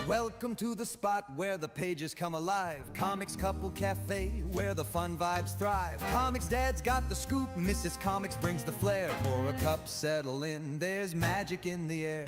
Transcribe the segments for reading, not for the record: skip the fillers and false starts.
Welcome to the spot where the pages come alive. Comix Couple Cafe, where the fun vibes thrive. Comics Dad's got the scoop, Mrs. Comics brings the flair. Pour a cup, settle in, there's magic in the air.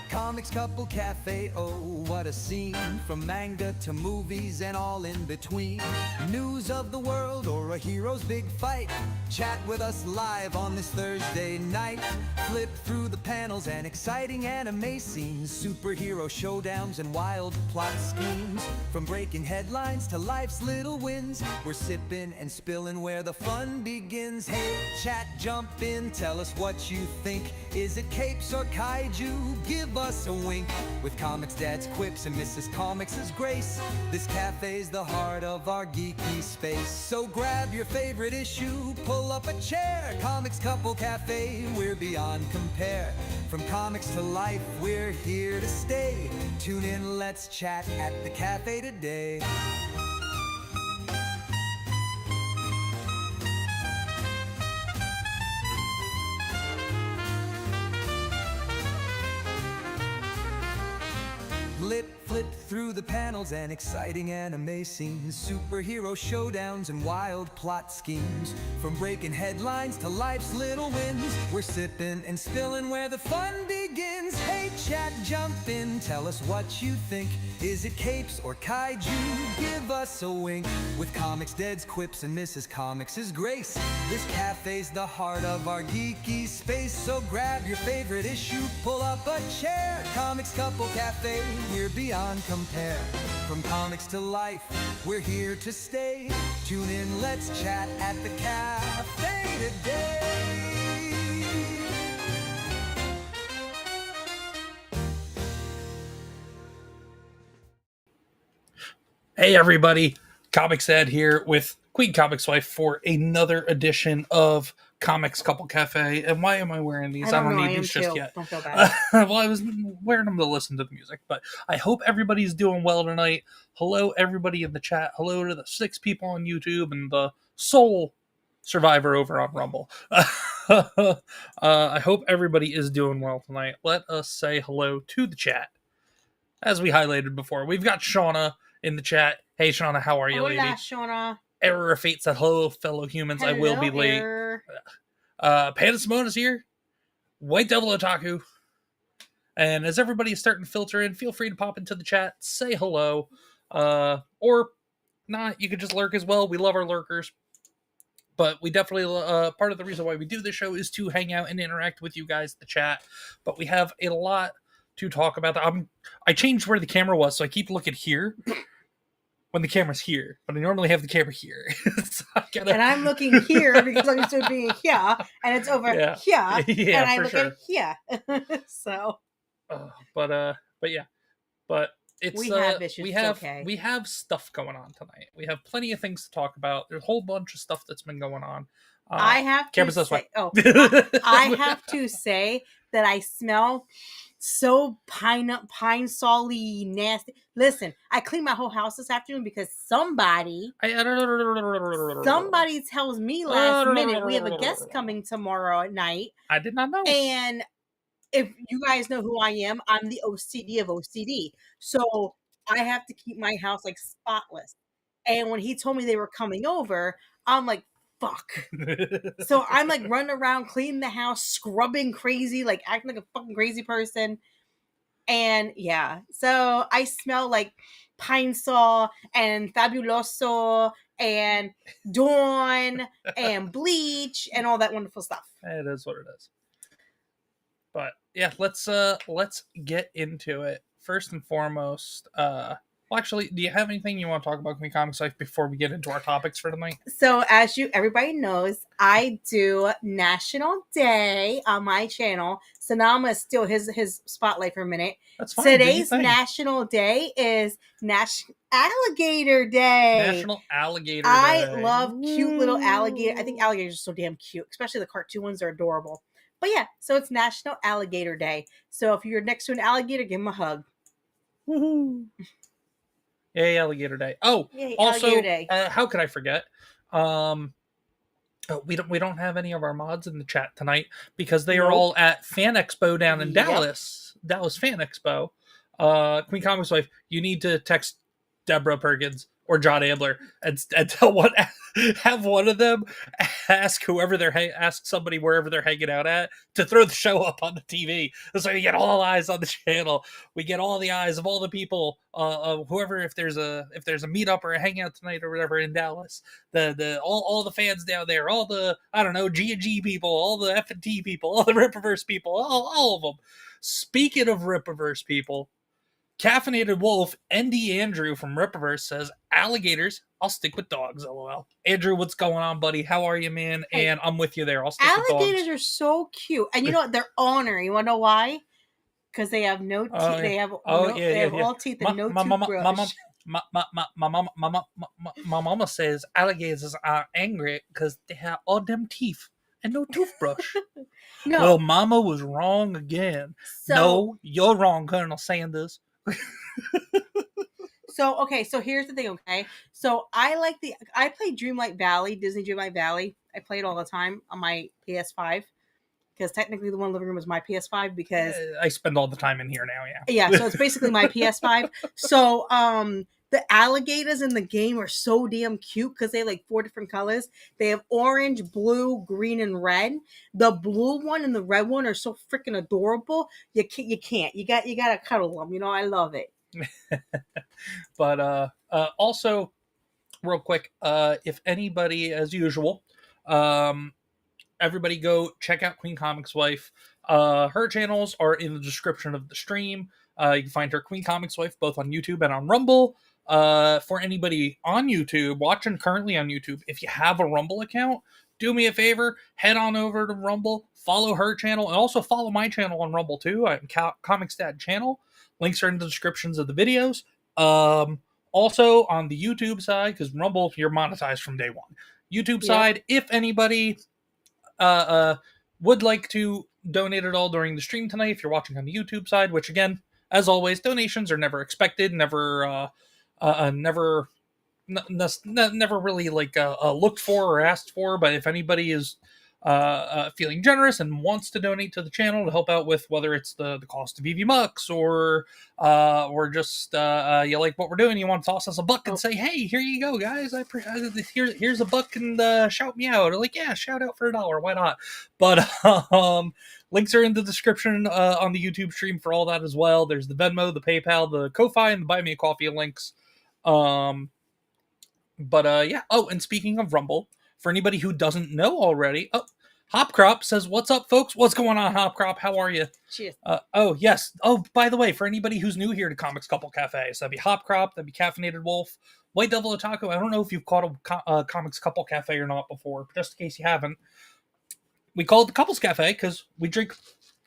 Comix Couple Cafe, oh what a scene. From manga to movies and all in between. News of the world or a hero's big fight. Chat with us live on this Thursday night. Flip through the panels and exciting anime scenes. Superhero showdowns and wild plot schemes. From breaking headlines to life's little wins, we're sipping and spilling where the fun begins. Hey, chat, jump in, tell us what you think. Is it capes or kaiju? Give us a wink. With Comics Dad's quips and Mrs. Comics' grace, this cafe's the heart of our geeky space. So grab your favorite issue, pull up a chair. Comics Couple Cafe, we're beyond compare. From comics to life, we're here to stay. Tune in, let's chat at the cafe today. Flip through the panels and exciting anime scenes. Superhero showdowns and wild plot schemes. From breaking headlines to life's little wins, we're sipping and spilling where the fun begins. Hey chat, jump in, tell us what you think. Is it capes or kaiju? Give us a wink. With Comics Dad's quips and Mrs. Comics' grace, this cafe's the heart of our geeky space. So grab your favorite issue, pull up a chair. Comics Couple Cafe, we're beyond compare. From comics to life, we're here to stay. Tune in, let's chat at the cafe today. Hey everybody, Comix Ed here with QueenComixWife for another edition of Comix Couple Cafe. And why am I wearing these? I don't need these just yet. Don't feel bad. Well, I was wearing them to listen to the music, but I hope everybody's doing well tonight. Hello everybody in the chat. Hello to the 6 people on YouTube and the sole survivor over on Rumble. I hope everybody is doing well tonight. Let us say hello to the chat. As we highlighted before, we've got Shauna in the chat. Hey Shauna, how are you, Hola, lady? Shauna. Error of Fate said, hello fellow humans, I will be late. Panda Simone is here. White Devil Otaku. And as everybody is starting to filter in, feel free to pop into the chat, say hello. Or not, you could just lurk as well. We love our lurkers. But we definitely, part of the reason why we do this show is to hang out and interact with you guys in the chat. But we have a lot to talk about. I changed where the camera was, so I keep looking here when the camera's here, but I normally have the camera here. So and I'm looking here because I'm used to being here, and it's over here, and I look at here. So, but it's we have issues. We have stuff going on tonight. We have plenty of things to talk about. There's a whole bunch of stuff that's been going on. I have to say, I have to say that I smell so pine solly nasty. Listen, I cleaned my whole house this afternoon because somebody tells me last minute we have a guest coming tomorrow at night. I did not know. And if you guys know who I am, I'm the OCD of OCD. So I have to keep my house like spotless. And when he told me they were coming over, I'm like, fuck. So I'm like running around, cleaning the house, scrubbing crazy, like acting like a fucking crazy person. And yeah, so I smell like Pine Sol and Fabuloso and Dawn and bleach and all that wonderful stuff. It is what it is. But yeah, let's get into it. First and foremost, well, actually, do you have anything you want to talk about QueenComixWife before we get into our topics for tonight? So, as everybody knows, I do National Day on my channel. So now I'm going to steal his spotlight for a minute. That's fine. Today's National Day is National Alligator Day. National Alligator Day. I love cute little alligator. I think alligators are so damn cute, especially the cartoon ones are adorable. But yeah, so it's National Alligator Day. So if you're next to an alligator, give him a hug. Woohoo! Yay, Alligator Day. Oh, yay, also, Alligator Day. How could I forget? We don't have any of our mods in the chat tonight because they are all at Fan Expo down in Dallas Fan Expo. Queen Comics Wife, you need to text Deborah Perkins or John Ambler and have one of them ask whoever ask somebody wherever they're hanging out at to throw the show up on the TV. So we get all eyes on the channel. We get all the eyes of all the people, whoever, if there's a meetup or a hangout tonight or whatever in Dallas, all the fans down there, all the, I don't know, G&G people, all the F&T people, all the Rippaverse people, all of them. Speaking of Rippaverse people, Caffeinated Wolf, ND Andrew from Rippaverse says, alligators, I'll stick with dogs, lol. Andrew, what's going on, buddy? How are you, man? Hey, and I'm with you there. I'll stick with dogs. Alligators are so cute. And you know what? They're ornery. You want to know why? Because they have no teeth. Yeah. They have, They have all teeth and no toothbrush. My mama says alligators are angry because they have all them teeth and no toothbrush. No. Well, mama was wrong again. No, you're wrong, Colonel Sanders. So here's the thing, okay? So I play Dreamlight Valley, Disney Dreamlight Valley. I play it all the time on my PS5 because technically the one living room is my PS5 because I spend all the time in here now, yeah. So it's basically my PS5. So the alligators in the game are so damn cute because they have like 4 different colors. They have orange, blue, green, and red. The blue one and the red one are so freaking adorable. You can't. You gotta cuddle them. You know, I love it. But also, real quick, if anybody, as usual, everybody go check out Queen Comics Wife. Her channels are in the description of the stream. You can find her Queen Comics Wife both on YouTube and on Rumble. For anybody on YouTube, watching currently on YouTube, if you have a Rumble account, do me a favor, head on over to Rumble, follow her channel, and also follow my channel on Rumble too. I'm Comics Dad channel. Links are in the descriptions of the videos. Also on the YouTube side, because Rumble, you're monetized from day one. YouTube side, if anybody would like to donate at all during the stream tonight, if you're watching on the YouTube side, which again, as always, donations are never expected, never really like looked for or asked for. But if anybody is feeling generous and wants to donate to the channel to help out with whether it's the cost of EV Mux or just you like what we're doing, you want to toss us a buck and say, hey, here you go, guys, here's a buck and shout me out, or like, yeah, shout out for $1, why not? But links are in the description on the YouTube stream for all that as well. There's the Venmo, the PayPal, the Ko-Fi, and the Buy Me a Coffee links. Yeah. Oh, and speaking of Rumble, for anybody who doesn't know already, Hopcrop says, what's up, folks? What's going on, Hopcrop? How are you? Cheers. Oh, yes. Oh, by the way, for anybody who's new here to Comix Couple Cafe, so that'd be Hopcrop, that'd be Caffeinated Wolf, White Devil Otaku. I don't know if you've caught a Comix Couple Cafe or not before, but just in case you haven't, we call it the Couples Cafe because we drink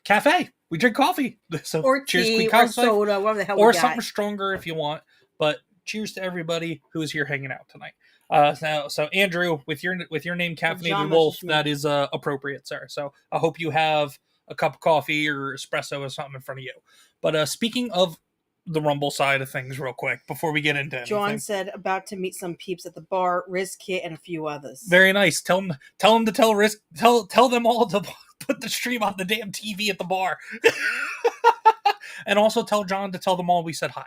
cafe. We drink coffee. So or cheers, tea, Queen or Comics soda, whatever the hell or we got. something stronger if you want. But cheers to everybody who's here hanging out tonight. So Andrew, with your name, Caffeinated Wolf, that is appropriate, sir. So I hope you have a cup of coffee or espresso or something in front of you. But speaking of the Rumble side of things, real quick before we get into anything, John said about to meet some peeps at the bar, Riz Kit, and a few others. Very nice. Tell them to tell Riz, tell them all to put the stream on the damn TV at the bar, and also tell John to tell them all we said hi.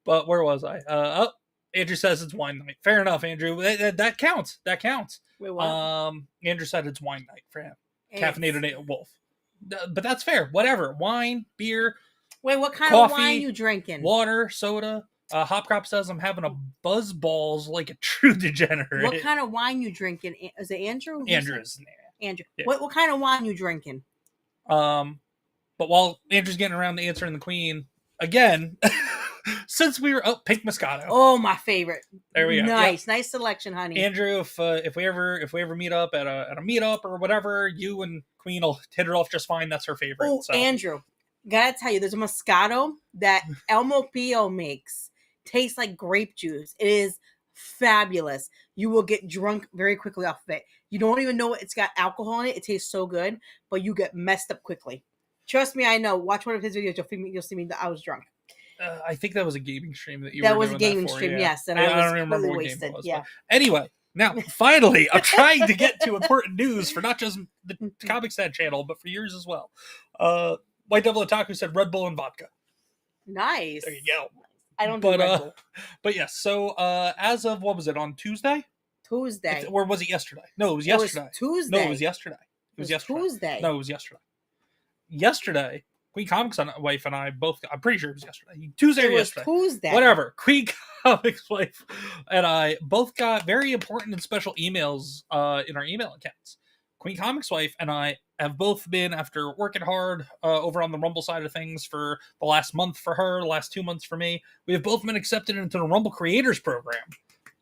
But where was I? Andrew says it's wine night. Fair enough, Andrew. That counts. That counts. Wait, what? Andrew said it's wine night for him. Caffeinated Wolf. But that's fair. Whatever. Wine, beer. Wait, what kind coffee, of wine you drinking? Water, soda. Hopcrop says I'm having a buzz balls like a true degenerate. What kind of wine you drinking? Is it Andrew? Andrew is Andrew. Yeah. What kind of wine you drinking? But while Andrew's getting around to answering the Queen again. Since we were Pink Moscato. Oh, my favorite. There we go. Nice selection, honey. Andrew, if we ever meet up at a meetup or whatever, you and Queen will hit it off just fine. That's her favorite. Oh, so. Andrew, gotta tell you, there's a Moscato that El Mopillo makes. Tastes like grape juice. It is fabulous. You will get drunk very quickly off of it. You don't even know it's got alcohol in it. It tastes so good, but you get messed up quickly. Trust me, I know. Watch one of his videos. You'll see me that I was drunk. I think that was a gaming stream that you that were was doing a gaming that for, stream, yeah. yes. And I I was don't remember what wasted. game it was. Yeah. Anyway, now finally, I'm trying to get to important news for not just the Comics Dad channel, but for yours as well. White Devil Otaku said Red Bull and vodka. Nice. There you go. I don't do Red Bull. But yes, so as of, what was it, on Tuesday? Tuesday. Or was it yesterday? No, it was yesterday. It was Tuesday. No, it was yesterday. It was yesterday. Tuesday. No, it was yesterday. Yesterday, QueenComixWife and I both, I'm pretty sure it was yesterday. Tuesday or yesterday. Tuesday. Whatever. QueenComixWife and I both got very important and special emails in our email accounts. QueenComixWife and I have both been, after working hard over on the Rumble side of things for the last month for her, the last 2 months for me, we have both been accepted into the Rumble Creators Program.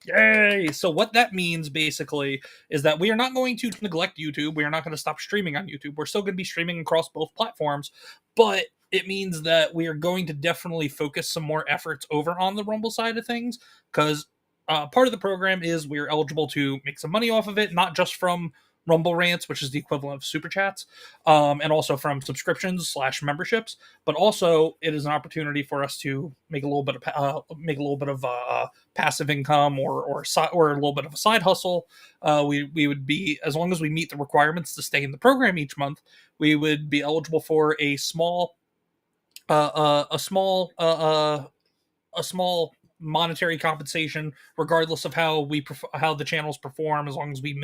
Yay! So what that means, basically, is that we are not going to neglect YouTube. We are not going to stop streaming on YouTube. We're still going to be streaming across both platforms, but it means that we are going to definitely focus some more efforts over on the Rumble side of things, because part of the program is we're eligible to make some money off of it, not just from Rumble Rants, which is the equivalent of Super Chats, and also from subscriptions/memberships. But also, it is an opportunity for us to make a little bit of passive income or a little bit of a side hustle. We would be, as long as we meet the requirements to stay in the program each month, we would be eligible for a small monetary compensation, regardless of how the channels perform, as long as we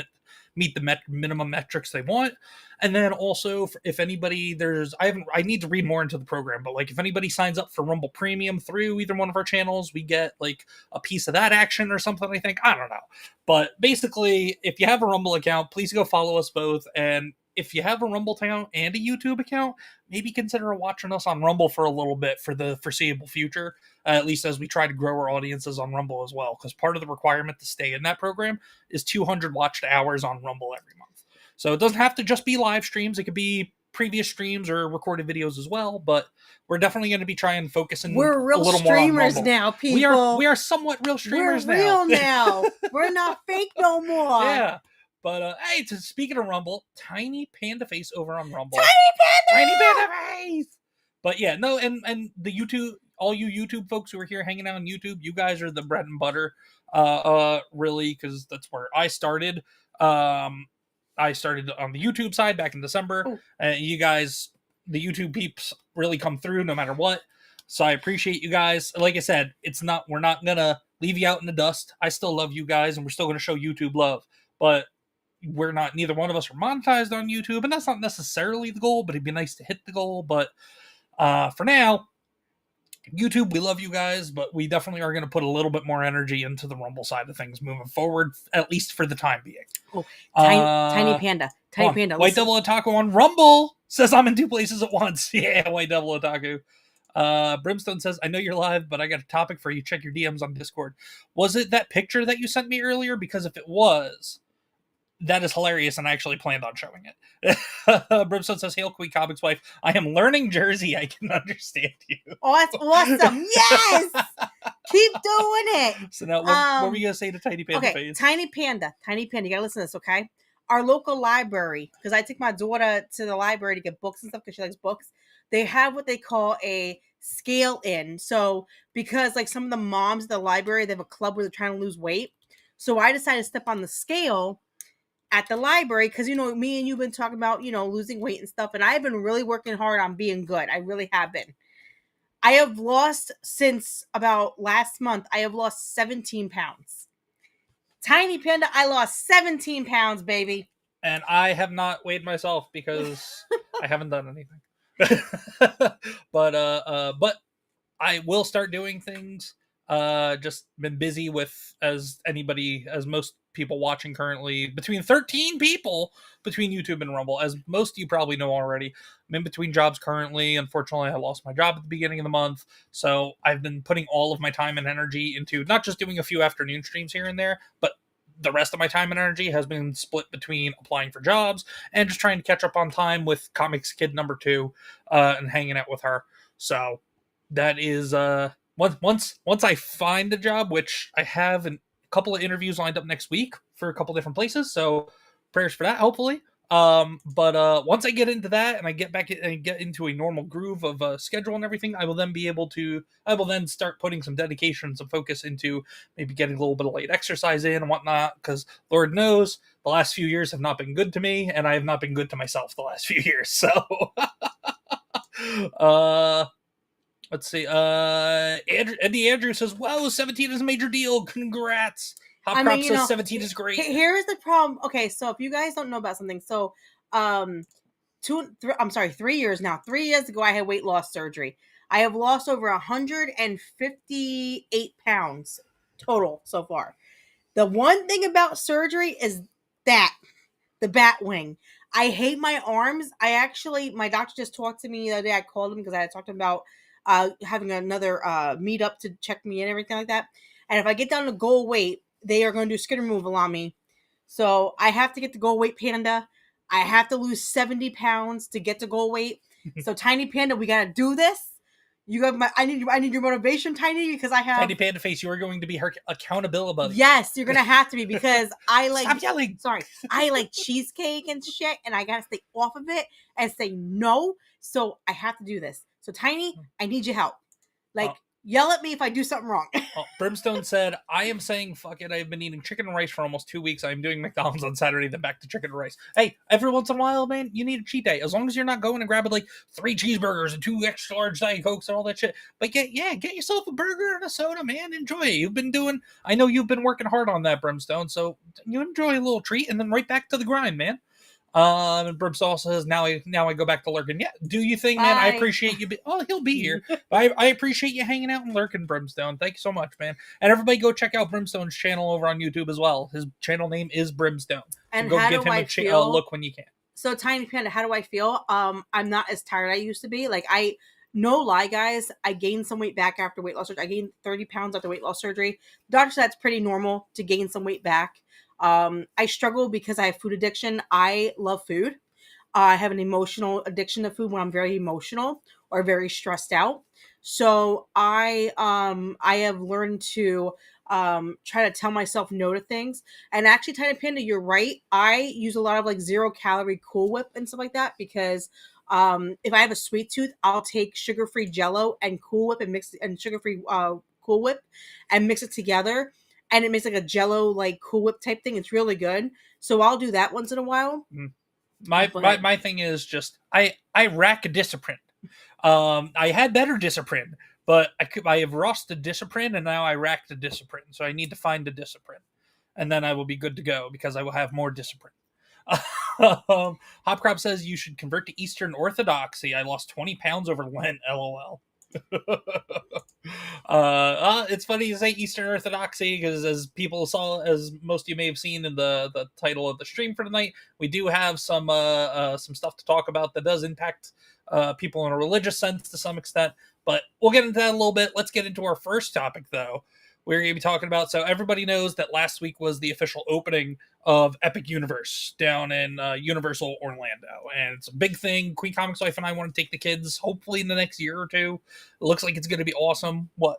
meet the minimum metrics they want. And then also, if anybody, I need to read more into the program, but like if anybody signs up for Rumble Premium through either one of our channels, we get like a piece of that action or something, I think. I don't know. But basically, if you have a Rumble account, please go follow us both. And if you have a Rumble account and a YouTube account, maybe consider watching us on Rumble for a little bit for the foreseeable future, at least as we try to grow our audiences on Rumble as well, because part of the requirement to stay in that program is 200 watched hours on Rumble every month. So it doesn't have to just be live streams. It could be previous streams or recorded videos as well, but we're definitely going to be trying to focus in We're real a little more on streamers Rumble. now, people. We are somewhat real streamers We're now. real now. We're not fake no more. Yeah. But hey, speaking of Rumble, Tiny Panda Face over on Rumble. Tiny Panda Face! But yeah, no, and the YouTube, all you YouTube folks who are here hanging out on YouTube, you guys are the bread and butter, really, because that's where I started. I started on the YouTube side back in December, and you guys, the YouTube peeps, really come through no matter what. So I appreciate you guys. Like I said, we're not gonna leave you out in the dust. I still love you guys, and we're still gonna show YouTube love, but neither one of us are monetized on YouTube, and that's not necessarily the goal, but it'd be nice to hit the goal. But for now, YouTube, we love you guys, but we definitely are going to put a little bit more energy into the Rumble side of things moving forward, at least for the time being. Tiny Panda. White Devil Otaku on Rumble says I'm in 2 places at once. Yeah, White Devil Otaku. Brimstone says, I know you're live, but I got a topic for you. Check your DMs on Discord. Was it that picture that you sent me earlier? Because if it was, that is hilarious, and I actually planned on showing it. Brimstone says, Hail QueenComixWife. I am learning Jersey. I can understand you. Oh, that's awesome. Yes! Keep doing it. So now, what were you going to say to Tiny Panda Face? Tiny Panda. You got to listen to this, okay? Our local library, because I take my daughter to the library to get books and stuff because she likes books. They have what they call a scale in. So, because like some of the moms at the library, they have a club where they're trying to lose weight. So I decided to step on the scale at the library because, me and you've been talking about, losing weight and stuff. And I've been really working hard on being good. I really have been. I have lost, since about last month, I have lost 17 pounds. Tiny Panda, I lost 17 pounds, baby. And I have not weighed myself because I haven't done anything. But I will start doing things. Just been busy with, as most people watching currently, between 13 people between YouTube and Rumble, as most of you probably know already. I'm in between jobs currently. Unfortunately, I lost my job at the beginning of the month, so I've been putting all of my time and energy into not just doing a few afternoon streams here and there, but the rest of my time and energy has been split between applying for jobs and just trying to catch up on time with Comics Kid number 2 and hanging out with her. So that is once I find a job, which I have a couple of interviews lined up next week for a couple different places, so prayers for that, hopefully. But once I get into that and I get back and get into a normal groove of schedule and everything, I will then start putting some dedication, some focus into maybe getting a little bit of light exercise in and whatnot, because Lord knows the last few years have not been good to me, and I have not been good to myself the last few years. So Let's see. Andy Andrews says, "Wow, 17 is a major deal. Congrats." Hopcrop says 17 is great. Here's the problem. Okay, so if you guys don't know about something, so 3 years now. 3 years ago, I had weight loss surgery. I have lost over 158 pounds total so far. The one thing about surgery is that the bat wing. I hate my arms. My doctor just talked to me the other day. I called him because I had talked about having another meetup to check me and everything like that. And if I get down to goal weight, they are going to do skin removal on me. So I have to get the goal weight, Panda. I have to lose 70 pounds to get to goal weight. So Tiny Panda, we got to do this. You have I need your motivation, Tiny, because I have Tiny Panda Face. You are going to be her accountability buddy. Yes, you're gonna have to be because I like. Stop yelling. Sorry, I like cheesecake and shit, and I gotta stay off of it and say no. So I have to do this. So Tiny, I need your help. Like, yell at me if I do something wrong. Brimstone said, "I am saying fuck it. I've been eating chicken and rice for almost 2 weeks. I'm doing McDonald's on Saturday, then back to chicken and rice." Hey, every once in a while, man, you need a cheat day. As long as you're not going and grabbing like 3 cheeseburgers and 2 extra large Diet Cokes and all that shit. But get yourself a burger and a soda, man. Enjoy it. I know you've been working hard on that, Brimstone. So you enjoy a little treat and then right back to the grind, man. And Brimstone also says, now I go back to lurking. Yeah, do you think, man? I appreciate you. He'll be here. I appreciate you hanging out and lurking, Brimstone. Thank you so much, man. And everybody go check out Brimstone's channel over on YouTube as well. His channel name is Brimstone. And so go how give do him a look when you can. So Tiny Panda, how do I feel? I'm not as tired as I used to be. Like no lie, guys, I gained some weight back after weight loss surgery. I gained 30 pounds after weight loss surgery. The doctor said it's pretty normal to gain some weight back. I struggle because I have food addiction. I love food. I have an emotional addiction to food when I'm very emotional or very stressed out. So I have learned to try to tell myself no to things. And actually, Tiny Panda, you're right. I use a lot of like 0-calorie Cool Whip and stuff like that because if I have a sweet tooth, I'll take sugar-free Jello and Cool Whip and sugar-free Cool Whip and mix it together. And it makes like a Jello like Cool Whip type thing. It's really good. So I'll do that once in a while. My thing is just I rack a discipline. I had better discipline, but I have lost the discipline and now I rack the discipline. So I need to find the discipline, and then I will be good to go because I will have more discipline. Hopcrop says you should convert to Eastern Orthodoxy. I lost 20 pounds over Lent. LOL. It's funny you say Eastern Orthodoxy because as most of you may have seen in the title of the stream for tonight, we do have some stuff to talk about that does impact people in a religious sense to some extent, but we'll get into that in a little bit. Let's get into our first topic though. We're going to be talking about, so everybody knows that last week was the official opening of Epic Universe down in Universal Orlando, and it's a big thing. QueenComixWife and I want to take the kids hopefully in the next year or two. It looks like it's going to be awesome. What?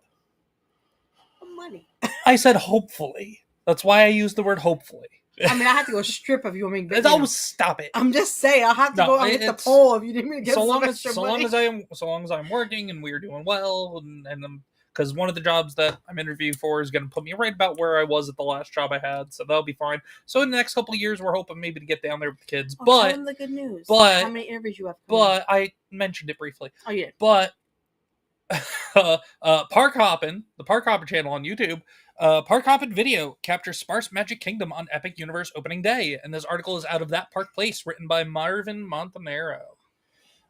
Money. I said hopefully. That's why I used the word hopefully. I mean, I have to go strip if you want me to. Always stop it. I'm just saying, I'll have to go and hit the poll if you didn't even get so long money. as I'm working and we're doing well, and because one of the jobs that I'm interviewing for is going to put me right about where I was at the last job I had, so that'll be fine. So in the next couple of years, we're hoping maybe to get down there with the kids. But tell them the good news. But how many interviews you have? But I mentioned it briefly. Oh, yeah. But Park Hoppin', the Park Hoppin' channel on YouTube, Park Hoppin' video captures Sparse Magic Kingdom on Epic Universe opening day, and this article is out of That Park Place, written by Marvin Montanaro.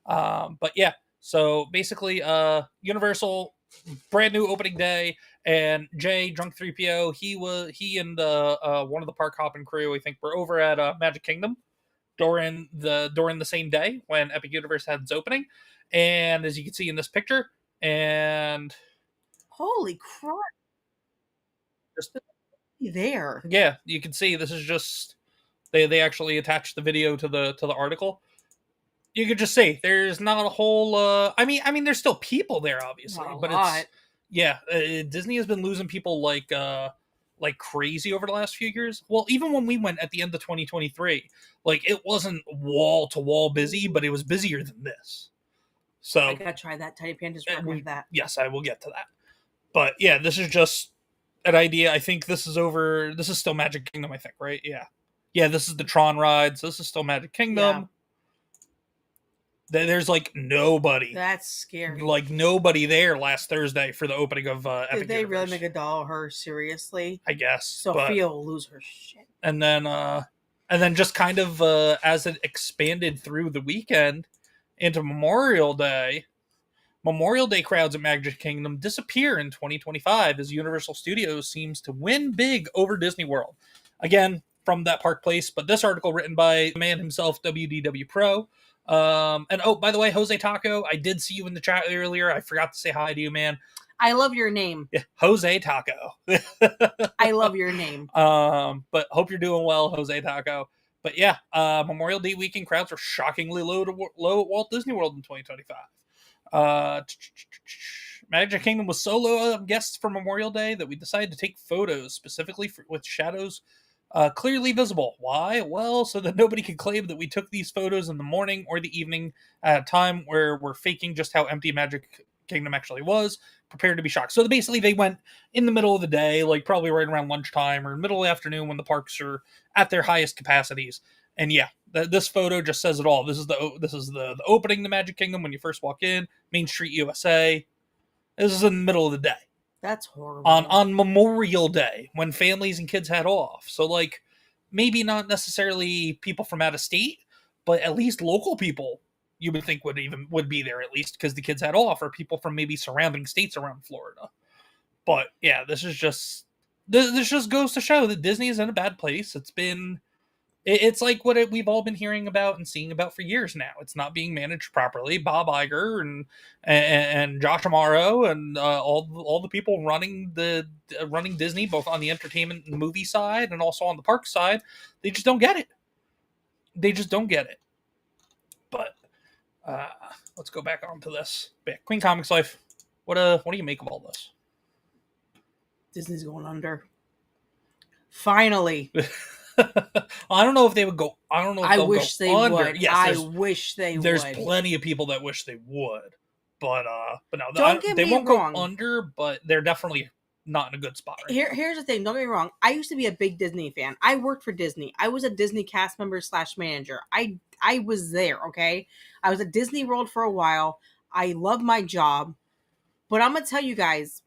But yeah, so basically, Universal. Brand new opening day, and Jay Drunk 3PO, he and one of the Park Hoppin' crew, I think, were over at Magic Kingdom during the same day when Epic Universe had its opening, and as you can see in this picture, and holy crap, just there, yeah, you can see this is just they actually attached the video to the article. You could just see there's not a whole. I mean, there's still people there, obviously, but it's Disney has been losing people like crazy over the last few years. Well, even when we went at the end of 2023, like it wasn't wall to wall busy, but it was busier than this. So I gotta try that. Tiny Panda's recommend that. Yes, I will get to that. But yeah, this is just an idea. I think this is over. This is still Magic Kingdom, I think, right? Yeah. This is the Tron ride, so this is still Magic Kingdom. Yeah. There's like nobody. That's scary. Like nobody there last Thursday for the opening of Epic Did they Universe. really make a doll of her? Seriously? I guess. Sophia will lose her shit. And then just kind of as it expanded through the weekend into Memorial Day crowds at Magic Kingdom disappear in 2025 as Universal Studios seems to win big over Disney World. Again, from that Park Place, but this article written by the man himself, WDW Pro. And oh, by the way, Jose Taco, I did see you in the chat earlier. I forgot to say hi to you, man. I love your name. Yeah, Jose Taco. I love your name. But hope you're doing well, Jose Taco. But yeah, Memorial Day weekend crowds were shockingly low at Walt Disney World in 2025. Magic Kingdom was so low on guests for Memorial Day that we decided to take photos specifically with shadows clearly visible. Why? Well, so that nobody could claim that we took these photos in the morning or the evening at a time where we're faking just how empty Magic Kingdom actually was, prepared to be shocked. So basically they went in the middle of the day, like probably right around lunchtime or middle of the afternoon when the parks are at their highest capacities. And yeah, this photo just says it all. This is the opening to Magic Kingdom when you first walk in, Main Street, USA. This is in the middle of the day. That's horrible. On Memorial Day when families and kids had off. So like maybe not necessarily people from out of state, but at least local people you would think would be there at least because the kids had off, or people from maybe surrounding states around Florida. But yeah, this just goes to show that Disney is in a bad place. It's like what we've all been hearing about and seeing about for years now. It's not being managed properly. Bob Iger and Josh Amaro and all the people running Disney, both on the entertainment and movie side and also on the park side, they just don't get it. They just don't get it. But let's go back onto this. Yeah, QueenComixWife, what do you make of all this? Disney's going under. Finally. I don't know if they would go. I don't know if I they'll wish go they under. would. Yes, I wish they would. There's plenty of people that wish they would, but no, they won't wrong. go under. But they're definitely not in a good spot. Right Here's the thing. Don't get me wrong. I used to be a big Disney fan. I worked for Disney. I was a Disney cast member / manager. I was there. Okay, I was at Disney World for a while. I love my job, but I'm gonna tell you guys,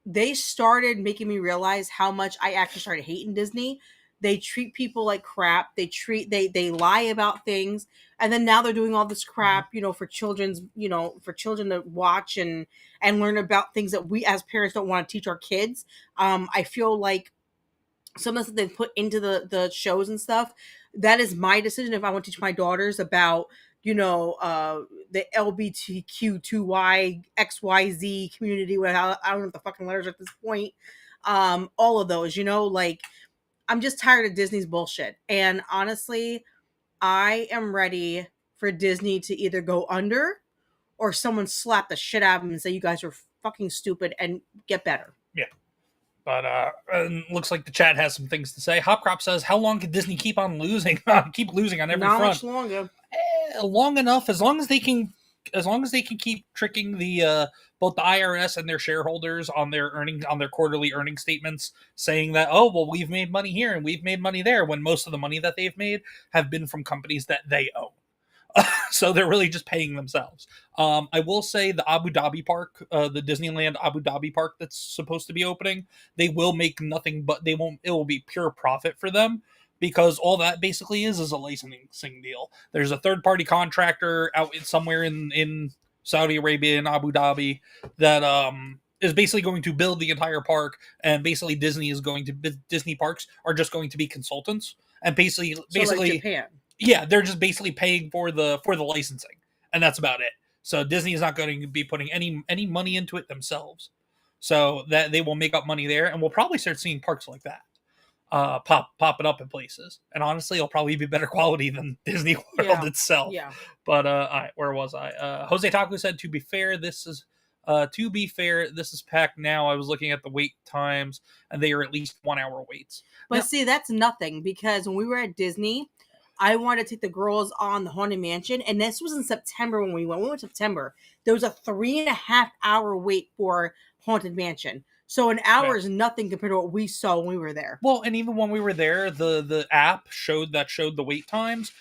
they started making me realize how much I actually started hating Disney. They treat people like crap. They lie about things. And then now they're doing all this crap, for children to watch and learn about things that we as parents don't want to teach our kids. I feel like some of the stuff they put into the shows and stuff, that is my decision if I want to teach my daughters about, the LGBTQ2Y, XYZ community. I don't know what the fucking letters are at this point. All of those, I'm just tired of Disney's bullshit. And honestly, I am ready for Disney to either go under or someone slap the shit out of them and say, you guys are fucking stupid and get better. Yeah. But looks like the chat has some things to say. Hopcrop says, how long can Disney keep on losing? Keep losing on every front? Not much longer. Long enough, as long as they can keep tricking the both the IRS and their shareholders on their quarterly earnings statements, saying that, oh well, we've made money here and we've made money there, when most of the money that they've made have been from companies that they own. So they're really just paying themselves. I will say the Abu Dhabi park, the Disneyland Abu Dhabi park that's supposed to be opening, they will make nothing but it will be pure profit for them. Because all that basically is a licensing deal. There's a third-party contractor out somewhere in Saudi Arabia and Abu Dhabi that is basically going to build the entire park, and basically Disney parks are just going to be consultants, and basically like Japan. Yeah, they're just basically paying for the licensing, and that's about it. So Disney is not going to be putting any money into it themselves. So that they will make up money there, and we'll probably start seeing parks like that popping up in places, and honestly it'll probably be better quality than Disney World itself. Yeah. But where was I? Jose Taco said, to be fair, this is packed now. I was looking at the wait times and they are at least 1 hour waits. But now, see, that's nothing, because when we were at Disney, I wanted to take the girls on the Haunted Mansion, and this was in September when we went. We went in September. There was a 3.5 hour wait for Haunted Mansion. So an hour is nothing compared to what we saw when we were there. Well, and even when we were there, the app showed the wait times.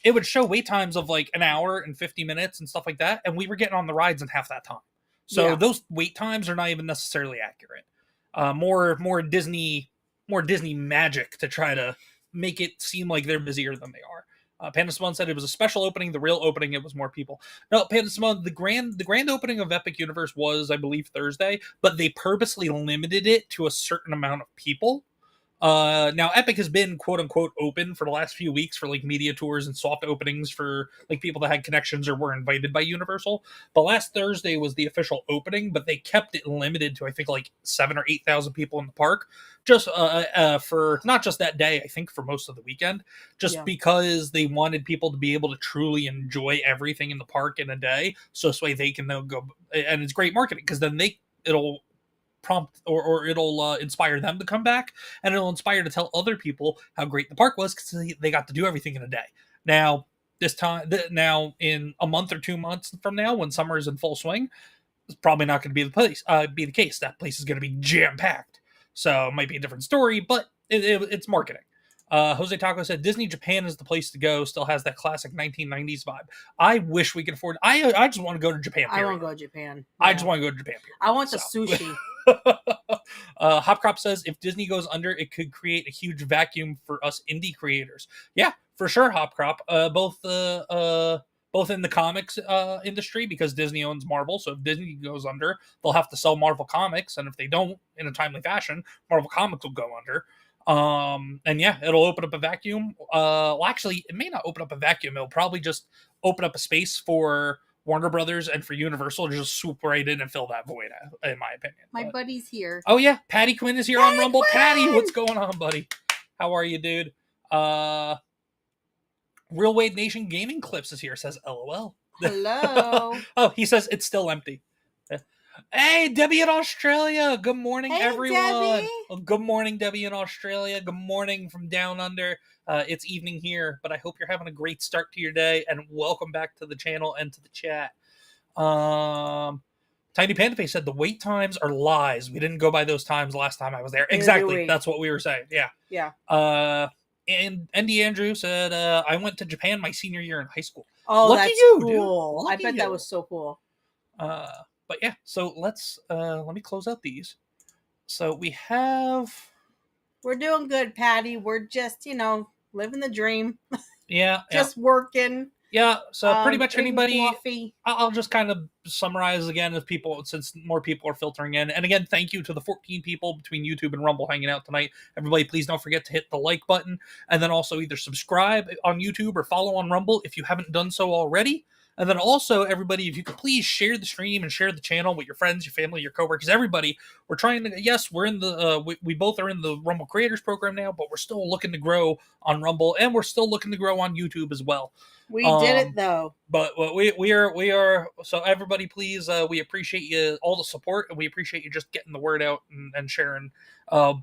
it would show wait times of like an hour and 50 minutes and stuff like that, and we were getting on the rides in half that time. So those wait times are not even necessarily accurate. More Disney magic to try to make it seem like they're busier than they are. Panda Simone said it was a special opening. The real opening, it was more people. No, Panda Simone, the grand opening of Epic Universe was, I believe, Thursday, but they purposely limited it to a certain amount of people. Now Epic has been quote unquote open for the last few weeks for like media tours and soft openings for like people that had connections or were invited by Universal. But last Thursday was the official opening, but they kept it limited to I think like 7,000 or 8,000 people in the park, just for not just that day. I think for most of the weekend, just because they wanted people to be able to truly enjoy everything in the park in a day, so this way they can then go. And it's great marketing because then it'll prompt or it'll inspire them to come back, and it'll inspire to tell other people how great the park was because they got to do everything in a day. Now now in a month or 2 months from now, when summer is in full swing, it's probably not going to be the case. That place is going to be jam packed, so it might be a different story, but it's marketing. Jose Taco said Disney Japan is the place to go. Still has that classic 1990s vibe. I wish we could afford. I just want to go to Japan. Period. I want to go to Japan. I just want to go to Japan. Period. I want the sushi. Hopcrop says if Disney goes under, it could create a huge vacuum for us indie creators. Yeah, for sure, Hopcrop. Both in the comics industry, because Disney owns Marvel. So if Disney goes under, they'll have to sell Marvel comics, and if they don't in a timely fashion, Marvel comics will go under. And yeah, it'll open up a vacuum. Well, actually, it may not open up a vacuum. It'll probably just open up a space for Warner Brothers and for Universal to just swoop right in and fill that void, in my opinion. My buddy's here. Oh yeah, Patty Quinn is here on Rumble. Quinn! Patty, what's going on, buddy? How are you, dude? Real Wade Nation Gaming Clips is here, says LOL. Hello. Oh, he says it's still empty. Hey, Debbie in Australia. Good morning, everyone. Debbie. Well, good morning, Debbie in Australia. Good morning from down under. It's evening here, but I hope you're having a great start to your day, and welcome back to the channel and to the chat. Tiny Panda Face said the wait times are lies. We didn't go by those times last time I was there. Exactly. That's what we were saying. Yeah. Yeah. And Andy Andrew said, I went to Japan my senior year in high school. Oh, Lucky that's you, cool. dude. I bet that was so cool. But yeah, so let me close out these. So we're doing good, Patty. We're just, living the dream. Yeah. Just working. Yeah, so pretty much anybody. Coffee. I'll just kind of summarize again since more people are filtering in. And again, thank you to the 14 people between YouTube and Rumble hanging out tonight. Everybody, please don't forget to hit the like button, and then also either subscribe on YouTube or follow on Rumble if you haven't done so already. And then also, everybody, if you could please share the stream and share the channel with your friends, your family, your coworkers, everybody. We're trying to, yes, we're in the, we both are in the Rumble Creators Program now, but we're still looking to grow on Rumble, and we're still looking to grow on YouTube as well. We did it, though. But we are, so everybody, please, we appreciate you, all the support, and we appreciate you just getting the word out and sharing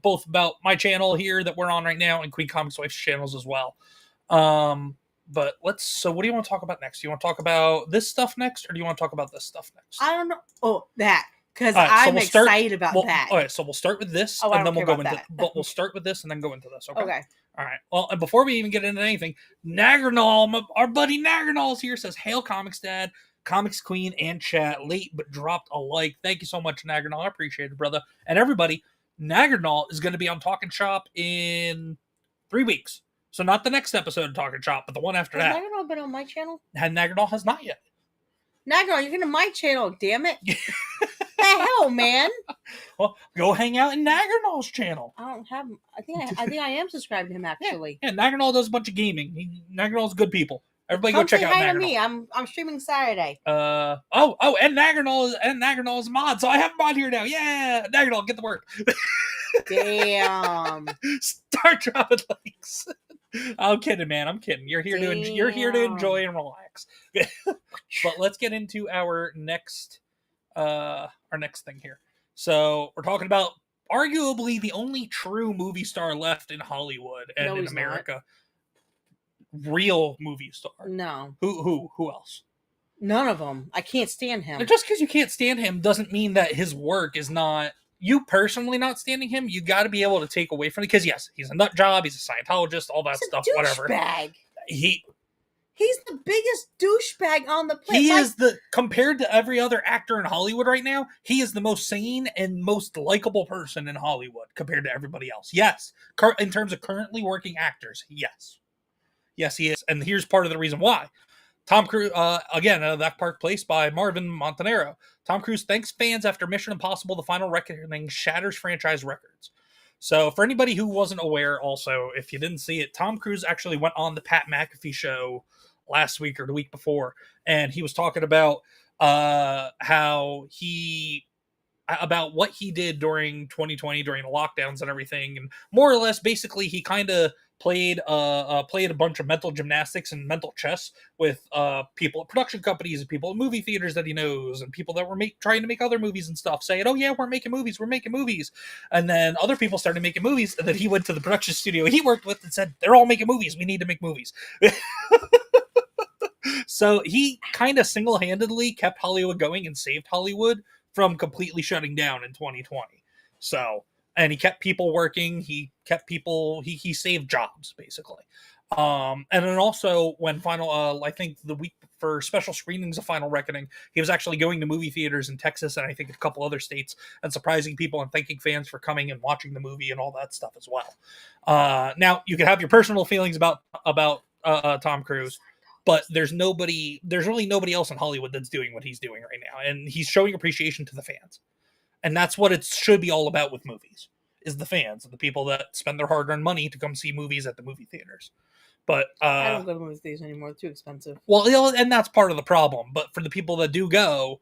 both about my channel here that we're on right now and QueenComixWife's channels as well. But so what do you want to talk about next? Do you want to talk about this stuff next, or do you want to talk about this stuff next? I don't know. Oh, that. Because I'm excited about that. All right, so we'll start with this, and then we'll go into that. But we'll start with this and then go into this, okay? All right. Well, and before we even get into anything, Nagarnal, our buddy Nagarnal is here, says, Hail Comics Dad, Comics Queen, and chat. Late, but dropped a like. Thank you so much, Nagarnal. I appreciate it, brother. And everybody, Nagarnal is going to be on Talking Shop in 3 weeks. So not the next episode of Talking Shop, but the one after that. Has Nagarnal been on my channel? And Nagarnal has not yet. Nagarnal, you're in my channel, damn it. The hell, man? Well, go hang out in Nagarnal's channel. I don't have. I think I am subscribed to him actually. Yeah, Nagarnal does a bunch of gaming. Nagarnal's good people. Everybody go check out Nagarnal. Me. I'm streaming Saturday. And Nagarnal is a mod, so I have a mod here now. Yeah, Nagarnal, get the work. Damn. Start dropping likes. I'm kidding, man. I'm kidding. You're here to enjoy and relax. But let's get into our next thing here. So we're talking about arguably the only true movie star left in Hollywood and in America. Not. Real movie star. No. Who else? None of them. I can't stand him. Just because you can't stand him doesn't mean that his work is not. You personally not standing him, you got to be able to take away from it. Because yes, he's a nut job, he's a Scientologist, all that stuff, whatever. Bag. He's the biggest douchebag on the planet. He is compared to every other actor in Hollywood right now, he is the most sane and most likable person in Hollywood compared to everybody else. Yes. In terms of currently working actors, yes. Yes, he is. And here's part of the reason why. Tom Cruise, again, That Park Place by Marvin Montanaro. Tom Cruise thanks fans after Mission Impossible The Final Reckoning shatters franchise records. So for anybody who wasn't aware, also, if you didn't see it, Tom Cruise actually went on the Pat McAfee show last week or the week before, and he was talking about about what he did during 2020 during the lockdowns and everything, and more or less basically he kind of played a bunch of mental gymnastics and mental chess with people at production companies and people at movie theaters that he knows and people that were trying to make other movies and stuff, saying, oh yeah, we're making movies, and then other people started making movies, and then he went to the production studio he worked with and said, they're all making movies, we need to make movies. So he kind of single-handedly kept Hollywood going and saved Hollywood from completely shutting down in 2020. So, and he kept people working. He saved jobs basically. And then also when I think the week for special screenings of Final Reckoning, he was actually going to movie theaters in Texas and I think a couple other states and surprising people and thanking fans for coming and watching the movie and all that stuff as well. Now you can have your personal feelings about Tom Cruise, but there's really nobody else in Hollywood that's doing what he's doing right now. And he's showing appreciation to the fans. And that's what it should be all about with movies, is the fans, the people that spend their hard-earned money to come see movies at the movie theaters. But I don't go to movie theaters anymore. They're too expensive. Well, and that's part of the problem. But for the people that do go,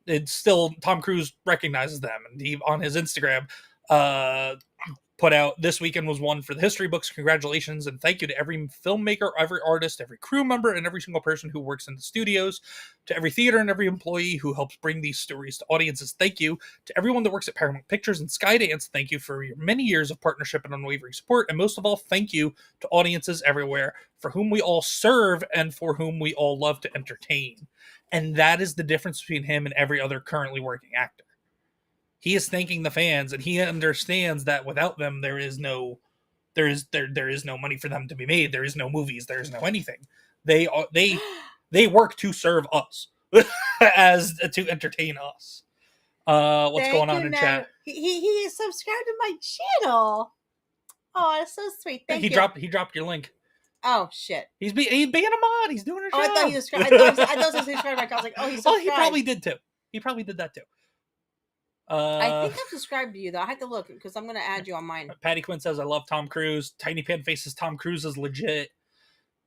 it's still, Tom Cruise recognizes them. And he, on his Instagram, put out, this weekend was one for the history books. Congratulations and thank you to every filmmaker, every artist, every crew member, and every single person who works in the studios, to every theater and every employee who helps bring these stories to audiences. Thank you to everyone that works at Paramount Pictures and Skydance. Thank you for your many years of partnership and unwavering support. And most of all, thank you to audiences everywhere for whom we all serve and for whom we all love to entertain. And that is the difference between him and every other currently working actor. He is thanking the fans, and he understands that without them, there is no money for them to be made. There is no movies. There is no anything. They work to serve us, as to entertain us. What's going on in chat? He subscribed to my channel. Oh, that's so sweet. Thank you. He dropped your link. Oh shit. He's being a mod. He's doing a show. I thought he subscribed. I thought he subscribed. I was like, oh, he subscribed. He probably did too. He probably did that too. I think I've subscribed to you though. I have to look because I'm going to add you on mine. Patty Quinn says, I love Tom Cruise. Tiny Pan Face says Tom Cruise is legit.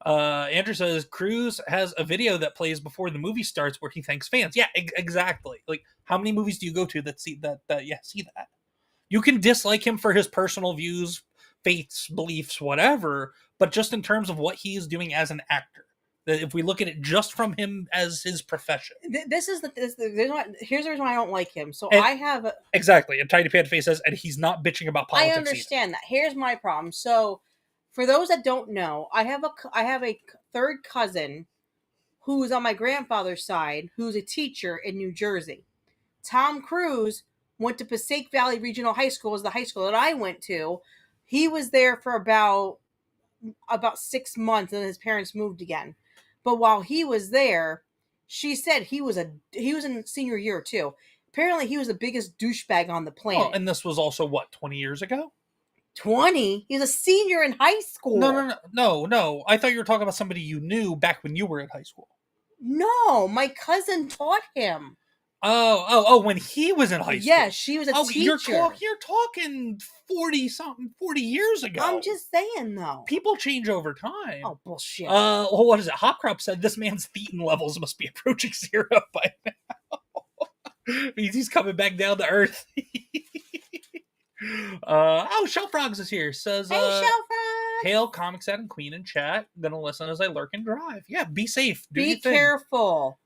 Andrew says Cruise has a video that plays before the movie starts where he thanks fans. Yeah, exactly. Like, how many movies do you go to that see that? You can dislike him for his personal views, faiths, beliefs, whatever, but just in terms of what he is doing as an actor. If we look at it just from him as his profession, here's the reason why I don't like him. So and, I have exactly. And Tiny Pan Face says, and he's not bitching about politics. I understand that. Here's my problem. So, for those that don't know, I have a third cousin who's on my grandfather's side, who's a teacher in New Jersey. Tom Cruise went to Passaic Valley Regional High School, was the high school that I went to. He was there for about 6 months, and his parents moved again. But while he was there, she said he was in senior year too. Apparently, he was the biggest douchebag on the planet. Oh, and this was also, 20 years ago? 20? He's a senior in high school. No. I thought you were talking about somebody you knew back when you were in high school. No, my cousin taught him. Oh, when he was in high school. Yeah, she was a teacher. You're talking 40 years ago. I'm just saying, though. People change over time. Oh, bullshit. What is it? Hopcrop said this man's thetan levels must be approaching 0 by now. He's coming back down to earth. Shellfrogs is here. Says, hey, Shellfrogs. Hail Comics and Queen in chat. Gonna listen as I lurk and drive. Yeah, be safe. Be careful.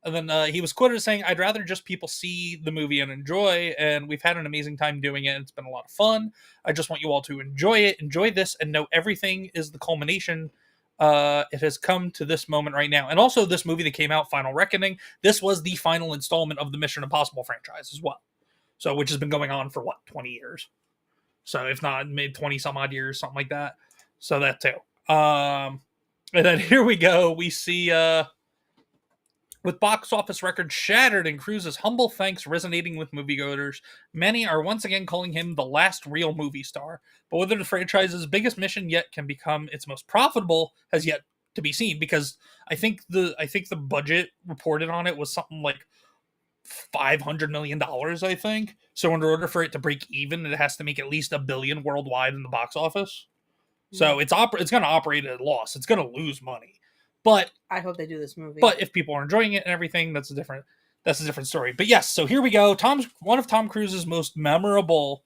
And then he was quoted as saying, I'd rather just people see the movie and enjoy, and we've had an amazing time doing it. It's been a lot of fun. I just want you all to enjoy it, enjoy this, and know everything is the culmination. It has come to this moment right now. And also this movie that came out, Final Reckoning, this was the final installment of the Mission Impossible franchise as well. So, which has been going on for 20 years? So if not, mid 20 some odd years, something like that. So that too. And then here we go. We see with box office records shattered and Cruise's humble thanks resonating with moviegoers, many are once again calling him the last real movie star. But whether the franchise's biggest mission yet can become its most profitable has yet to be seen, because I think the budget reported on it was something like $500 million, I think. So in order for it to break even, it has to make at least $1 billion worldwide in the box office. So it's going to operate at a loss. It's going to lose money. But I hope they do this movie. But if people are enjoying it and everything, that's a different story. But yes, so here we go. One of Tom Cruise's most memorable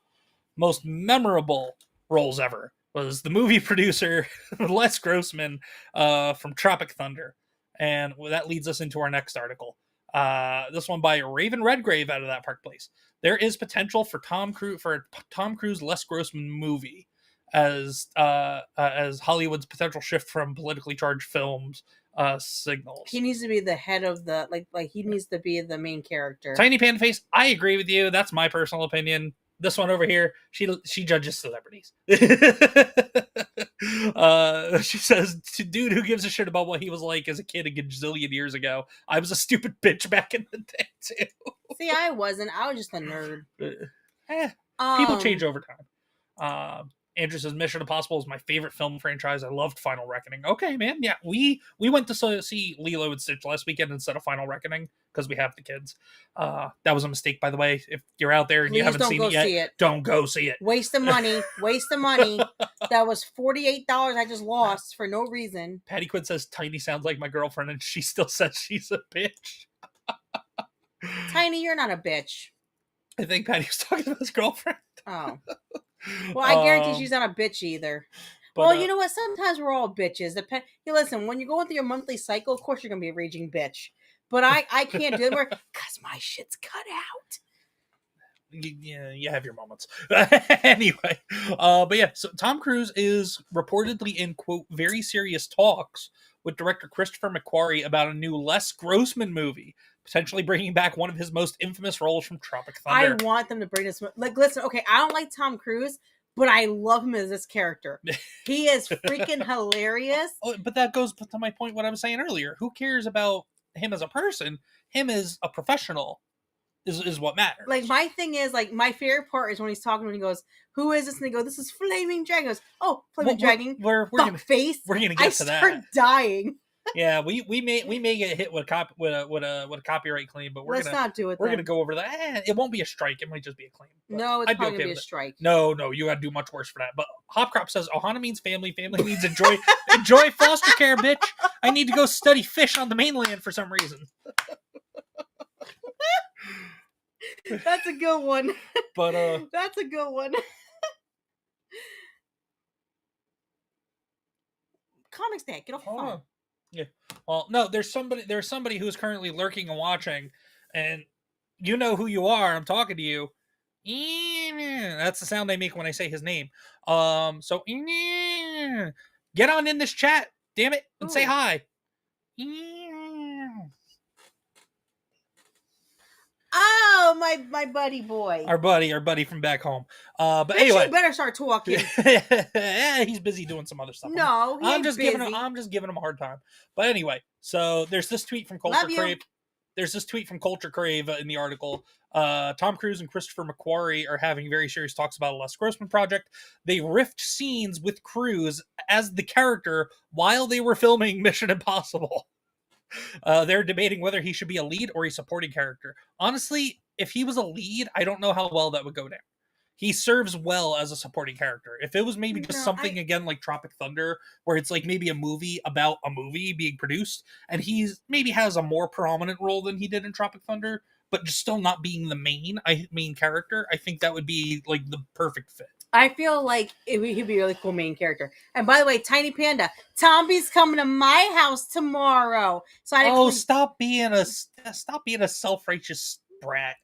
roles ever was the movie producer Les Grossman from Tropic Thunder, and that leads us into our next article. This one by Raven Redgrave out of That Park Place. There is potential for Tom Cruise Les Grossman movie as Hollywood's potential shift from politically charged films signals. He needs to be the head of the like he needs to be the main character. Tiny Panda Face, I agree with you. That's my personal opinion. This one over here, she judges celebrities. She says, to dude who gives a shit about what he was like as a kid a gazillion years ago. I was a stupid bitch back in the day too. See, I wasn't. I was just a nerd. People change over time. Andrew says Mission Impossible is my favorite film franchise. I loved Final Reckoning. Okay, man. Yeah, we went to see Lilo and Stitch last weekend instead of Final Reckoning because we have the kids. That was a mistake, by the way. If you're out there and Please you haven't seen it yet, don't go see it. Waste of money. Waste of money. That was $48 I just lost for no reason. Patty Quinn says Tiny sounds like my girlfriend, and she still says she's a bitch. Tiny, you're not a bitch. I think Patty was talking about his girlfriend. Oh. Well, I guarantee she's not a bitch either. But, well, you know what? Sometimes we're all bitches. Listen, when you go into your monthly cycle, of course you're going to be a raging bitch. But I can't do it because my shit's cut out. Yeah, you have your moments. Anyway, but yeah, so Tom Cruise is reportedly in, quote, very serious talks with director Christopher McQuarrie about a new Les Grossman movie, potentially bringing back one of his most infamous roles from Tropic Thunder. I want them to bring this. Like, listen, okay, I don't like Tom Cruise, but I love him as this character. He is freaking hilarious. Oh, but that goes to my point, what I was saying earlier. Who cares about him as a person? Him as a professional is what matters. Like, my thing is, like, my favorite part is when he's talking, when he goes, who is this? And they go, this is Flaming Dragon. He goes, oh, Flaming Dragon. We're gonna get to that. I start dying. Yeah, we may get hit with a copyright claim, but let's not do it. We're gonna go over that. It won't be a strike. It might just be a claim. No, it's probably gonna be a strike. No, you gotta do much worse for that. But Hopcrop says Ohana means family. Family means enjoy. Enjoy foster care, bitch. I need to go study fish on the mainland for some reason. That's a good one. But that's a good one. Comics Day, get off the phone. Yeah. Well, no, there's somebody who's currently lurking and watching, and you know who you are. I'm talking to you. That's the sound I make when I say his name. So get on in this chat, damn it, and say hi. Oh, my buddy boy. Our buddy from back home. But Bitch, anyway, you better start talking. He's busy doing some other stuff. No, I'm just giving him a hard time. But anyway, so there's this tweet from Culture Crave. There's this tweet from Culture Crave in the article. Tom Cruise and Christopher McQuarrie are having very serious talks about a Les Grossman project. They riffed scenes with Cruise as the character while they were filming Mission Impossible. They're debating whether he should be a lead or a supporting character. Honestly, if he was a lead, I don't know how well that would go down. He serves well as a supporting character. If it was maybe just something again like Tropic Thunder, where it's like maybe a movie about a movie being produced, and he's maybe has a more prominent role than he did in Tropic Thunder, but just still not being the main character, I think that would be like the perfect fit. I feel like he'd be a really cool main character. And by the way, Tiny Panda, Tomby's coming to my house tomorrow. So stop being a self-righteous brat.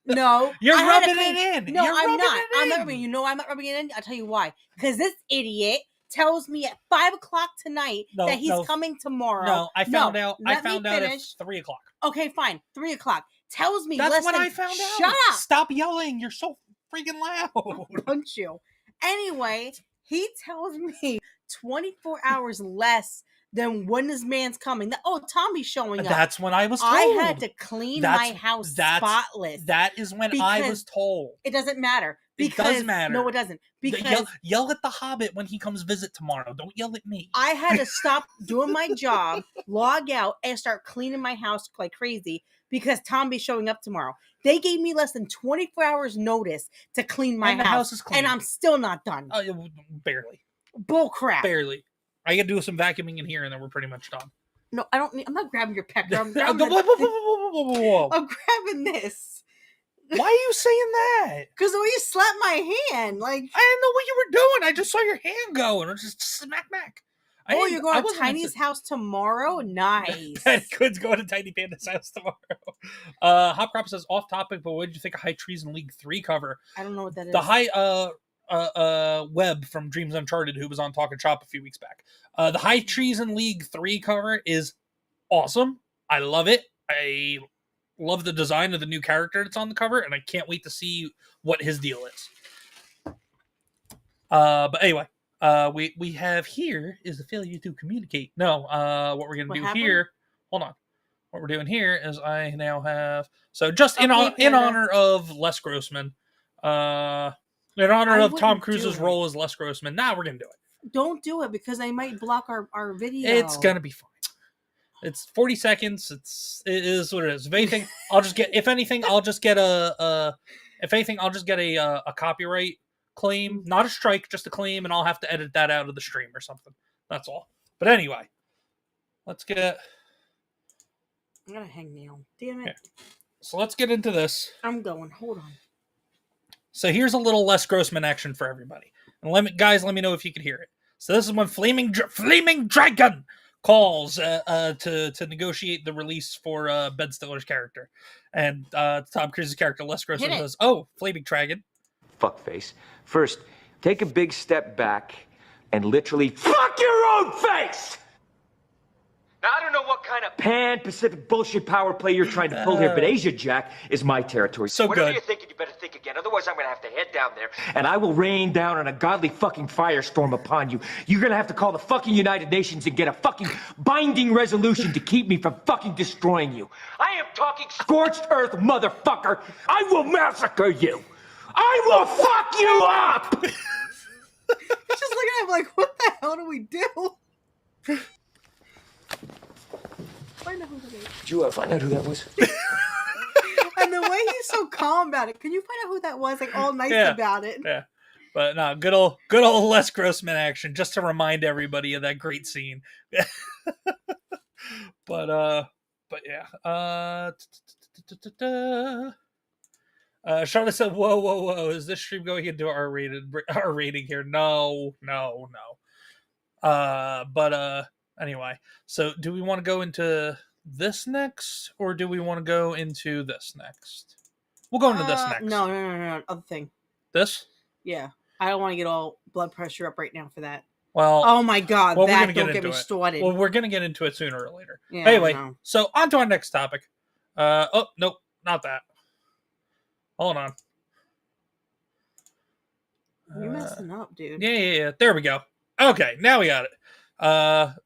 No, you're rubbing it in. No, I'm not. I'm not rubbing. You know, I'm not rubbing it in. I'll tell you why. Because this idiot tells me at 5:00 tonight that he's coming tomorrow. No, I found out. I found out at 3:00. Okay, fine. 3:00 tells me. That's when I found out. Shut up! Stop yelling. You're so freaking loud. I'll punch you. Anyway, he tells me 24 hours less than when this man's coming. Tommy's showing up. That's when I was told. I had to clean my house spotless. That is when I was told. It doesn't matter. It does matter. No, it doesn't. Because yell at the Hobbit when he comes visit tomorrow. Don't yell at me. I had to stop doing my job, log out, and start cleaning my house like crazy because Tommy's showing up tomorrow. They gave me less than 24 hours notice to clean my house. The house is clean. And I'm still not done. Barely. Bull crap. Barely. I gotta do some vacuuming in here and then we're pretty much done. No, I don't need. I'm not grabbing your pecker. I'm grabbing I'm grabbing this. Why are you saying that? Because the way you slapped my hand, like I didn't know what you were doing. I just saw your hand go and it was just smack. You're going to Tiny's house tomorrow? Nice. Could go to Tiny Panda's house tomorrow. Hop Crop says off topic, but what did you think of High Treason League 3 cover? I don't know what that is. The High Webb from Dreams Uncharted, who was on Talking Shop a few weeks back. The High Treason League 3 cover is awesome. I love it. I love the design of the new character that's on the cover, and I can't wait to see what his deal is. But anyway, we have here is the failure to communicate. No, what we're gonna do happened? Here. Hold on. What we're doing here is I now have just in honor of Les Grossman, in honor of Tom Cruise's role as Les Grossman. Now we're gonna do it. Don't do it because they might block our video. It's gonna be fine. It's 40 seconds. It is what it is. If anything, I'll just get a copyright claim, not a strike, just a claim, and I'll have to edit that out of the stream or something. That's all. But anyway, let's get. I'm gonna hang nail. Damn it. Okay. So let's get into this. I'm going. Hold on. So here's a little Les Grossman action for everybody, and let me know if you can hear it. So this is when Flaming Dragon calls to negotiate the release for Ben Stiller's character, and Tom Cruise's character Les Grossman says, "Oh, Flaming Dragon, fuckface. First, take a big step back and literally fuck your own face." Now, I don't know what kind of pan-Pacific bullshit power play you're trying to pull here, but Asia Jack is my territory. So whatever you're thinking, you better think again. Otherwise, I'm going to have to head down there, and I will rain down on a godly fucking firestorm upon you. You're going to have to call the fucking United Nations and get a fucking binding resolution to keep me from fucking destroying you. I am talking scorched earth, motherfucker. I will massacre you. I will fuck you up! Just looking at him like, what the hell do we do? Find out who that is. Did you find out who that was? And the way he's so calm about it. Can you find out who that was? Like all nice about it. Yeah. But no, good old Les Grossman action, just to remind everybody of that great scene. But yeah. Charlotte said, whoa, is this stream going into our rating here? No. Anyway, so do we want to go into this next, or do we want to go into this next? We'll go into this next. No, other thing. This? Yeah. I don't want to get all blood pressure up right now for that. Well, oh my God, well, don't get me started. Well, we're going to get into it sooner or later. Yeah, anyway, so on to our next topic. Oh, nope, not that. Hold on. You're messing up, dude. Yeah. There we go. Okay, now we got it.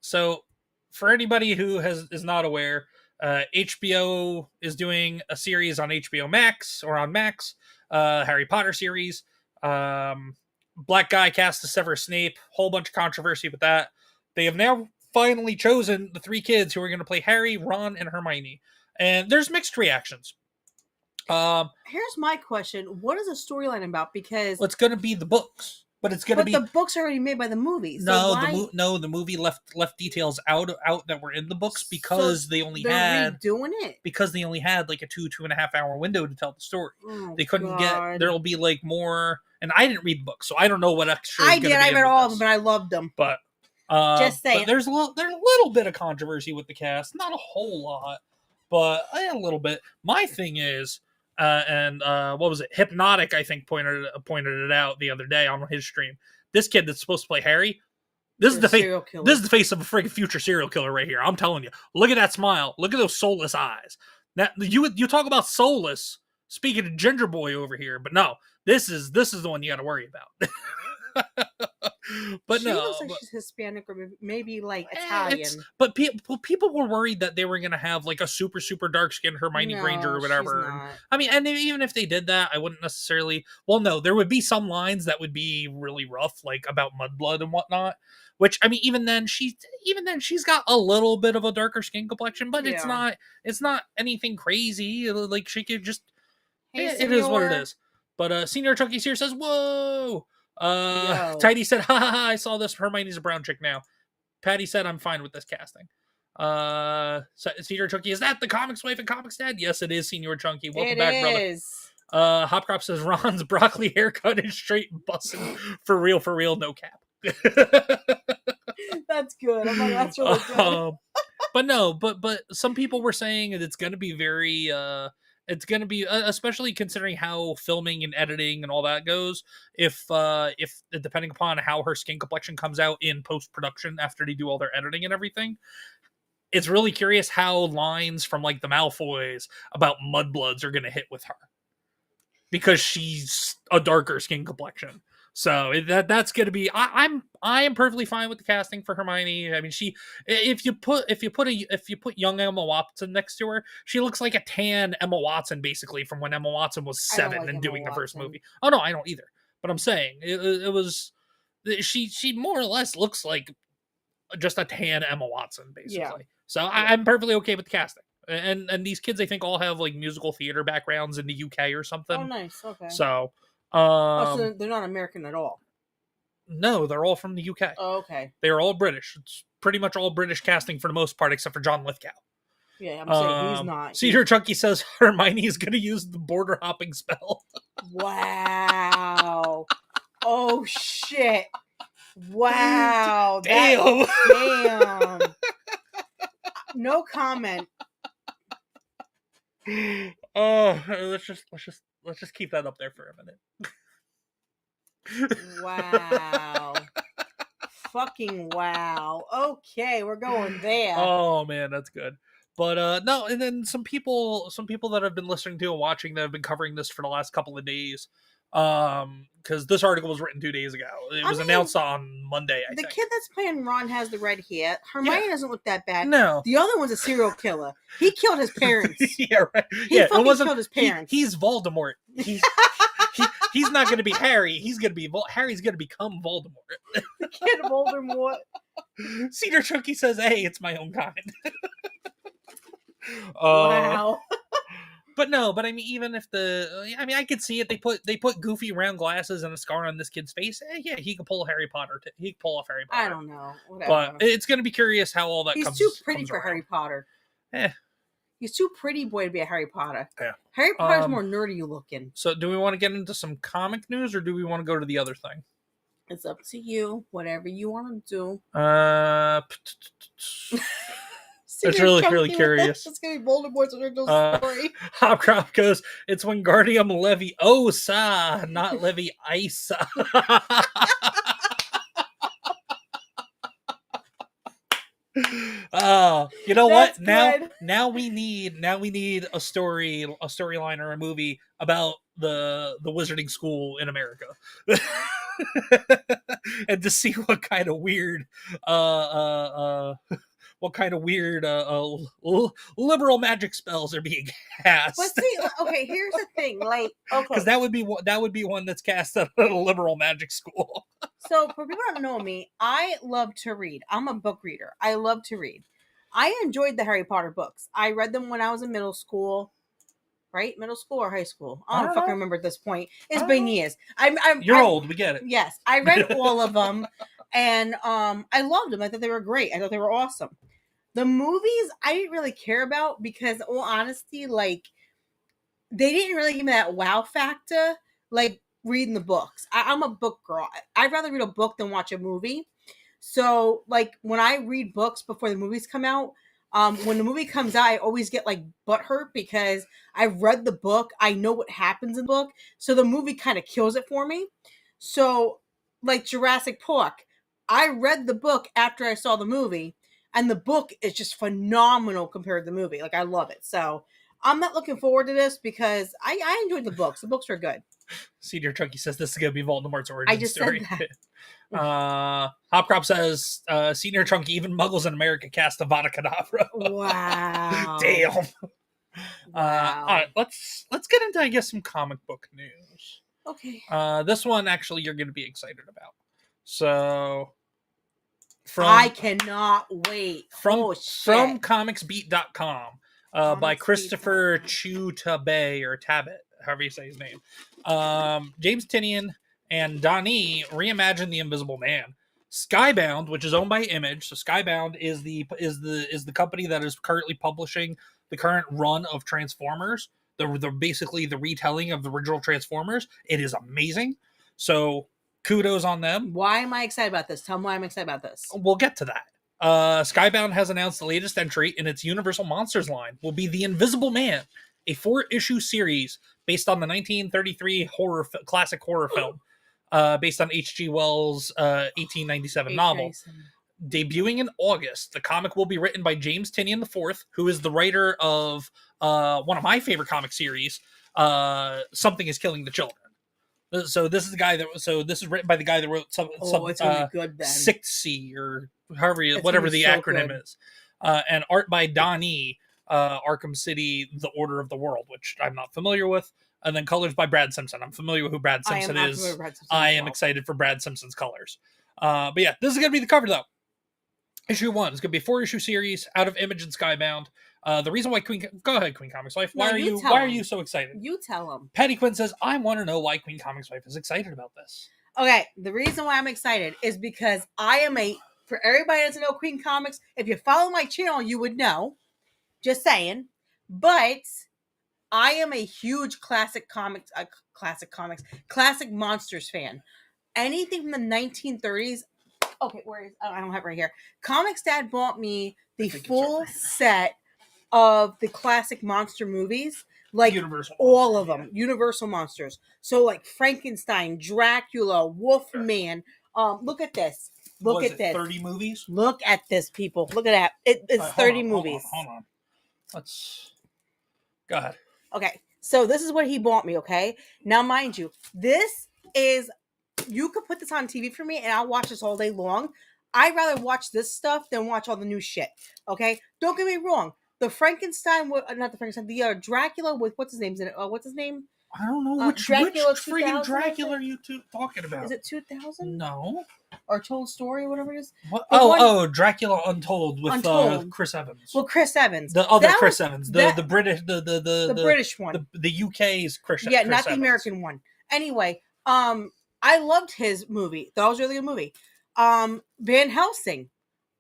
So for anybody who is not aware, HBO is doing a series on HBO Max or on Max, Harry Potter series. Black guy cast as Severus Snape, whole bunch of controversy with that. They have now finally chosen the 3 kids who are going to play Harry, Ron, and Hermione. And there's mixed reactions. Here's my question. What is the storyline about? Because it's going to be the books. But it's going to be. But the books are already made by the movies. No, the movie left details out that were in the books because they're redoing it. Because they only had like a 2.5 hour window to tell the story. They couldn't get. There'll be like more. And I didn't read the book, so I don't know what extra. I did. I read all of them, and I loved them. But just saying, but there's a little bit of controversy with the cast. Not a whole lot, but a little bit. My thing is. What was it? Hypnotic, I think, pointed it out the other day on his stream. This kid that's supposed to play Harry, this is the face of a friggin' future serial killer right here. I'm telling you. Look at that smile. Look at those soulless eyes. Now you talk about soulless. Speaking of Ginger Boy over here, but no, this is the one you got to worry about. But she no, looks like she's Hispanic or maybe like it's Italian. but people were worried that they were gonna have like a super dark skinned Hermione Granger or No, she's whatever. And, not. I mean, and even if they did that, I wouldn't necessarily. Well, no, there would be some lines that would be really rough, like about mudblood and whatnot. Which, I mean, even then she's got a little bit of a darker skin complexion, but it's Yeah. not anything crazy. Like she could just. Hey, It is what it senor. is. But Senior Chunky's here says, "Whoa." Yo. Tidy said, "Ha ha ha! I saw this. Hermione's a brown chick now." Patty said, "I'm fine with this casting." Senior Chunky, is that the Comics Wife and Comics Dad? Yes, it is, Senior Chunky. Welcome back, brother. Hopcrop says Ron's broccoli haircut is straight bussin' for real, no cap. That's good. I'm like, that's really good. But no, but some people were saying that it's going to be very it's going to be especially considering how filming and editing and all that goes, if depending upon how her skin complexion comes out in post-production after they do all their editing and everything, it's really curious how lines from like the Malfoys about mudbloods are going to hit with her, because she's a darker skin complexion. So that's going to be. I am perfectly fine with the casting for Hermione. I mean, if you put young Emma Watson next to her, she looks like a tan Emma Watson, basically from when Emma Watson was 7 like and Emma doing the first Watson. movie. Oh no, I don't either. But I'm saying it was she more or less looks like just a tan Emma Watson, basically. Yeah. So yeah. I'm perfectly okay with the casting. And these kids, I think, all have like musical theater backgrounds in the UK or something. Oh, nice. Okay. So, so they're not American at all. No, they're all from the UK. Oh, okay. They are all British. It's pretty much all British casting for the most part, except for John Lithgow. Yeah, I'm saying he's not. Cedar Chunky says Hermione is going to use the border hopping spell. Wow. Oh shit. Wow. Damn. Damn. No comment. Let's just keep that up there for a minute. Wow. Fucking wow. Okay, we're going there. Oh man, that's good. But no, and then some people that I've been listening to and watching that have been covering this for the last couple of days. Because this article was written 2 days ago. It was announced on Monday, I think. The kid that's playing Ron has the red hair. Hermione doesn't look that bad. No. The other one's a serial killer. He killed his parents. Yeah, right. He fucking killed his parents. He's Voldemort. He's not going to be Harry. He's going to be Harry's going to become Voldemort. The kid Voldemort. Cedar Chunky says, "Hey, it's my own kind." Wow. But no, I mean, even if I could see it. They put goofy round glasses and a scar on this kid's face. Yeah, he could pull Harry Potter. He could pull off Harry Potter. I don't know. Whatever. But it's going to be curious how all that He's comes. He's too pretty for around. Harry Potter. Eh. He's too pretty boy to be a Harry Potter. Yeah. Harry Potter's more nerdy looking. So do we want to get into some comic news, or do we want to go to the other thing? It's up to you. Whatever you want to do. It's really curious. It's gonna be Voldemort's original story. Hopcrop goes, "It's Wingardium Leviosa, not Leviosa." You know what? Now we need a storyline or a movie about the wizarding school in America. And to see what kind of weird liberal magic spells are being cast. But see, okay, here's the thing, like, okay, because that would be one that's cast at a liberal magic school. So for people who don't know me, I love to read. I'm a book reader. I love to read. I enjoyed the Harry Potter books. I read them when I was in middle school. Right? Middle school or high school? I don't fucking remember at this point. It's been years. You're old. We get it. Yes. I read all of them. And I loved them. I thought they were great. I thought they were awesome. The movies, I didn't really care about because, in all honesty, like, they didn't really give me that wow factor, like, reading the books. I'm a book girl. I'd rather read a book than watch a movie. So, like, when I read books before the movies come out, when the movie comes out, I always get like butthurt because I've read the book. I know what happens in the book. So the movie kind of kills it for me. So like Jurassic Park, I read the book after I saw the movie and the book is just phenomenal compared to the movie. Like I love it. So I'm not looking forward to this because I enjoyed the books. The books are good. Senior Chunky says this is going to be Voldemort's origin I just story. said that. Hopcrop says Senior Chunky, even Muggles in America cast Avada Kedavra. Wow. Damn. Wow. All right, let's get into, I guess, some comic book news. Okay. This one actually you're going to be excited about. So, I cannot wait. from shit. comicsbeat.com by Christopher Chutabe or Tabit, however you say his name. James Tynion and Donnie reimagine the Invisible Man. Skybound, which is owned by Image, so Skybound is the company that is currently publishing the current run of Transformers. The basically the retelling of the original Transformers. It is amazing. So kudos on them. Why am I excited about this? Tell me why I'm excited about this. We'll get to that. Skybound has announced the latest entry in its Universal Monsters line will be The Invisible Man, a 4-issue series based on the 1933 classic horror film, based on H.G. Wells' 1897 novel. Debuting in August, the comic will be written by James Tynion IV, who is the writer of one of my favorite comic series, Something is Killing the Children. So this is the guy that. So this is written by the guy that wrote some it's gonna be good then. Sixth Sea or whatever the acronym is, and art by Donnie, Arkham City, The Order of the World, which I'm not familiar with, and then colors by Brad Simpson. I'm familiar with who Brad Simpson is. I am excited for Brad Simpson's colors. But yeah, this is gonna be the cover though. Issue 1 is going to be a 4-issue series out of Image and Skybound. The reason why go ahead, QueenComixWife. Why are you so excited? You tell them. Patty Quinn says, I want to know why QueenComixWife is excited about this. Okay, the reason why I'm excited is because for everybody that doesn't know Queen Comics, if you follow my channel, you would know. Just saying. But I am a huge classic monsters fan. Anything from the 1930s. Okay, I don't have it right here. Comics Dad bought me the full set of the classic monster movies, like Universal all monsters, of them, Universal monsters. So like Frankenstein, Dracula, Wolfman. Look at this. Look at this. 30 movies? Look at this, people. Look at that. It's 30 movies. Hold on. Let's go ahead. Okay, so this is what he bought me. Okay, now mind you, this is. You could put this on TV for me and I'll watch this all day long. I'd rather watch this stuff than watch all the new shit. Okay? Don't get me wrong. The Dracula with what's his name's in it? What's his name? I don't know which freaking Dracula are you talking about? Is it 2000? No. Or Told Story, whatever it is. What? Dracula Untold with Chris Evans. Well, Chris Evans. The other Chris Evans. The British the British one. The UK's Chris Yeah, Chris not Evans. the American one. Anyway, I loved his movie. That was a really good movie. Van Helsing.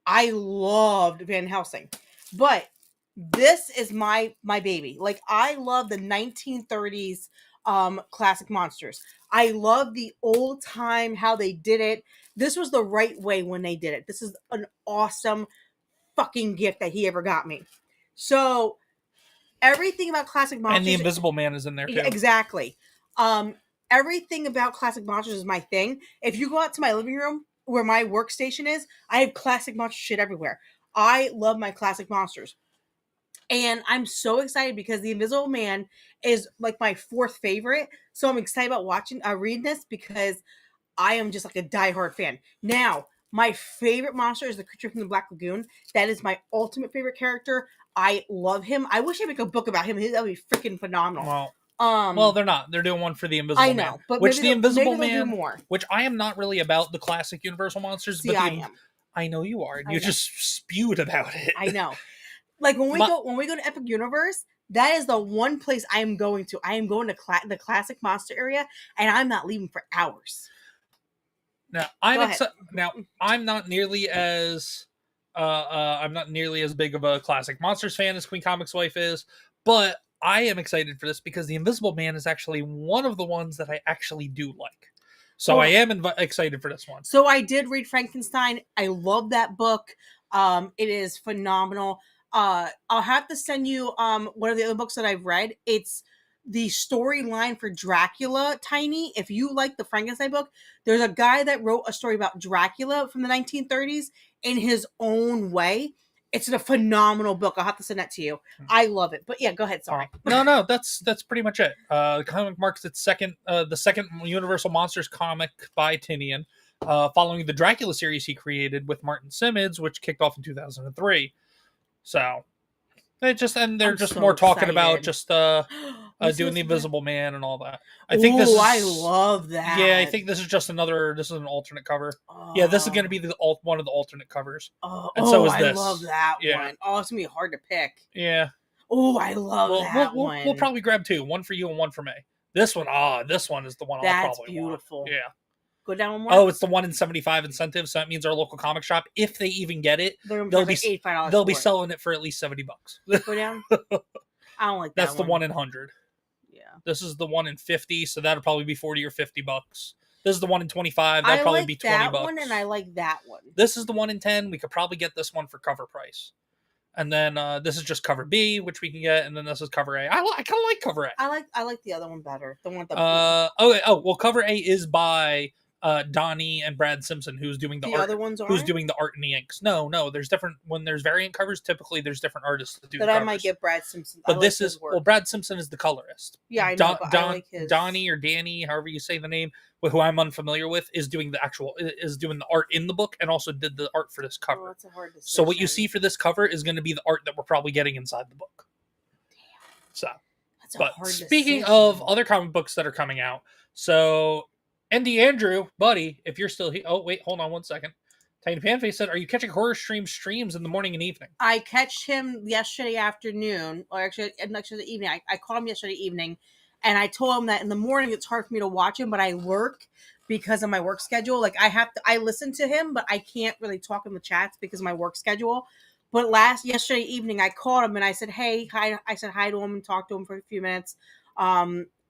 I loved Van Helsing. But this is my baby. Like, I love the 1930s classic monsters. I love the old time, how they did it. This was the right way when they did it. This is an awesome fucking gift that he ever got me. So, everything about classic monsters. And the Invisible Man is in there, too. Exactly. Everything about classic monsters is my thing. If you go out to my living room where my workstation is, I have classic monster shit everywhere. I love my classic monsters. And I'm so excited because The Invisible Man is like my 4th favorite. So I'm excited about reading this because I am just like a diehard fan. Now, my favorite monster is the creature from the Black Lagoon. That is my ultimate favorite character. I love him. I wish I'd make a book about him. That would be freaking phenomenal. Well, they're not. They're doing one for the Invisible Man. I know, but which the Invisible Man, do more. Which I am not really about the classic Universal monsters. See, but I am. I know you are, and you just spewed about it. I know. Like when we go to Epic Universe, that is the one place I am going to. I am going to the classic monster area, and I'm not leaving for hours. Now I'm not nearly as big of a classic monsters fan as QueenComixWife is, but I am excited for this because the Invisible Man is actually one of the ones that I actually do like. So I am excited for this one. So I did read Frankenstein. I love that book. It is phenomenal. I'll have to send you one of the other books that I've read. It's the storyline for Dracula, Tiny. If you like the Frankenstein book, there's a guy that wrote a story about Dracula from the 1930s in his own way. It's a phenomenal book. I'll have to send that to you. I love it. But yeah, go ahead. Sorry. No, that's pretty much it. The comic marks its the second Universal Monsters comic by Tinian, following the Dracula series he created with Martin Simmons, which kicked off in 2003. So they're just more talking about just doing the Invisible Man and all that. I think this is, I love that. Yeah, I think this is just this is an alternate cover. Yeah, this is going to be one of the alternate covers. And so is this. I love that one. Oh, it's going to be hard to pick. Yeah. Oh, I love that one. We'll probably grab two. One for you and one for me. This one is the one I'll probably want. Beautiful. Yeah. Go down one more. Oh, it's the 1 in 75 incentive, so that means our local comic shop, if they even get it, they'll be selling it for at least $70. Go down. I don't like that. That's the 1 in 100. Yeah. This is the 1 in 50, so that'll probably be 40 or $50. This is the 1 in 25. That'll probably be $20. I like that one, and I like that one. This is the 1 in 10. We could probably get this one for cover price. And then this is just cover B, which we can get, and then this is cover A. I kind of like cover A. I like the other one better. The one with the well, cover A is by Donnie and Brad Simpson, who's doing the art. Other ones who's doing the art and the inks. No, there's different when there's variant covers. Typically, there's different artists that do. But the I covers. might get Brad Simpson. But this is Brad Simpson is the colorist. Yeah, I know. But I like his... Donnie or Danny, however you say the name, who I'm unfamiliar with, is doing the art in the book and also did the art for this cover. Oh, that's a hard decision. So what you see for this cover is going to be the art that we're probably getting inside the book. Damn. So, that's a hard speaking decision. of other comic books that are coming out, so. Andy Andrew, buddy, if you're still here. Oh, wait, hold on one second. Tiny Panface said, are you catching horror streams in the morning and evening? I catch him yesterday afternoon, or actually evening. I called him yesterday evening, and I told him that in the morning it's hard for me to watch him, but I work because of my work schedule. Like I listen to him, but I can't really talk in the chats because of my work schedule. But yesterday evening, I called him and I said, hey, hi. I said hi to him and talked to him for a few minutes.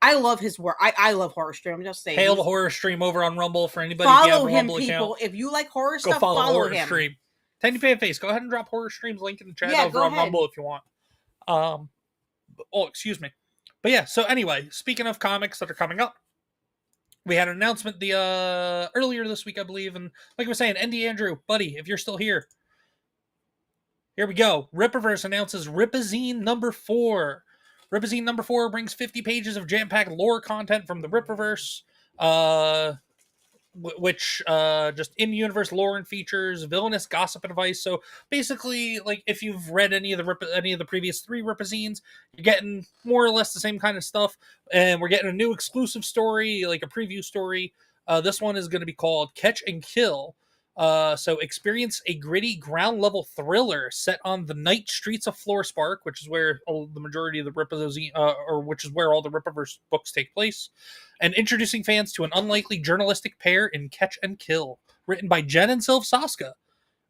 I love his work. I love horror stream. I'm just saying. Hail the horror stream over on Rumble for anybody. Follow him, people. If you like horror stuff, follow horror him. Stream. Tiny Panface, go ahead and drop horror streams link in the chat over on Rumble if you want. Excuse me. But yeah. So anyway, speaking of comics that are coming up, we had an announcement earlier this week, I believe, and like I was saying, Andy Andrew, buddy, if you're still here, here we go. Rippaverse announces Rippazine number 4. Rippazine number 4 brings 50 pages of jam-packed lore content from the Rippaverse, which just in-universe lore and features, villainous gossip and advice. So basically, like if you've read any of the previous 3 Rippazines, you're getting more or less the same kind of stuff. And we're getting a new exclusive story, like a preview story. This one is going to be called Catch and Kill. So experience a gritty ground level thriller set on the night streets of Floorspark, which is where the majority of the Rippaverse, which is where all the Rippaverse books take place, and introducing fans to an unlikely journalistic pair in Catch and Kill, written by Jen and Sylv Saska,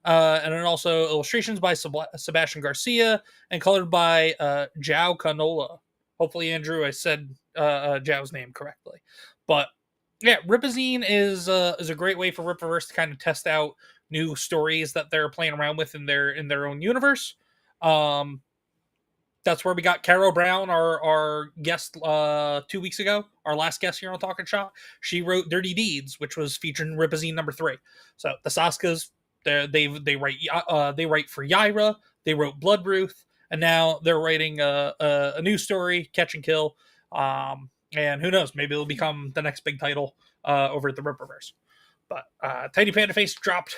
and then also illustrations by Sebastian Garcia and colored by João Canola. Hopefully, Andrew, I said João's name correctly, but. Yeah, Rippazine is a great way for Rippaverse to kind of test out new stories that they're playing around with in their own universe. That's where we got Carol Brown, our guest 2 weeks ago, our last guest here on Talking Shop. She wrote Dirty Deeds, which was featured in Rippazine number 3. So the Saskas, they write for Yaira, they wrote Bloodruth, and now they're writing a new story, Catch and Kill. And who knows, maybe it'll become the next big title over at the Rippaverse. But Tiny Panda Face dropped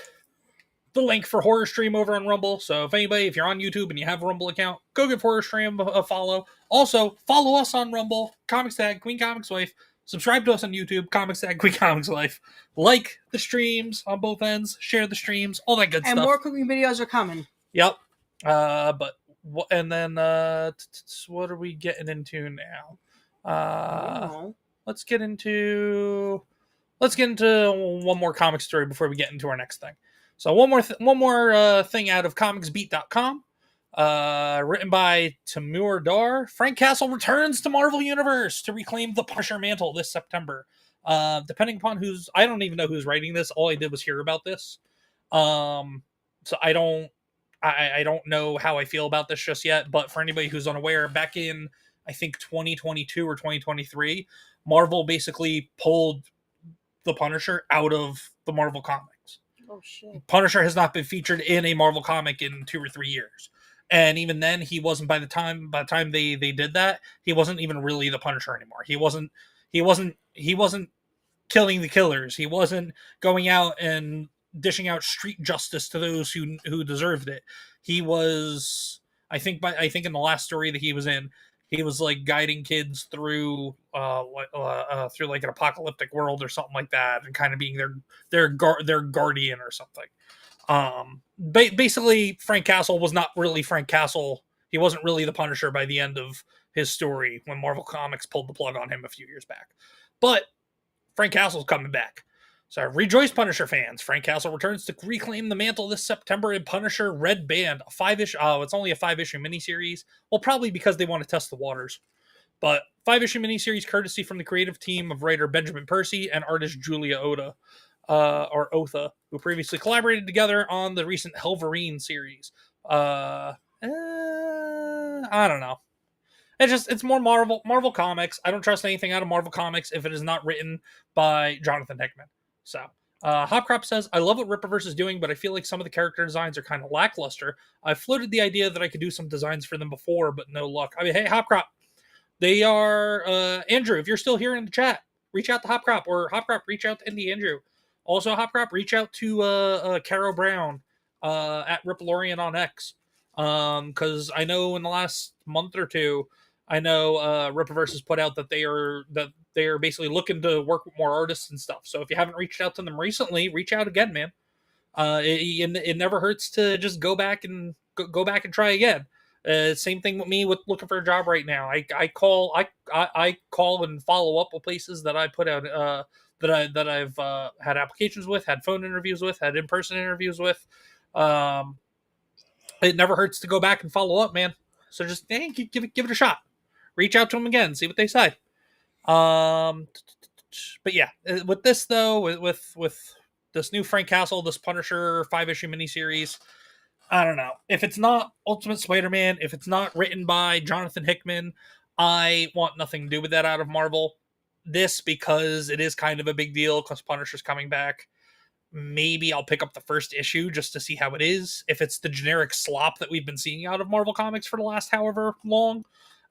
the link for Horror Stream over on Rumble. So if you're on YouTube and you have a Rumble account, go give Horror Stream a follow. Also, follow us on Rumble, Comics Tag, QueenComixWife. Subscribe to us on YouTube, Comics Tag, QueenComixWife. Like the streams on both ends, share the streams, all that good stuff. And more cooking videos are coming. Yep. And then what are we getting into now? Let's get into one more comic story before we get into our next thing. So one more thing out of comicsbeat.com, written by Tamur Dar. Frank Castle returns to Marvel Universe to reclaim the Punisher mantle this September. Depending upon I don't even know who's writing this. All I did was hear about this. So I don't know how I feel about this just yet, but for anybody who's unaware, back in I think 2022 or 2023, Marvel basically pulled the Punisher out of the Marvel comics. Oh shit. Punisher has not been featured in a Marvel comic in 2 or 3 years. And even then, he wasn't by the time they did that, he wasn't even really the Punisher anymore. He wasn't killing the killers. He wasn't going out and dishing out street justice to those who deserved it. He was, I think in the last story that he was in, he was like guiding kids through through like an apocalyptic world or something like that, and kind of being their guardian or something. Basically, Frank Castle was not really Frank Castle. He wasn't really the Punisher by the end of his story when Marvel Comics pulled the plug on him a few years back. But Frank Castle's coming back. So rejoice, Punisher fans. Frank Castle returns to reclaim the mantle this September in Punisher Red Band, a 5-issue. Oh, it's only a 5-issue miniseries. Well, probably because they want to test the waters. But 5-issue miniseries courtesy from the creative team of writer Benjamin Percy and artist Julia Oda. Or Otha, who previously collaborated together on the recent Helverine series. I don't know. It's more Marvel Comics. I don't trust anything out of Marvel Comics if it is not written by Jonathan Hickman. So, Hopcrop says, I love what Rippaverse is doing, but I feel like some of the character designs are kind of lackluster. I floated the idea that I could do some designs for them before, but no luck. I mean, hey, Hopcrop, they are, Andrew, if you're still here in the chat, reach out to Hopcrop, or Hopcrop, reach out to Indie Andrew. Also, Hopcrop, reach out to Caro Brown at Ripplorian on X. Because I know in the last month or two, I know Rippaverse has put out that they are basically looking to work with more artists and stuff. So if you haven't reached out to them recently, reach out again, man. It never hurts to just go back and try again. Same thing with me with looking for a job right now. I call and follow up with places that I put out that I've had applications with, had phone interviews with, had in-person interviews with. It never hurts to go back and follow up, man. So just give it a shot. Reach out to them again, see what they say. But yeah, with this though, with this new Frank Castle, this Punisher 5-issue miniseries, I don't know. If it's not Ultimate Spider-Man, if it's not written by Jonathan Hickman, I want nothing to do with that out of Marvel. This, because it is kind of a big deal because Punisher's coming back. Maybe I'll pick up the first issue just to see how it is. If it's the generic slop that we've been seeing out of Marvel Comics for the last however long,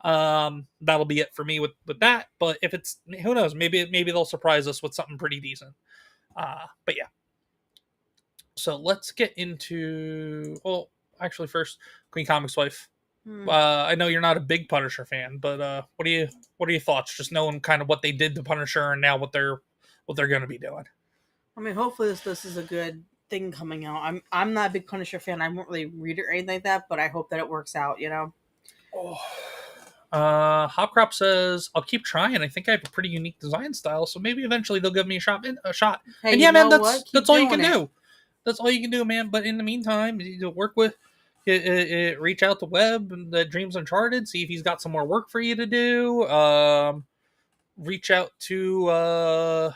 that'll be it for me with that. But if it's, who knows, maybe they'll surprise us with something pretty decent. But yeah. So let's get into, well, actually first, QueenComixWife. I know you're not a big Punisher fan, but what are your thoughts? Just knowing kind of what they did to Punisher and now what they're going to be doing. I mean, hopefully this is a good thing coming out. I'm not a big Punisher fan. I won't really read it or anything like that, but I hope that it works out. You know. Hopcrop says, "I'll keep trying. I think I have a pretty unique design style, so maybe eventually they'll give me a shot." Hey, and yeah, man, that's all you can do. do. That's all you can do, man. But in the meantime, you work with. Reach out to Webb and the Dreams Uncharted. See if he's got some more work for you to do. Reach out to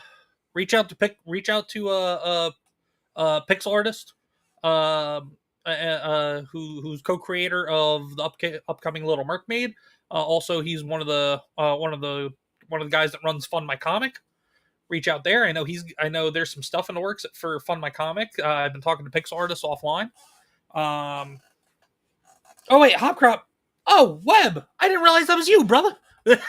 Pixel Artist, who's co-creator of the upcoming Little Mermaid. Also, he's one of the guys that runs Fund My Comic. Reach out there. I know there's some stuff in the works for Fund My Comic. I've been talking to Pixel Artist offline. Oh wait, Hopcrop. Oh, Webb. I didn't realize that was you, brother. That's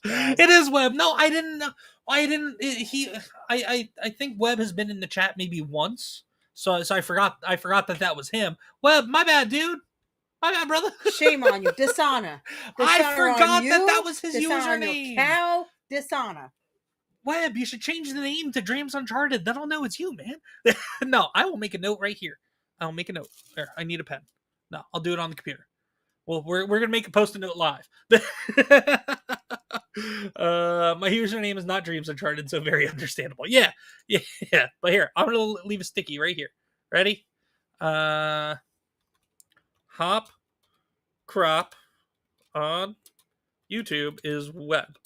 bad. It is Webb. No, I didn't know. I think Webb has been in the chat maybe once. So I forgot that was him. Webb, my bad, dude. My bad, brother. Shame on you. Dishonor. I forgot that was his username. Cow. Dishonor. Webb, you should change the name to Dreams Uncharted. Then I'll know it's you, man. No, I will make a note right here. I'll make a note. There, I need a pen. No, I'll do it on the computer. Well, we're gonna make a post-it note live. My username is not Dreams Uncharted, so very understandable. Yeah. But here, I'm gonna leave a sticky right here. Ready? Hop Crop on YouTube is Webb.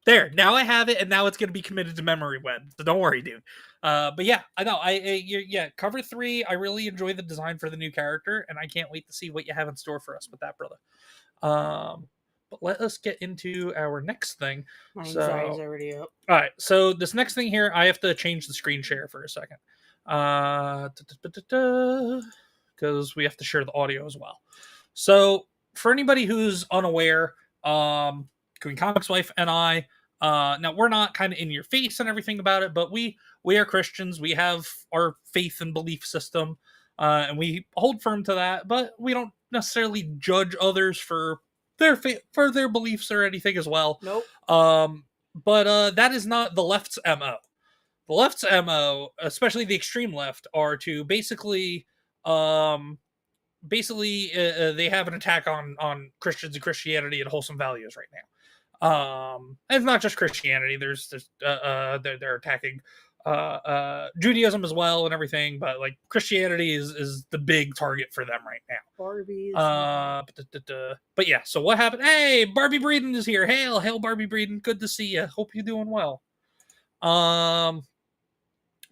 There, now I have it, and now it's going to be committed to memory, Web. So don't worry, dude. But yeah, I know. Cover 3. I really enjoy the design for the new character, and I can't wait to see what you have in store for us with that, brother. But But let us get into our next thing. My So- anxiety's already up. All right, so this next thing here, I have to change the screen share for a second. Because we have to share the audio as well. So for anybody who's unaware, QueenComixWife and I, now we're not kind of in your face and everything about it, but we are Christians. We have our faith and belief system, and we hold firm to that, but we don't necessarily judge others for their for their beliefs or anything as well. Nope. But that is not the left's MO. The left's MO, especially the extreme left, are to basically they have an attack on Christians and Christianity and wholesome values right now. And it's not just Christianity. They're attacking Judaism as well and everything, but like Christianity is the big target for them right now. Barbies. But yeah, so what happened? Hey, Barbie Breeden is here. Hail Barbie Breeden. Good to see you. Hope you're doing well.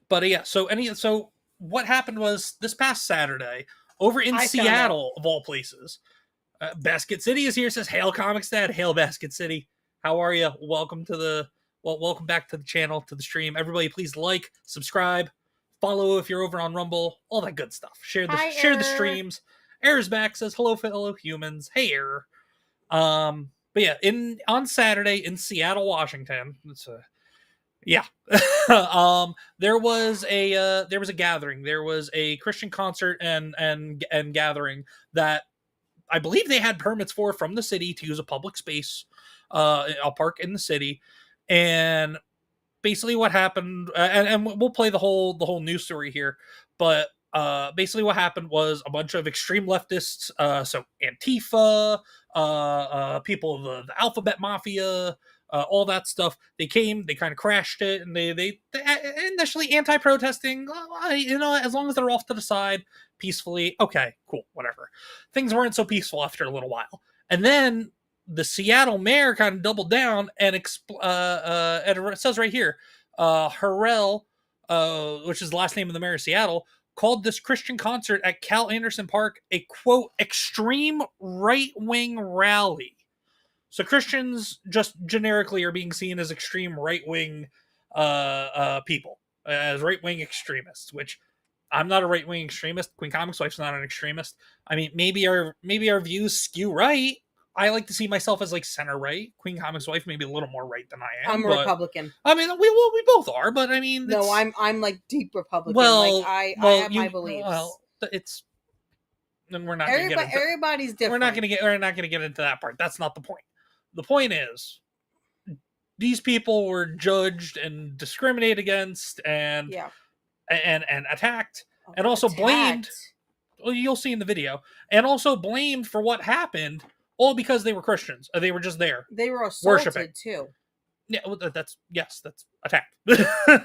But yeah, so what happened was this past Saturday over in Seattle, of all places, Basket City is here. Says, "Hail Comics Dad, hail Basket City. How are you? Welcome back to the channel, to the stream. Everybody, please like, subscribe, follow if you're over on Rumble, all that good stuff. Share the streams." Error's back. Says, "Hello, fellow humans." Hey, Error. But yeah, on Saturday in Seattle, Washington, there was a gathering. There was a Christian concert and gathering that I believe they had permits for from the city to use a public space, a park in the city. And basically what happened, and we'll play the whole news story here, but basically what happened was a bunch of extreme leftists, so Antifa, people of the Alphabet Mafia, all that stuff. They came, they kind of crashed it, and they initially anti-protesting, as long as they're off to the side peacefully. Okay, cool, whatever. Things weren't so peaceful after a little while. And then the Seattle mayor kind of doubled down and it says right here, Harrell, which is the last name of the mayor of Seattle, called this Christian concert at Cal Anderson Park a, quote, extreme right-wing rally. So Christians just generically are being seen as extreme right-wing people, as right-wing extremists, which I'm not a right-wing extremist. QueenComixWife's not an extremist. I mean, maybe our views skew right. I like to see myself as like center right. QueenComixWife maybe a little more right than I am. I'm a Republican. I mean, we both are, but I mean, no, I'm like deep Republican. Well, like I have my beliefs. Well, then we're not going to get into, everybody's different. We're not going to get into that part. That's not the point. The point is, these people were judged and discriminated against and attacked, and also blamed. Well, you'll see in the video, and also blamed for what happened, all because they were Christians. They were just there. They were assaulted worshiping too. Yeah, well, that's attacked.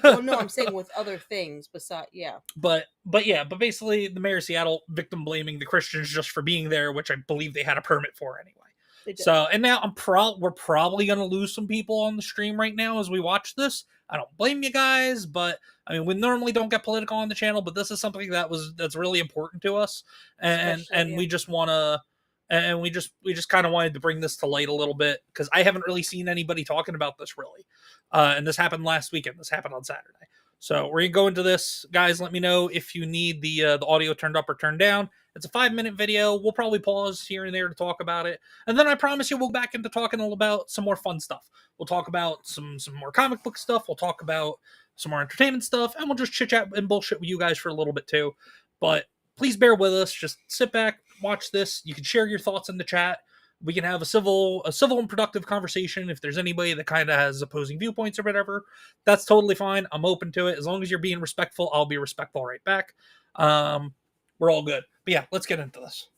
Well, no, I'm saying with other things besides, But basically, the mayor of Seattle victim blaming the Christians just for being there, which I believe they had a permit for anyway. So, and now we're probably going to lose some people on the stream right now as we watch this. I don't blame you guys, but I mean, we normally don't get political on the channel, but this is something that's really important to us, and we just want to, and we just kind of wanted to bring this to light a little bit because I haven't really seen anybody talking about this really, and this happened last weekend. This happened on Saturday. So we're gonna go into this, guys. Let me know if you need the audio turned up or turned down. It's a 5-minute video. We'll probably pause here and there to talk about it, and then I promise you we'll back into talking about some more fun stuff. We'll talk about some more comic book stuff. We'll talk about some more entertainment stuff, and we'll just chit chat and bullshit with you guys for a little bit too. But please bear with us. Just sit back, watch this. You can share your thoughts in the chat. We can have a civil and productive conversation. If there's anybody that kind of has opposing viewpoints or whatever, that's totally fine. I'm open to it. As long as you're being respectful, I'll be respectful right back. We're all good. But yeah, let's get into this.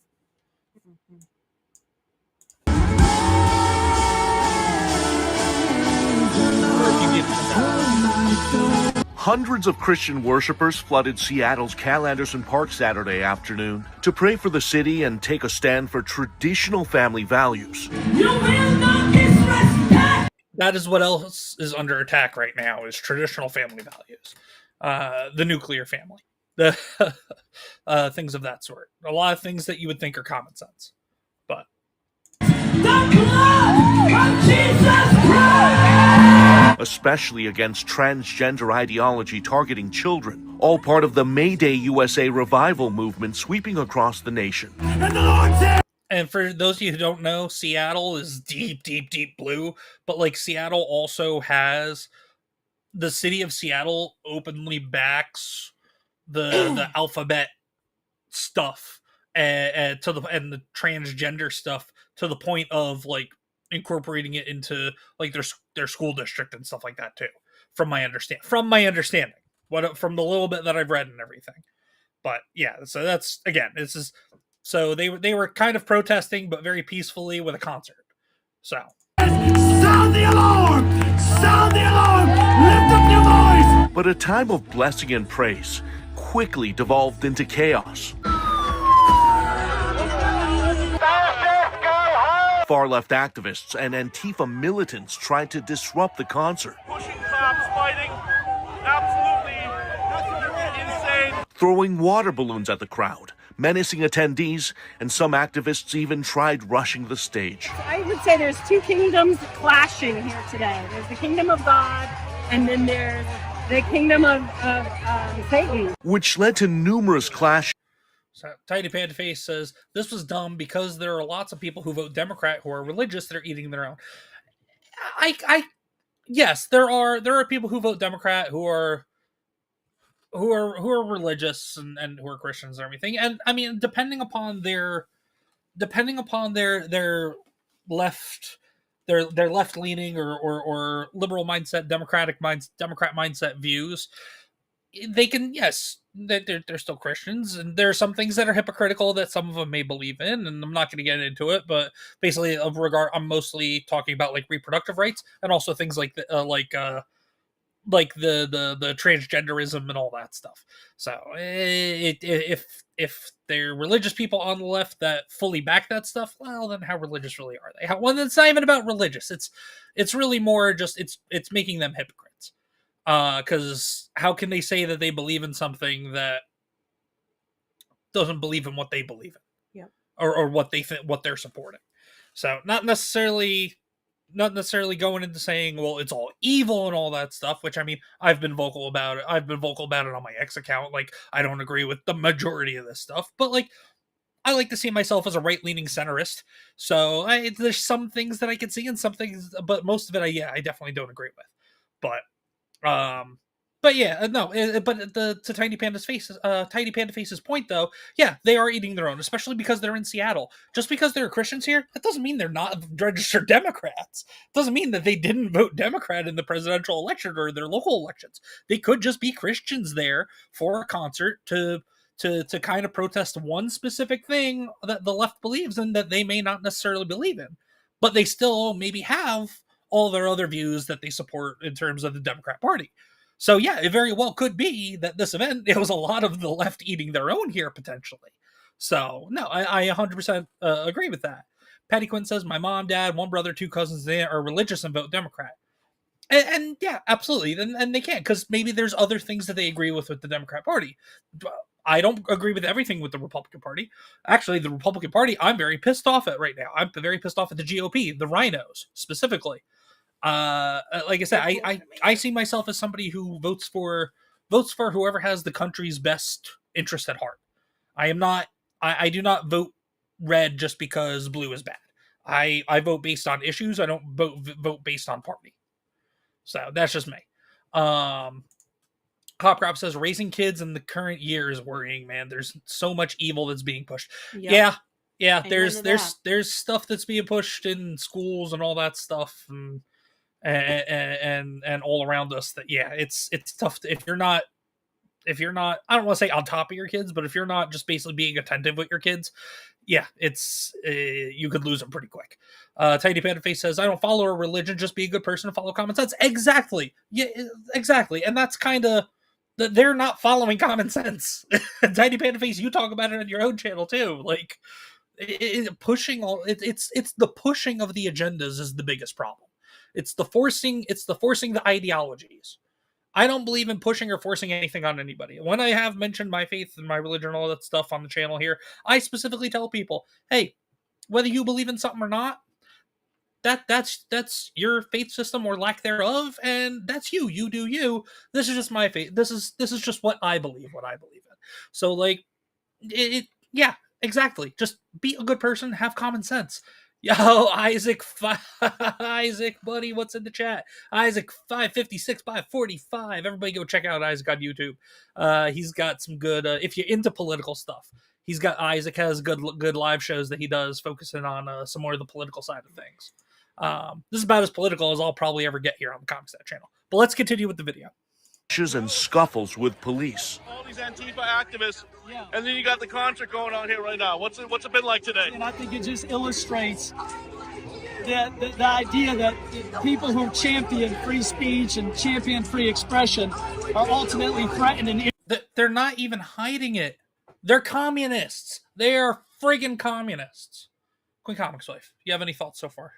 Hundreds of Christian worshipers flooded Seattle's Cal Anderson Park Saturday afternoon to pray for the city and take a stand for traditional family values. You will not disrespect! That is what else is under attack right now, is traditional family values. The nuclear family. The things of that sort. A lot of things that you would think are common sense. But The blood especially against transgender ideology targeting children, all part of the May Day USA revival movement sweeping across the nation. And for those of you who don't know, Seattle is deep, deep, deep blue. But like Seattle also has the city of Seattle openly backs the alphabet stuff and the transgender stuff to the point of like incorporating it into like their school district and stuff like that too. From my understanding, from the little bit that I've read and everything. But yeah, so that's again, this is. So they were kind of protesting, but very peacefully with a concert. So Sound the alarm! Sound the alarm! Lift up your voice! But a time of blessing and praise quickly devolved into chaos. Far-left activists and Antifa militants tried to disrupt the concert. Pushing cops, fighting, absolutely insane. Throwing water balloons at the crowd, menacing attendees, and some activists even tried rushing the stage. I would say there's two kingdoms clashing here today. There's the kingdom of God, and then there's the kingdom of Satan. Which led to numerous clashes. So Tidy Panda Face says this was dumb because there are lots of people who vote Democrat who are religious that are eating their own. Yes, there are people who vote Democrat who are religious and who are Christians and everything. And I mean, depending upon their left leaning or liberal mindset, democrat mindset views, they can, yes, they're still Christians, and there are some things that are hypocritical that some of them may believe in, and I'm not going to get into it, but basically I'm mostly talking about like reproductive rights and also things like the transgenderism and all that stuff. So if they're religious people on the left that fully back that stuff, well, then how religious really are they? Well, it's not even about religious. It's really more just it's making them hypocrites. Because how can they say that they believe in something that doesn't believe in what they believe in? Yeah. Or what they think, what they're supporting. So not necessarily going into saying, well, it's all evil and all that stuff, which I mean, I've been vocal about it. I've been vocal about it on my X account. Like, I don't agree with the majority of this stuff, but like, I like to see myself as a right-leaning centrist. So there's some things that I can see and some things, but most of it, I definitely don't agree with. But yeah, no. But to Tiny Panda Face's point, though, yeah, they are eating their own, especially because they're in Seattle. Just because there are Christians here, that doesn't mean they're not registered Democrats. It doesn't mean that they didn't vote Democrat in the presidential election or their local elections. They could just be Christians there for a concert to kind of protest one specific thing that the left believes in that they may not necessarily believe in, but they still maybe have all their other views that they support in terms of the Democrat Party. So yeah, it very well could be that this event, it was a lot of the left eating their own here potentially. So no, I 100% agree with that. Patty Quinn says, my mom, dad, one brother, two cousins, they are religious and vote Democrat. And yeah, absolutely. And they can't, because maybe there's other things that they agree with the Democrat Party. I don't agree with everything with the Republican Party. Actually, the Republican Party, I'm very pissed off at right now. I'm very pissed off at the GOP, the rhinos specifically. Like I said, I see myself as somebody who votes for whoever has the country's best interest at heart. I do not vote red just because blue is bad. I vote based on issues. I don't vote based on party. So that's just me. Hop Crop says raising kids in the current year is worrying, man. There's so much evil that's being pushed. Yep. Yeah. There's stuff that's being pushed in schools and all that stuff, and all around us. That it's tough if you're not. I don't want to say on top of your kids, but if you're not just basically being attentive with your kids, it's you could lose them pretty quick. Tidy Panda Face says, I don't follow a religion, just be a good person and follow common sense. Exactly. Yeah, exactly. And that's kind of, they're not following common sense. Tidy Panda Face, you talk about it on your own channel too. Like, it's the pushing of the agendas is the biggest problem. It's the forcing the ideologies. I don't believe in pushing or forcing anything on anybody. When I have mentioned my faith and my religion and all that stuff on the channel here, I specifically tell people, hey, whether you believe in something or not, that's your faith system or lack thereof, and that's you. You do you. This is just my faith. This is just what I believe. What I believe in. So like, yeah, exactly. Just be a good person. Have common sense. Yo, Isaac, Isaac, buddy, what's in the chat? Isaac 556 by 45. Everybody go check out Isaac on YouTube. He's got some good. If you're into political stuff, Isaac has good live shows that he does, focusing on some more of the political side of things. This is about as political as I'll probably ever get here on the Comix channel. But let's continue with the video. And scuffles with police. All these Antifa activists, and then you got the concert going on here right now. What's it been like today? And I think it just illustrates the idea that people who champion free speech and champion free expression are ultimately threatened. They're not even hiding it. They're communists. They are friggin' communists. QueenComixWife, you have any thoughts so far?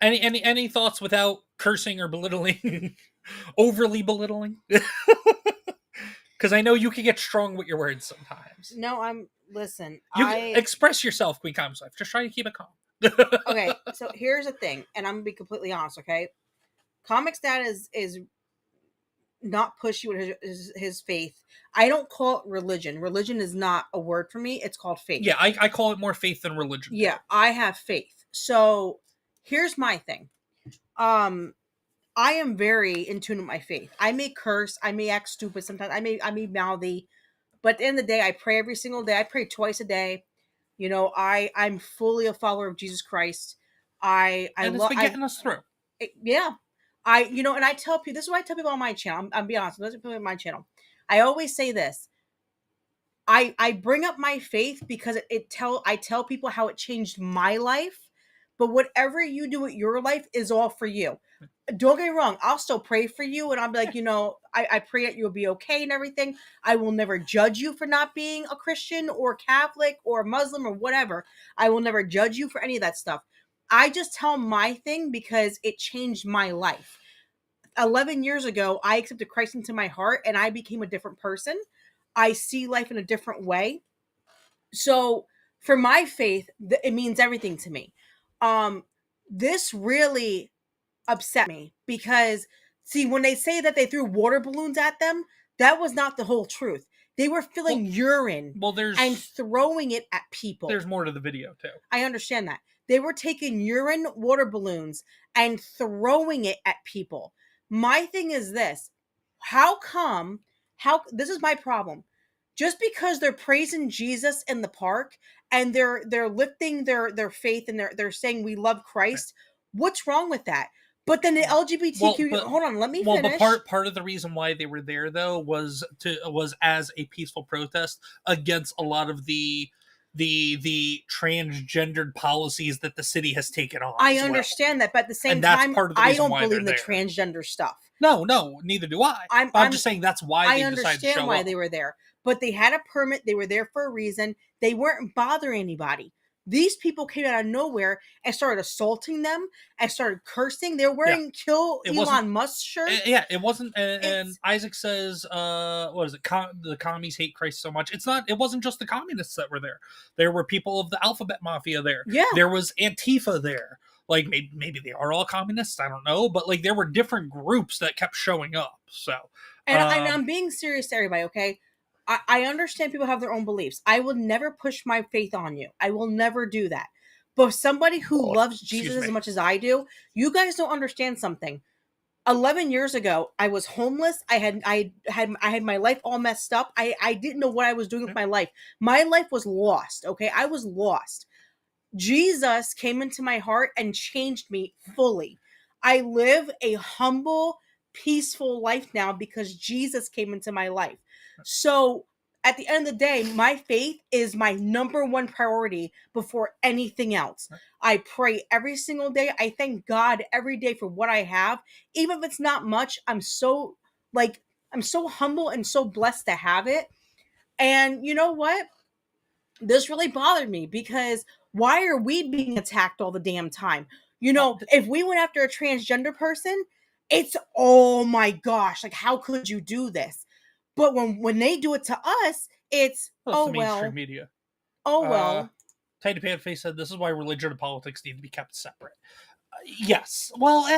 Any thoughts without cursing or belittling? Overly belittling? Because I know you can get strong with your words sometimes. No, listen. Express yourself, QueenComixWife. Just try to keep it calm. Okay, so here's the thing, and I'm gonna be completely honest, okay? Comics Dad is not pushy with his faith. I don't call it religion. Religion is not a word for me. It's called faith. Yeah, I call it more faith than religion. Yeah, I have faith. So here's my thing. I am very in tune with my faith. I may curse, I may act stupid sometimes, I may mouthy, but at the end of the day, I pray every single day. I pray twice a day. You know, I'm fully a follower of Jesus Christ. And it's been getting us through. Yeah. And I tell people, this is what I tell people on my channel. I'm being honest, this is people on my channel. I always say this. I bring up my faith because I tell people how it changed my life, but whatever you do with your life is all for you. Don't get me wrong. I'll still pray for you, and I'll be like, I pray that you'll be okay and everything. I will never judge you for not being a Christian or Catholic or Muslim or whatever. I will never judge you for any of that stuff. I just tell my thing because it changed my life. 11 years ago, I accepted Christ into my heart, and I became a different person. I see life in a different way. So for my faith, it means everything to me. This really upset me because, see, when they say that they threw water balloons at them, that was not the whole truth. They were filling urine and throwing it at people. There's more to the video too. I understand that. They were taking urine water balloons and throwing it at people. My thing is this. This is my problem. Just because they're praising Jesus in the park and they're lifting their faith and they're saying we love Christ, what's wrong with that? But then the LGBTQ, hold on, let me finish. But part of the reason why they were there though was as a peaceful protest against a lot of the transgendered policies that the city has taken on. I understand that, but at the same time, I don't believe in the transgender stuff. No, neither do I. I'm just saying that's why they decided to show up. I understand why they were there, but they had a permit. They were there for a reason. They weren't bothering anybody. These people came out of nowhere and started assaulting them and started cursing. They're wearing Kill Elon Musk shirts. Yeah, it wasn't. And Isaac says, what is it? The commies hate Christ so much. It wasn't just the communists that were there. There were people of the Alphabet Mafia there. Yeah. There was Antifa there. Like, maybe they are all communists. I don't know. But, like, there were different groups that kept showing up. So. And I'm being serious to everybody, okay? I understand people have their own beliefs. I will never push my faith on you. I will never do that. But somebody who loves Jesus as much as I do, you guys don't understand something. 11 years ago, I was homeless. I had my life all messed up. I didn't know what I was doing with my life. My life was lost. Okay, I was lost. Jesus came into my heart and changed me fully. I live a humble, peaceful life now because Jesus came into my life. So at the end of the day, my faith is my number one priority before anything else. I pray every single day. I thank God every day for what I have. Even if it's not much, I'm so humble and so blessed to have it. And you know what? This really bothered me because why are we being attacked all the damn time? You know, if we went after a transgender person, it's, oh my gosh, like how could you do this? But when they do it to us, it's the mainstream media. Oh well. Tiny Panface said, "This is why religion and politics need to be kept separate." Yes. Well,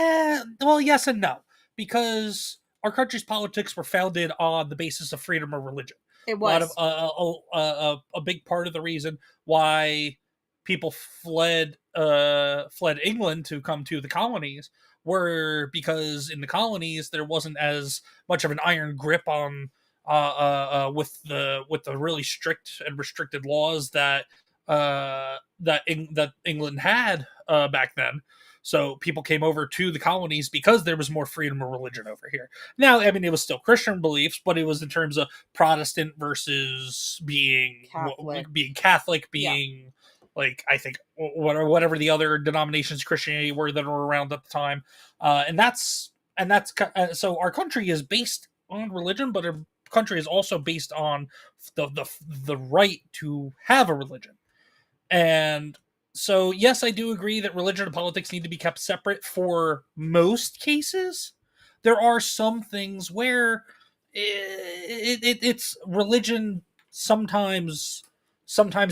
yes and no, because our country's politics were founded on the basis of freedom of religion. It A lot of was. a big part of the reason why people fled England to come to the colonies were because in the colonies there wasn't as much of an iron grip on with the really strict and restricted laws that England had back then. So people came over to the colonies because there was more freedom of religion over here. Now, I mean, it was still Christian beliefs, but it was in terms of Protestant versus being Catholic, being like, I think whatever the other denominations of Christianity were that were around at the time. So our country is based on religion, but our country is also based on the right to have a religion. And so, yes, I do agree that religion and politics need to be kept separate for most cases. There are some things where it's religion sometimes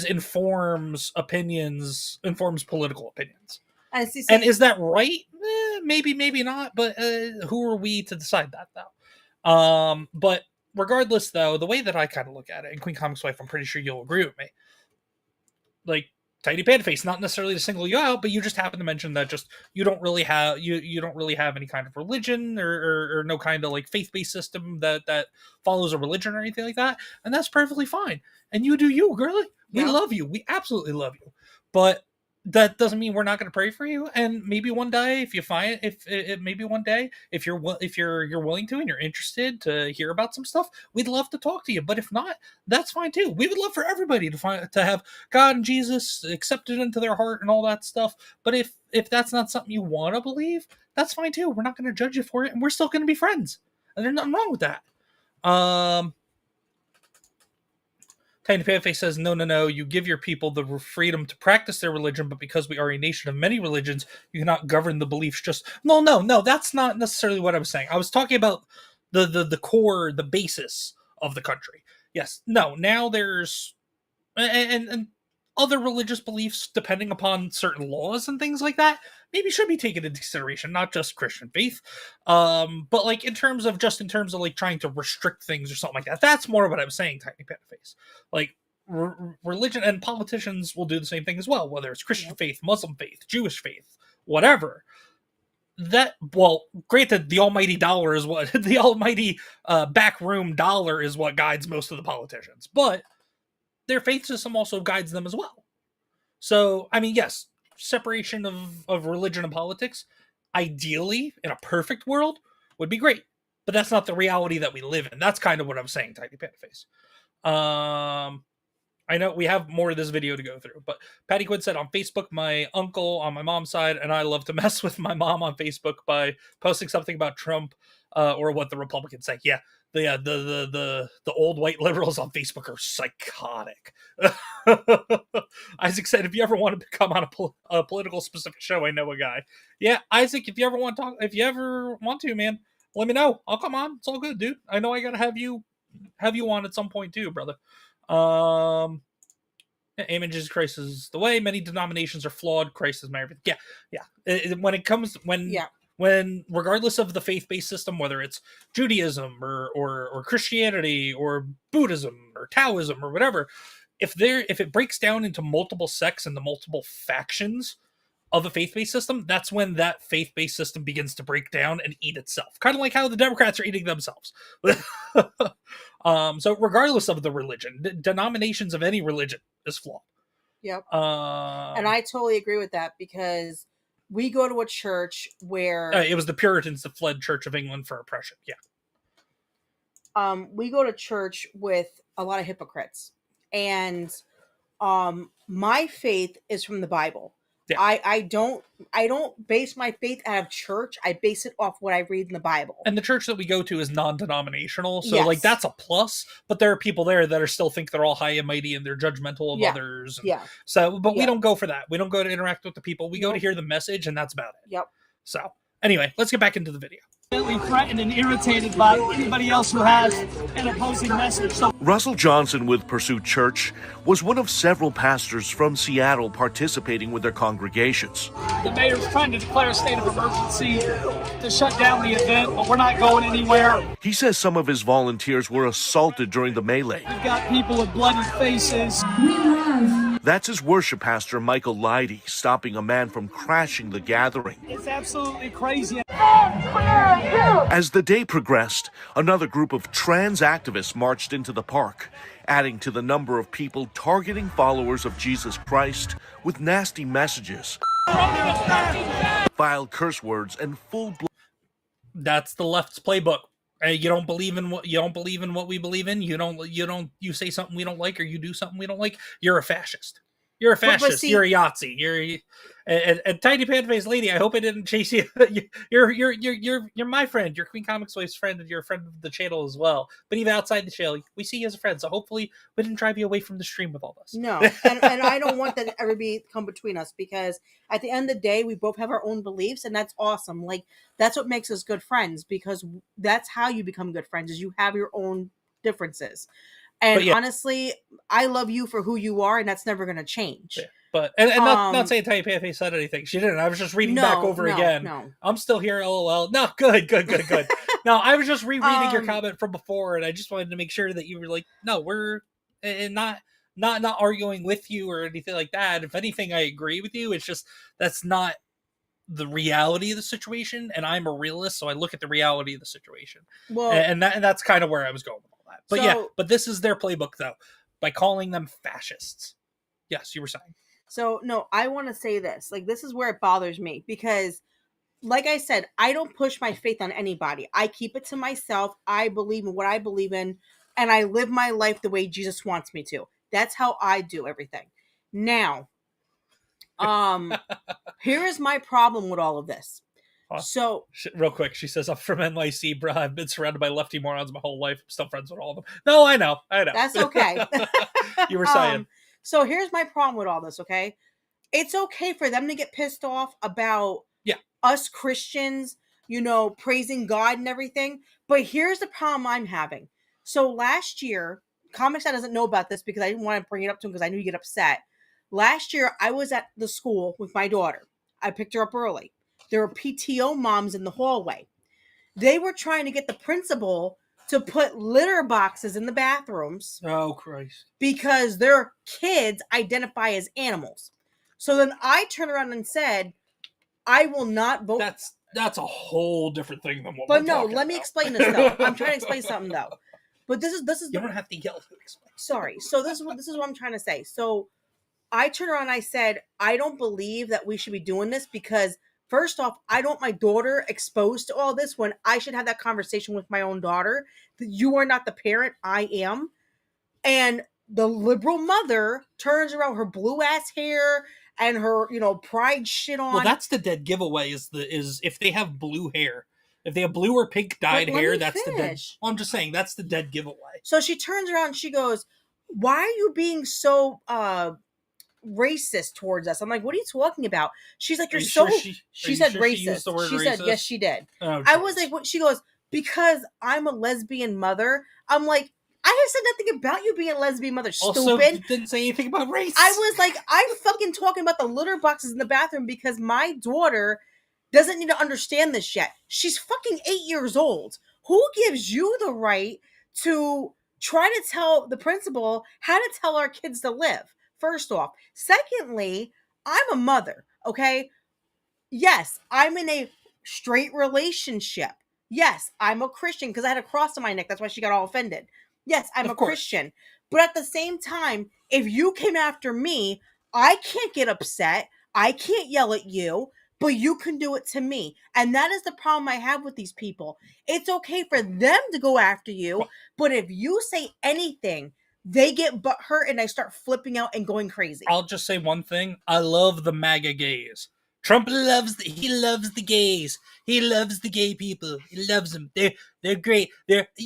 informs political opinions. And is that right? Maybe, maybe not. But who are we to decide that, though? But regardless, though, the way that I kind of look at it, and QueenComixWife, I'm pretty sure you'll agree with me. Like, Tiny Panface, not necessarily to single you out, but you just happen to mention that just you don't really have any kind of religion or no kind of like faith-based system that follows a religion or anything like that, and that's perfectly fine. And you do you, girly. We love you. We absolutely love you. But that doesn't mean we're not going to pray for you. And maybe one day, if you're willing to and you're interested to hear about some stuff, we'd love to talk to you. But if not, that's fine too. We would love for everybody to have God and Jesus accepted into their heart and all that stuff. But if that's not something you want to believe, that's fine too. We're not going to judge you for it, and we're still going to be friends. And there's nothing wrong with that. Tiny Panface says, no, you give your people the freedom to practice their religion, but because we are a nation of many religions, you cannot govern the beliefs just... No, that's not necessarily what I was saying. I was talking about the core, the basis of the country. Yes, no, now there's... And other religious beliefs, depending upon certain laws and things like that, maybe should be taken into consideration, not just Christian faith. But like in terms of like trying to restrict things or something like that, that's more what I was saying, Tiny Panface. Like religion and politicians will do the same thing as well, whether it's Christian faith, Muslim faith, Jewish faith, whatever. Granted, the almighty dollar is what the almighty backroom dollar is what guides most of the politicians, but their faith system also guides them as well. So, I mean, yes, separation of religion and politics, ideally, in a perfect world, would be great. But that's not the reality that we live in. That's kind of what I'm saying, Tiny Panface. I know we have more of this video to go through, but Patty Quinn said on Facebook, my uncle on my mom's side and I love to mess with my mom on Facebook by posting something about Trump or what the Republicans say. Yeah. The old white liberals on Facebook are psychotic. Isaac said, if you ever want to come on a political specific show, I know a guy. Yeah, Isaac, if you ever want to, man, let me know. I'll come on. It's all good, dude. I know I gotta have you on at some point too, brother. Amen. Jesus Christ is the way. Many denominations are flawed. Christ is my everything. Yeah. When regardless of the faith-based system, whether it's Judaism or Christianity or Buddhism or Taoism or whatever, if it breaks down into multiple sects and the multiple factions of a faith-based system, that's when that faith-based system begins to break down and eat itself. Kind of like how the Democrats are eating themselves. So regardless of the religion, denominations of any religion is flawed. Yep. And I totally agree with that because we go to a church where... it was the Puritans that fled Church of England for oppression. Yeah. We go to church with a lot of hypocrites. And my faith is from the Bible. Yeah. I don't base my faith out of church. I base it off what I read in the Bible. And the church that we go to is non-denominational, so like that's a plus. But there are people there that still think they're all high and mighty and they're judgmental of others. So, but we don't go for that. We don't go to interact with the people. We go to hear the message, and that's about it. Yep. So, Anyway, let's get back into the video. Threatened and irritated by anybody else who has an opposing message. So Russell Johnson with Pursuit Church was one of several pastors from Seattle participating with their congregations. the mayor's trying to declare a state of emergency to shut down the event, but we're not going anywhere. He says some of his volunteers were assaulted during the melee. We've got people with bloody faces. That's his worship pastor, Michael Leidy, stopping a man from crashing the gathering. It's absolutely crazy. As the day progressed, another group of trans activists marched into the park, adding to the number of people targeting followers of Jesus Christ with nasty messages, vile curse words, and full-blown. That's the left's playbook. You don't believe in what we believe in. You say something we don't like, or you do something we don't like. You're a fascist. You're a fascist. You're a Yahtzee. And Tiny Pan-Faced Lady. I hope I didn't chase you. You're my friend. You're QueenComixWife's friend, and you're a friend of the channel as well. But even outside the channel, we see you as a friend. So hopefully, we didn't drive you away from the stream with all this. No, and I don't want that to ever come between us, because at the end of the day, we both have our own beliefs, and that's awesome. Like, that's what makes us good friends, because that's how you become good friends, is you have your own differences. And honestly, I love you for who you are, and that's never going to change. Yeah. But and not saying Tiny Pan-Face said anything. She didn't. I was just reading back over again. No. I'm still here. LOL. No, good. No, I was just rereading your comment from before, and I just wanted to make sure that you were like, no, we're not arguing with you or anything like that. If anything, I agree with you. It's just that's not the reality of the situation, and I'm a realist, so I look at the reality of the situation. Well, and that's kind of where I was going with all that. But but this is their playbook, though, by calling them fascists. Yes, you were saying. So, no, I want to say this. Like, this is where it bothers me, because, like I said, I don't push my faith on anybody. I keep it to myself. I believe in what I believe in, and I live my life the way Jesus wants me to. That's how I do everything. Now, here is my problem with all of this. So, real quick, she says, I'm from NYC, bro. I've been surrounded by lefty morons my whole life. I'm still friends with all of them. No, I know. That's okay. You were saying. So here's my problem with all this, okay? It's okay for them to get pissed off about us Christians, praising God and everything. But here's the problem I'm having. So last year, Comix doesn't know about this because I didn't want to bring it up to him because I knew he'd get upset. Last year, I was at the school with my daughter. I picked her up early. There were PTO moms in the hallway. They were trying to get the principal to put litter boxes in the bathrooms. Oh, Christ. Because their kids identify as animals. So then I turned around and said, I will not vote. That's a whole different thing than what we're talking about. But no, let me explain this, though. I'm trying to explain something, though. But this is you don't have to yell to explain. Sorry. So this is what I'm trying to say. So I turned around and I said, I don't believe that we should be doing this, because first off, I don't want my daughter exposed to all this when I should have that conversation with my own daughter. You are not the parent, I am. And the liberal mother turns around, her blue ass hair and her, pride shit on. Well, that's the dead giveaway is if they have blue hair. If they have blue or pink dyed hair, that's the dead. Well, I'm just saying that's the dead giveaway. So she turns around and she goes, why are you being so racist towards us? I'm like, what are you talking about? She's like, you're so. She said racist. She said yes, she did. Oh, I was like, what? She goes, because I'm a lesbian mother. I'm like, I have said nothing about you being a lesbian mother. Also, stupid. You didn't say anything about race. I was like, I'm fucking talking about the litter boxes in the bathroom because my daughter doesn't need to understand this yet. She's fucking 8 years old. Who gives you the right to try to tell the principal how to tell our kids to live? First off. Secondly, I'm a mother, okay? Yes, I'm in a straight relationship. Yes, I'm a Christian because I had a cross on my neck. That's why she got all offended. Yes, I'm a Christian. But at the same time, if you came after me, I can't get upset. I can't yell at you, but you can do it to me. And that is the problem I have with these people. It's okay for them to go after you, but if you say anything, they get butthurt and they start flipping out and going crazy. I'll just say one thing. I love the MAGA gays. Trump loves the gays. He loves the gay people. He loves them. They're great. They're a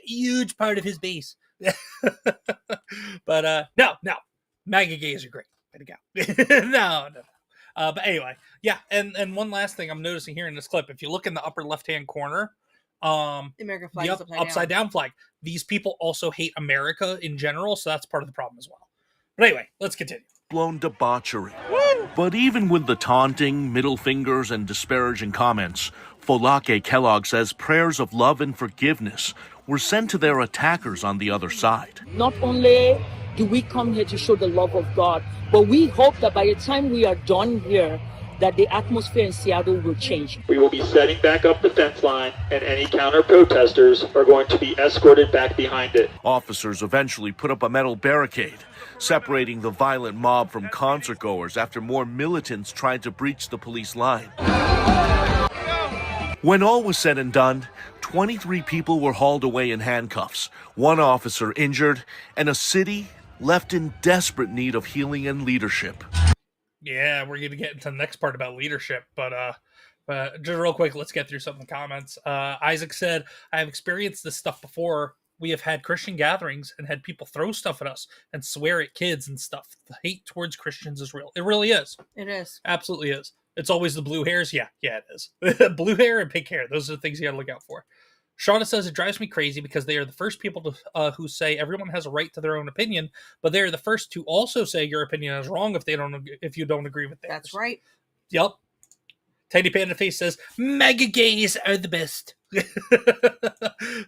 huge part of his base. But no. MAGA gays are great. Way to go. No. But anyway, yeah. And one last thing I'm noticing here in this clip, if you look in the upper left-hand corner, The American flag the is upside down flag. These people also hate America in general, so that's part of the problem as well. But anyway, let's continue. Blown debauchery. But even with the taunting, middle fingers, and disparaging comments, Folake Kellogg says prayers of love and forgiveness were sent to their attackers on the other side. Not only do we come here to show the love of God, but we hope that by the time we are done here, that the atmosphere in Seattle will change. We will be setting back up the fence line, and any counter-protesters are going to be escorted back behind it. Officers eventually put up a metal barricade, separating the violent mob from concertgoers after more militants tried to breach the police line. When all was said and done, 23 people were hauled away in handcuffs, one officer injured, and a city left in desperate need of healing and leadership. Yeah, we're going to get into the next part about leadership, but just real quick, let's get through some of the comments. Isaac said, I have experienced this stuff before. We have had Christian gatherings and had people throw stuff at us and swear at kids and stuff. The hate towards Christians is real. It really is. It is. Absolutely is. It's always the blue hairs. Yeah, it is. Blue hair and pink hair. Those are the things you got to look out for. Shauna says, it drives me crazy because they are the first people to, who say everyone has a right to their own opinion, but they are the first to also say your opinion is wrong if you don't agree with theirs. That's right. Yep. Tiny Panda Face says, mega gays are the best. The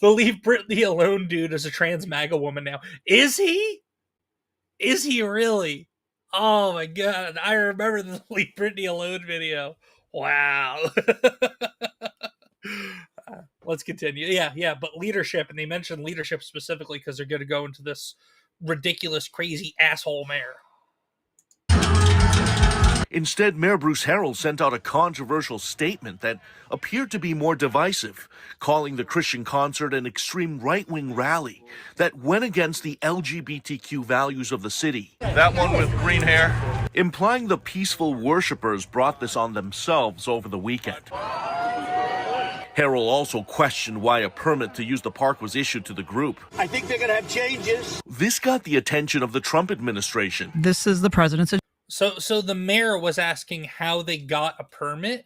leave Britney alone dude is a trans MAGA woman now. Is he? Is he really? Oh my god. I remember the leave Britney alone video. Wow. Let's continue. Yeah, but leadership, and they mentioned leadership specifically because they're going to go into this ridiculous, crazy asshole mayor. Instead, Mayor Bruce Harrell sent out a controversial statement that appeared to be more divisive, calling the Christian concert an extreme right-wing rally that went against the LGBTQ values of the city. That one with green hair. Implying the peaceful worshipers brought this on themselves over the weekend. Harrell also questioned why a permit to use the park was issued to the group. I think they're going to have changes. This got the attention of the Trump administration. This is the president's. So the mayor was asking how they got a permit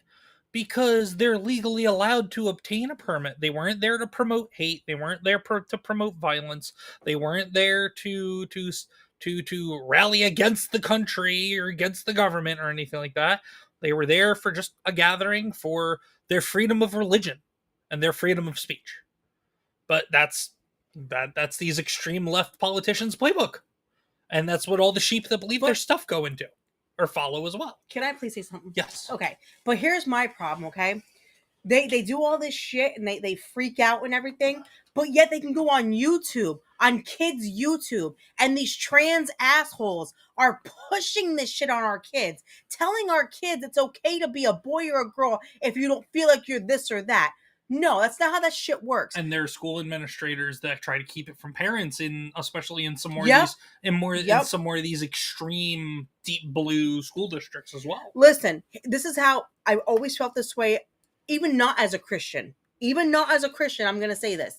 because they're legally allowed to obtain a permit. They weren't there to promote hate. They weren't there to promote violence. They weren't there to rally against the country or against the government or anything like that. They were there for just a gathering for their freedom of religion and their freedom of speech. But that's these extreme left politicians' playbook. And that's what all the sheep that believe their stuff go into or follow as well. Can I please say something? Yes. Okay. But here's my problem, okay? They do all this shit and they freak out and everything, but yet they can go on YouTube, on kids' YouTube, and these trans assholes are pushing this shit on our kids, telling our kids it's okay to be a boy or a girl if you don't feel like you're this or that. No, that's not how that shit works. And there are school administrators that try to keep it from parents, especially in some more Yep. of these, in some more of these extreme deep blue school districts as well. Listen, this is how I always felt this way, even not as a Christian. Even not as a Christian, I'm going to say this.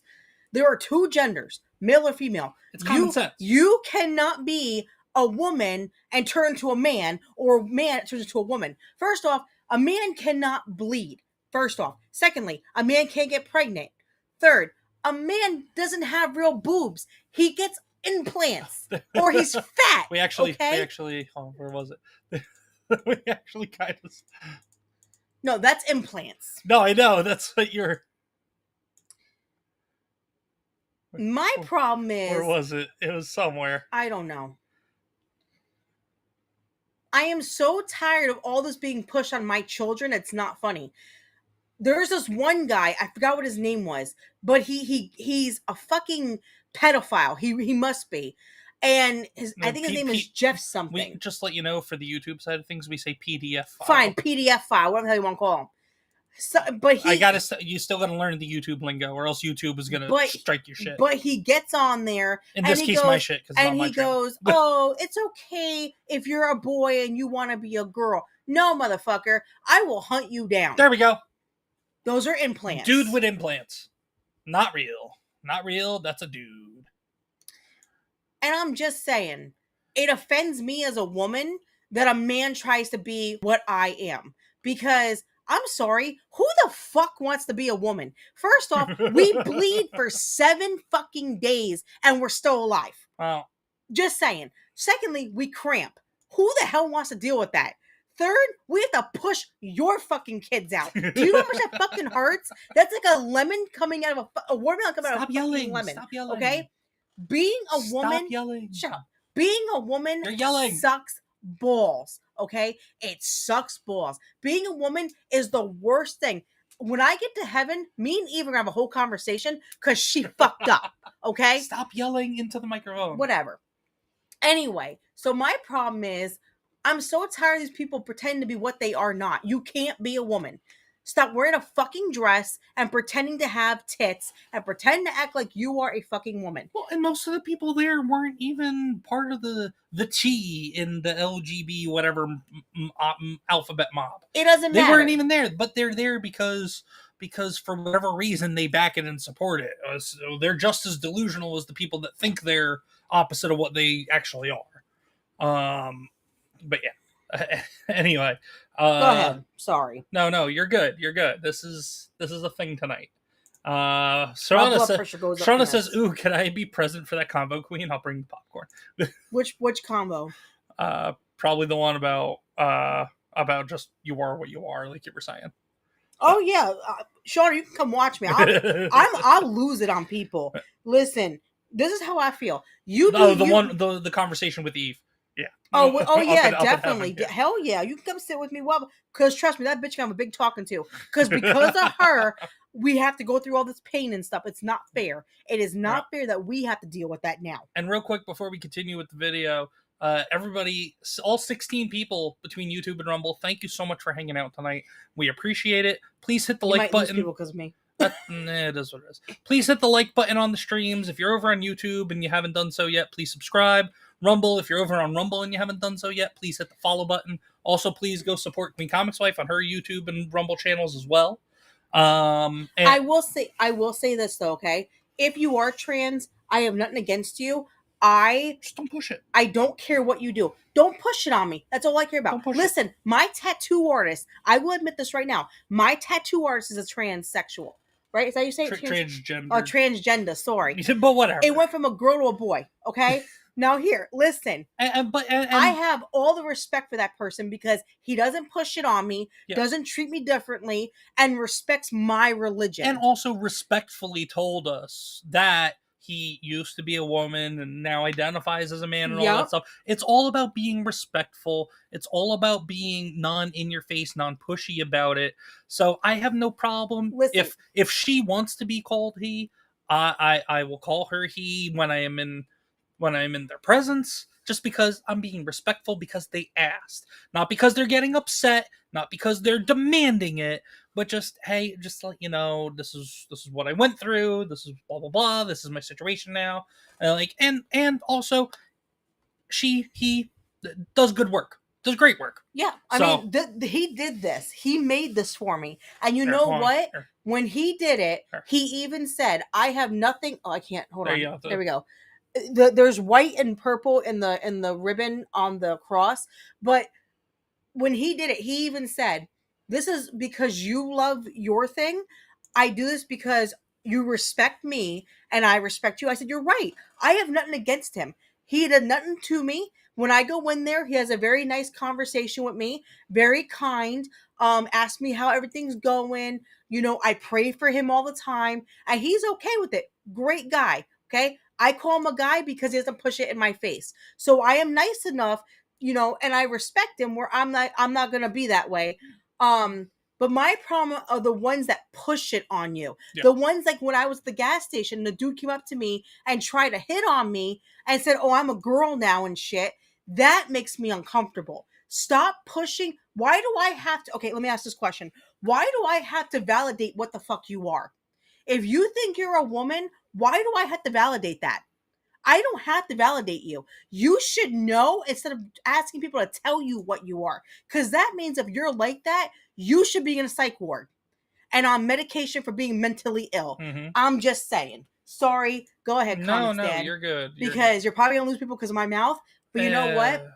There are two genders, male or female. It's common sense. You cannot be a woman and turn to a man, or a man turns into a woman. First off, a man cannot bleed. First off. Secondly, a man can't get pregnant. Third, a man doesn't have real boobs. He gets implants or he's fat. We actually, oh, where was it? We actually kind of. No, that's implants. No, I know. That's what you're. My problem is. Where was it? It was somewhere. I don't know. I am so tired of all this being pushed on my children. It's not funny. There's this one guy, I forgot what his name was, but he's a fucking pedophile. He must be. And I think his name is Jeff something. We just let you know, for the YouTube side of things, we say PDF file. Fine, PDF file, whatever the hell you want to call him. So, but you still gotta learn the YouTube lingo, or else YouTube is gonna strike your shit. But he gets on there, in this case, my shit, and he goes, "Oh, it's okay if you're a boy and you want to be a girl." No, motherfucker, I will hunt you down. There we go. Those are implants. Dude with implants. Not real. Not real. That's a dude. And I'm just saying, it offends me as a woman that a man tries to be what I am. Because I'm sorry, who the fuck wants to be a woman? First off, we bleed for 7 fucking days and we're still alive. Wow. Just saying. Secondly, we cramp. Who the hell wants to deal with that? Third, we have to push your fucking kids out. Do you know how much that fucking hurts? That's like a lemon coming out of a watermelon coming out of a fucking lemon. Stop yelling. Okay? Being a woman. Stop yelling. Shut up. Being a woman You're yelling. sucks balls. Okay? It sucks balls. Being a woman is the worst thing. When I get to heaven, me and Eve are gonna have a whole conversation because she fucked up. Okay? Stop yelling into the microphone. Whatever. Anyway, so my problem is I'm so tired of these people pretending to be what they are not. You can't be a woman. Stop wearing a fucking dress and pretending to have tits and pretend to act like you are a fucking woman. Well, and most of the people there weren't even part of the T in the LGB whatever alphabet mob. It doesn't matter. They weren't even there, but they're there because for whatever reason they back it and support it. So they're just as delusional as the people that think they're opposite of what they actually are. But yeah. Anyway, go ahead. Sorry. No, you're good. You're good. This is a thing tonight. Shauna says, "Ooh, can I be present for that combo, Queen? I'll bring the popcorn." Which combo? Probably the one about just you are what you are, like you were saying. Oh yeah, Shauna, you can come watch me. I'll lose it on people. Listen, this is how I feel. The conversation with Eve. Yeah. Oh yeah, definitely. Hell yeah, you can come sit with me. Well, because trust me, that bitch can have a big talking to. Because of her, we have to go through all this pain and stuff. It's not fair. It is not fair that we have to deal with that now. And real quick before we continue with the video, everybody, all 16 people between YouTube and Rumble, thank you so much for hanging out tonight. We appreciate it. Please hit the like button. People because of me. It is what it is. Please hit the like button on the streams. If you're over on YouTube and you haven't done so yet, please subscribe. Rumble, if you're over on Rumble and you haven't done so yet, please hit the follow button. Also, please go support QueenComixWife on her YouTube and Rumble channels as well. And I will say this though, okay? If you are trans, I have nothing against you. Just don't push it. I don't care what you do. Don't push it on me. That's all I care about. Listen, my tattoo artist, I will admit this right now. My tattoo artist is a transsexual. Right? Is that how you say it? Transgender. Oh, transgender, sorry. But whatever. It went from a girl to a boy, okay? Now here, listen. And I have all the respect for that person because he doesn't push it on me, doesn't treat me differently, and respects my religion. And also respectfully told us that he used to be a woman and now identifies as a man and all that stuff. It's all about being respectful. It's all about being non-in-your-face, non-pushy about it. So I have no problem. Listen. If she wants to be called he, I will call her he when I am in their presence, just because I'm being respectful because they asked. Not because they're getting upset, not because they're demanding it, but just, hey, just to let you know, this is what I went through, this is blah blah blah, this is my situation now. And also he does good work. Does great work. Yeah. I mean, he did this. He made this for me. And you know what? When he did it, he even said, I have nothing. Oh, I can't. Hold on. There we go. There's white and purple in the ribbon on the cross, but when he did it, he even said, "This is because you love your thing. I do this because you respect me and I respect you." I said, "You're right. I have nothing against him. He did nothing to me. When I go in there, he has a very nice conversation with me, very kind. Ask me how everything's going. You know, I pray for him all the time, and he's okay with it. Great guy. Okay." I call him a guy because he doesn't push it in my face. So I am nice enough, you know, and I respect him where I'm not going to be that way. But my problem are the ones that push it on you. Yeah. The ones like when I was at the gas station, the dude came up to me and tried to hit on me and said, "Oh, I'm a girl now" and shit. That makes me uncomfortable. Stop pushing. Why do I have to? Okay, let me ask this question. Why do I have to validate what the fuck you are? If you think you're a woman, why do I have to validate that? I don't have to validate you. You should know instead of asking people to tell you what you are. Because that means if you're like that, you should be in a psych ward and on medication for being mentally ill. Mm-hmm. I'm just saying. Sorry. Go ahead, No, Dad, you're good. You're probably going to lose people because of my mouth. But you know what?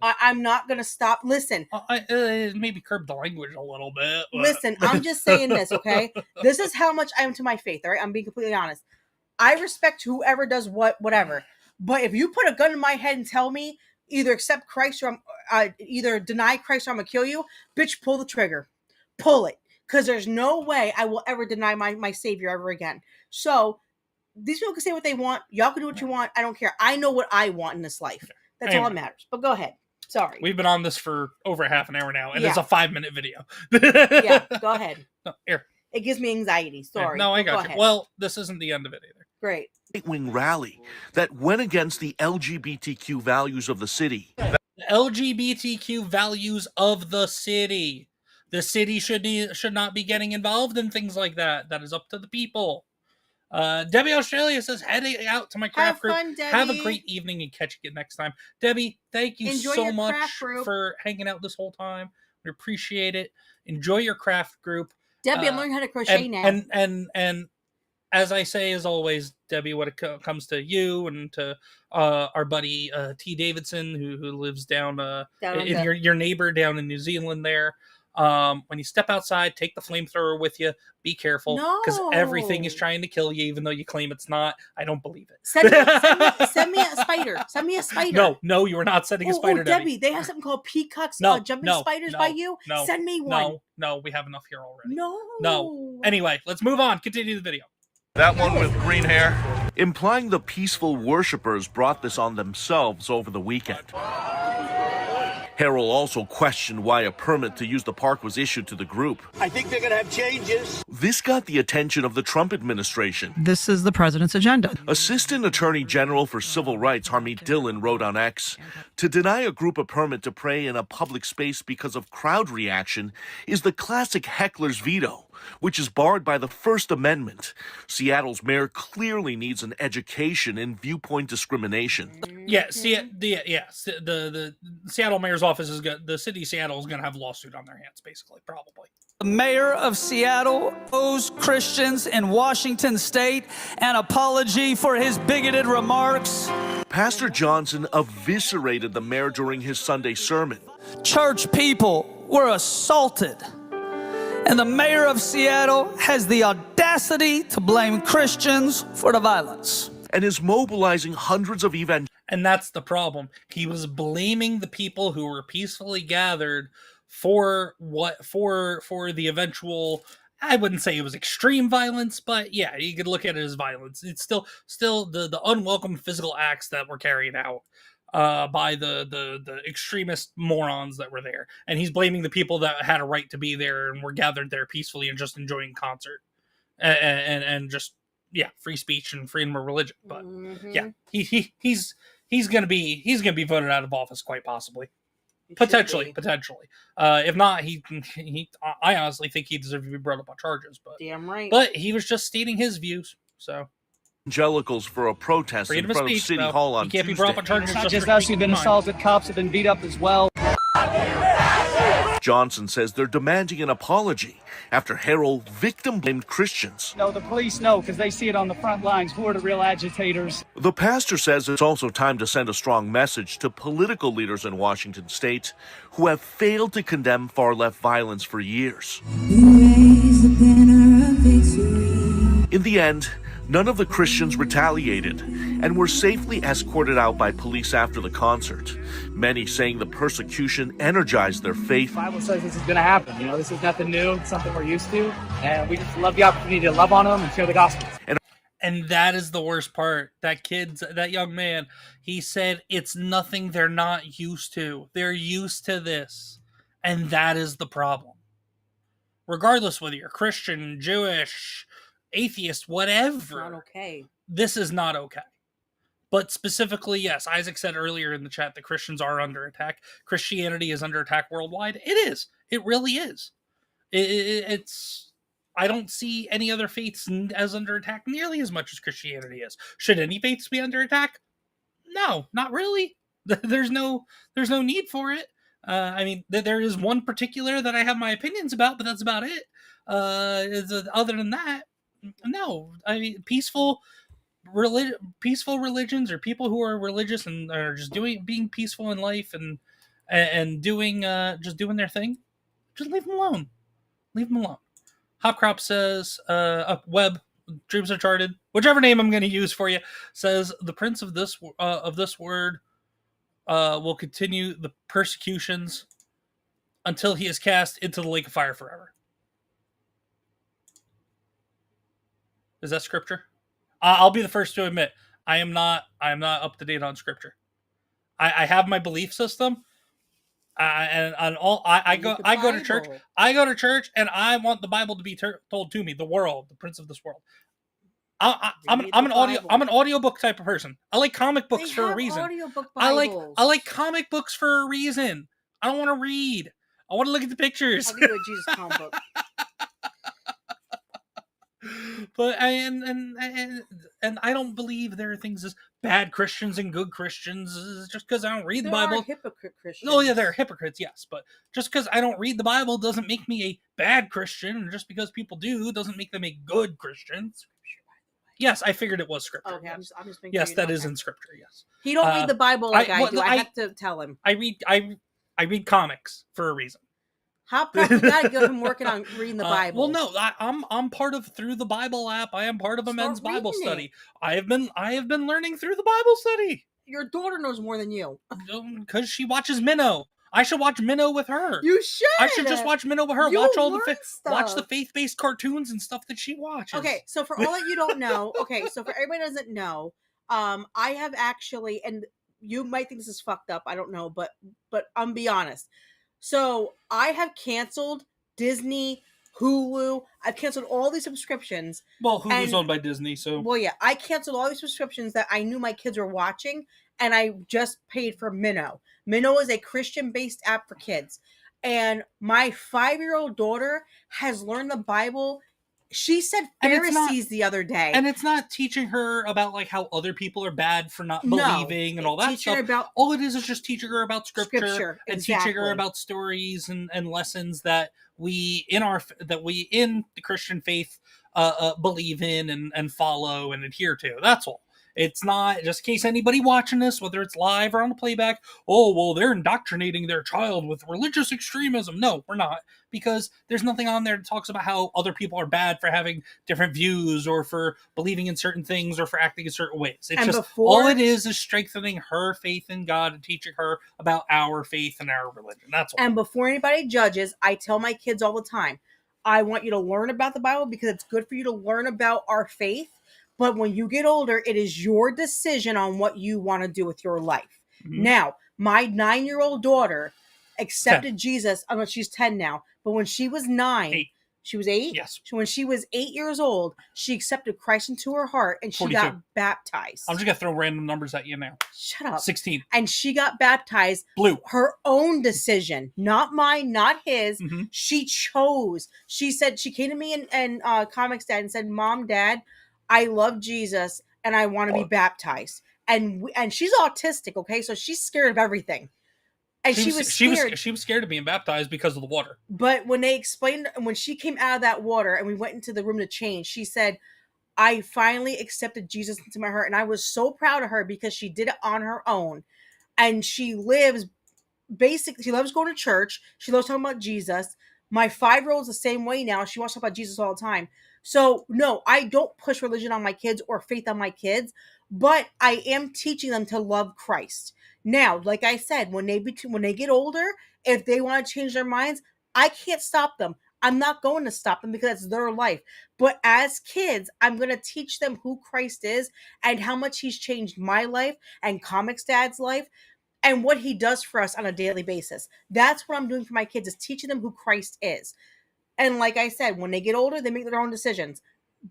I'm not going to stop. Listen. Maybe curb the language a little bit. But... Listen, I'm just saying this, okay? This is how much I am to my faith, all right? I'm being completely honest. I respect whoever does whatever. But if you put a gun in my head and tell me either accept Christ or either deny Christ or I'm going to kill you, bitch, pull the trigger. Pull it. Because there's no way I will ever deny my Savior ever again. So, these people can say what they want. Y'all can do what you want. I don't care. I know what I want in this life. That's all that matters. But go ahead. Sorry. We've been on this for over half an hour now, and it's a 5-minute video. Yeah, go ahead. Here. It gives me anxiety. Sorry. No, I got you. Ahead. Well, this isn't the end of it either. Great. Right-wing rally that went against the LGBTQ values of the city. The LGBTQ values of the city. The city should not be getting involved in things like that. That is up to the people. Debbie Australia says, heading out to my craft group. Fun, have a great evening and catch you next time. Debbie, thank you Enjoy so much for hanging out this whole time. We appreciate it. Enjoy your craft group. Debbie, I'm learning how to crochet now. And as I say, as always, Debbie, when it comes to you and to our buddy T. Davidson, who lives down in your neighbor down in New Zealand there. When you step outside, take the flamethrower with you. Be careful, because everything is trying to kill you, even though you claim it's not. I don't believe it. Send me a spider. Send me a spider. No, you are not sending a spider. Debbie, they have something called peacocks, jumping spiders by you. Send me one. No, we have enough here already. No. Anyway, let's move on. Continue the video. That one with green hair. Implying the peaceful worshippers brought this on themselves over the weekend. Harrell also questioned why a permit to use the park was issued to the group. I think they're going to have changes. This got the attention of the Trump administration. This is the president's agenda. Assistant Attorney General for Civil Rights Harmeet Dillon wrote on X, to deny a group a permit to pray in a public space because of crowd reaction is the classic heckler's veto, which is barred by the First Amendment. Seattle's mayor clearly needs an education in viewpoint discrimination. Yeah, the Seattle mayor's office is good. The city of Seattle is going to have a lawsuit on their hands, basically, probably. The mayor of Seattle owes Christians in Washington state an apology for his bigoted remarks. Pastor Johnson eviscerated the mayor during his Sunday sermon. Church people were assaulted. And the mayor of Seattle has the audacity to blame Christians for the violence. And is mobilizing hundreds of evangelicals. And that's the problem. He was blaming the people who were peacefully gathered for the eventual, I wouldn't say it was extreme violence, but yeah, you could look at it as violence. It's still the unwelcome physical acts that were carried out by the extremist morons that were there. And he's blaming the people that had a right to be there and were gathered there peacefully and just enjoying concert and just, yeah, free speech and freedom of religion. But yeah, he's gonna be voted out of office, quite possibly. Potentially. If not, I honestly think he deserves to be brought up on charges. But damn right. But he was just stating his views. So evangelicals for a protest in front of City Hall on Tuesday. He can't be brought up on charges. It's not just us who've been assaulted. Cops have been beat up as well. Johnson says they're demanding an apology after Harrell victim-blamed Christians. No, the police know because they see it on the front lines. Who are the real agitators? The pastor says it's also time to send a strong message to political leaders in Washington state who have failed to condemn far-left violence for years. In the end, none of the Christians retaliated and were safely escorted out by police after the concert, many saying the persecution energized their faith. The Bible says this is going to happen. This is nothing new. It's something we're used to. And we just love the opportunity to love on them and share the gospel. And that is the worst part. That young man, he said it's nothing they're not used to. They're used to this. And that is the problem. Regardless whether you're Christian, Jewish, atheist, whatever. It's not okay. This is not okay. But specifically, yes, Isaac said earlier in the chat that Christians are under attack. Christianity is under attack worldwide. It is. It really is. It's. I don't see any other faiths as under attack nearly as much as Christianity is. Should any faiths be under attack? No, not really. There's no need for it. I mean, there is one particular that I have my opinions about, but that's about it. Other than that, no. I mean, peaceful peaceful religions, or people who are religious and are just being peaceful in life and doing just doing their thing, just leave them alone. Leave them alone. Hopcrop says, Web, Dreams Uncharted, whichever name I'm going to use for you, says the prince of this word will continue the persecutions until he is cast into the lake of fire forever. Is that scripture? I'll be the first to admit I am not up to date on scripture. I have my belief system. I go to church. I go to church, and I want the Bible to be told to me. The world, the prince of this world. I'm an audiobook type of person. I like comic books for a reason. I like comic books for a reason. I don't want to read. I want to look at the pictures. I'll give you a Jesus comic book. But and I don't believe there are things as bad Christians and good Christians just because I don't read the Bible. Hypocrite Christians. Oh yeah, there are hypocrites, yes, but just because I don't read the Bible doesn't make me a bad Christian, and just because people do doesn't make them a good Christians. Yes, I figured it was scripture. Okay, yes. I'm just making yes, sure that is in scripture. Yes, he don't read the Bible like I do. I have to tell him. I read comics for a reason. How proud you gotta give him working on reading the Bible? Well, no, I'm part of Through the Bible app. I am part of a men's Bible study. I have been learning through the Bible study. Your daughter knows more than you because she watches Minnow. I should watch Minnow with her. You should. I should just watch Minnow with her. You'll Watch the faith-based cartoons and stuff that she watches. Okay, so for all that you don't know, so for everybody who doesn't know, I have actually, and you might think this is fucked up. I don't know, but I'm be honest. So I have canceled Disney, Hulu. I've canceled all these subscriptions. Well, Hulu's owned by Disney, so. Well, yeah, I canceled all these subscriptions that I knew my kids were watching, and I just paid for Minnow. Minnow is a Christian-based app for kids, and my 5-year-old daughter has learned the Bible. She said Pharisees the other day. And it's not teaching her about like how other people are bad for not believing and all that stuff. All it is just teaching her about scripture and teaching her about stories and lessons that we in the Christian faith believe in and follow and adhere to. That's all. It's not, just in case anybody watching this, whether it's live or on the playback, oh, well, they're indoctrinating their child with religious extremism. No, we're not. Because there's nothing on there that talks about how other people are bad for having different views or for believing in certain things or for acting in certain ways. It's all it is strengthening her faith in God and teaching her about our faith and our religion. That's all. And before anybody judges, I tell my kids all the time, I want you to learn about the Bible because it's good for you to learn about our faith. But when you get older, it is your decision on what you want to do with your life. Mm-hmm. Now, my 9-year-old daughter accepted 10. Jesus. I mean, she's 10 now. But when she was 9, 8. She was 8? Yes. So when she was 8 years old, she accepted Christ into her heart and she 42. got baptized. I'm just going to throw random numbers at you now. Shut up. 16. And she got baptized. Blue. Her own decision. Not mine, not his. Mm-hmm. She chose. She said, she came to me and Comix Dad and said, Mom, Dad, I love Jesus and I want to be baptized. And she's autistic, okay? So she's scared of everything. And she was scared. She was scared of being baptized because of the water. But when they explained, when she came out of that water and we went into the room to change, she said, I finally accepted Jesus into my heart. And I was so proud of her because she did it on her own. And she loves going to church. She loves talking about Jesus. My 5-year-old's the same way now. She wants to talk about Jesus all the time. So, no, I don't push religion on my kids or faith on my kids, but I am teaching them to love Christ. Now, like I said, when they get older, if they want to change their minds, I can't stop them. I'm not going to stop them because it's their life. But as kids, I'm going to teach them who Christ is and how much he's changed my life and Comix Dad's life and what he does for us on a daily basis. That's what I'm doing for my kids, is teaching them who Christ is. And like I said, when they get older, they make their own decisions.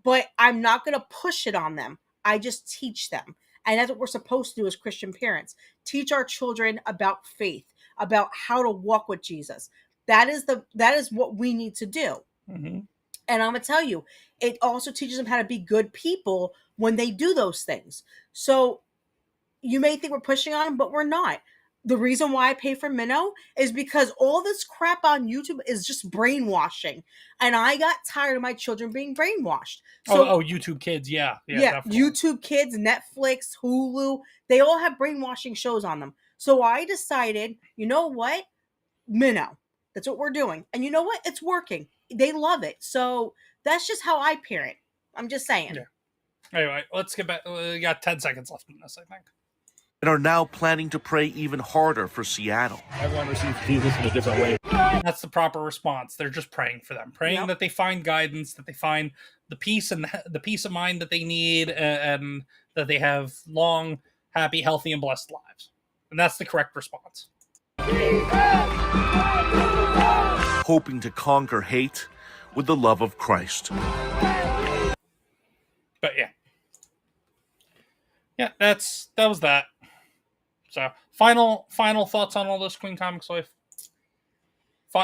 But I'm not going to push it on them. I just teach them. And that's what we're supposed to do as Christian parents. Teach our children about faith, about how to walk with Jesus. That is what we need to do. Mm-hmm. And I'm going to tell you, it also teaches them how to be good people when they do those things. So you may think we're pushing on them, but we're not. the reason why I pay for Minnow is because all this crap on YouTube is just brainwashing. And I got tired of my children being brainwashed. So, YouTube Kids. Yeah, definitely. YouTube Kids, Netflix, Hulu, they all have brainwashing shows on them. So I decided, you know what? Minnow. That's what we're doing. And you know what? It's working. They love it. So that's just how I parent. I'm just saying. Yeah. Anyway, let's get back. We got 10 seconds left in this, I think. And are now planning to pray even harder for Seattle. Everyone receives Jesus in a different way. That's the proper response. They're just praying for them, praying that they find guidance, that they find the peace and the peace of mind that they need, and that they have long, happy, healthy, and blessed lives. And that's the correct response. Hoping to conquer hate with the love of Christ. But yeah, that was that. So, final thoughts on all this, Queen Comics Wife?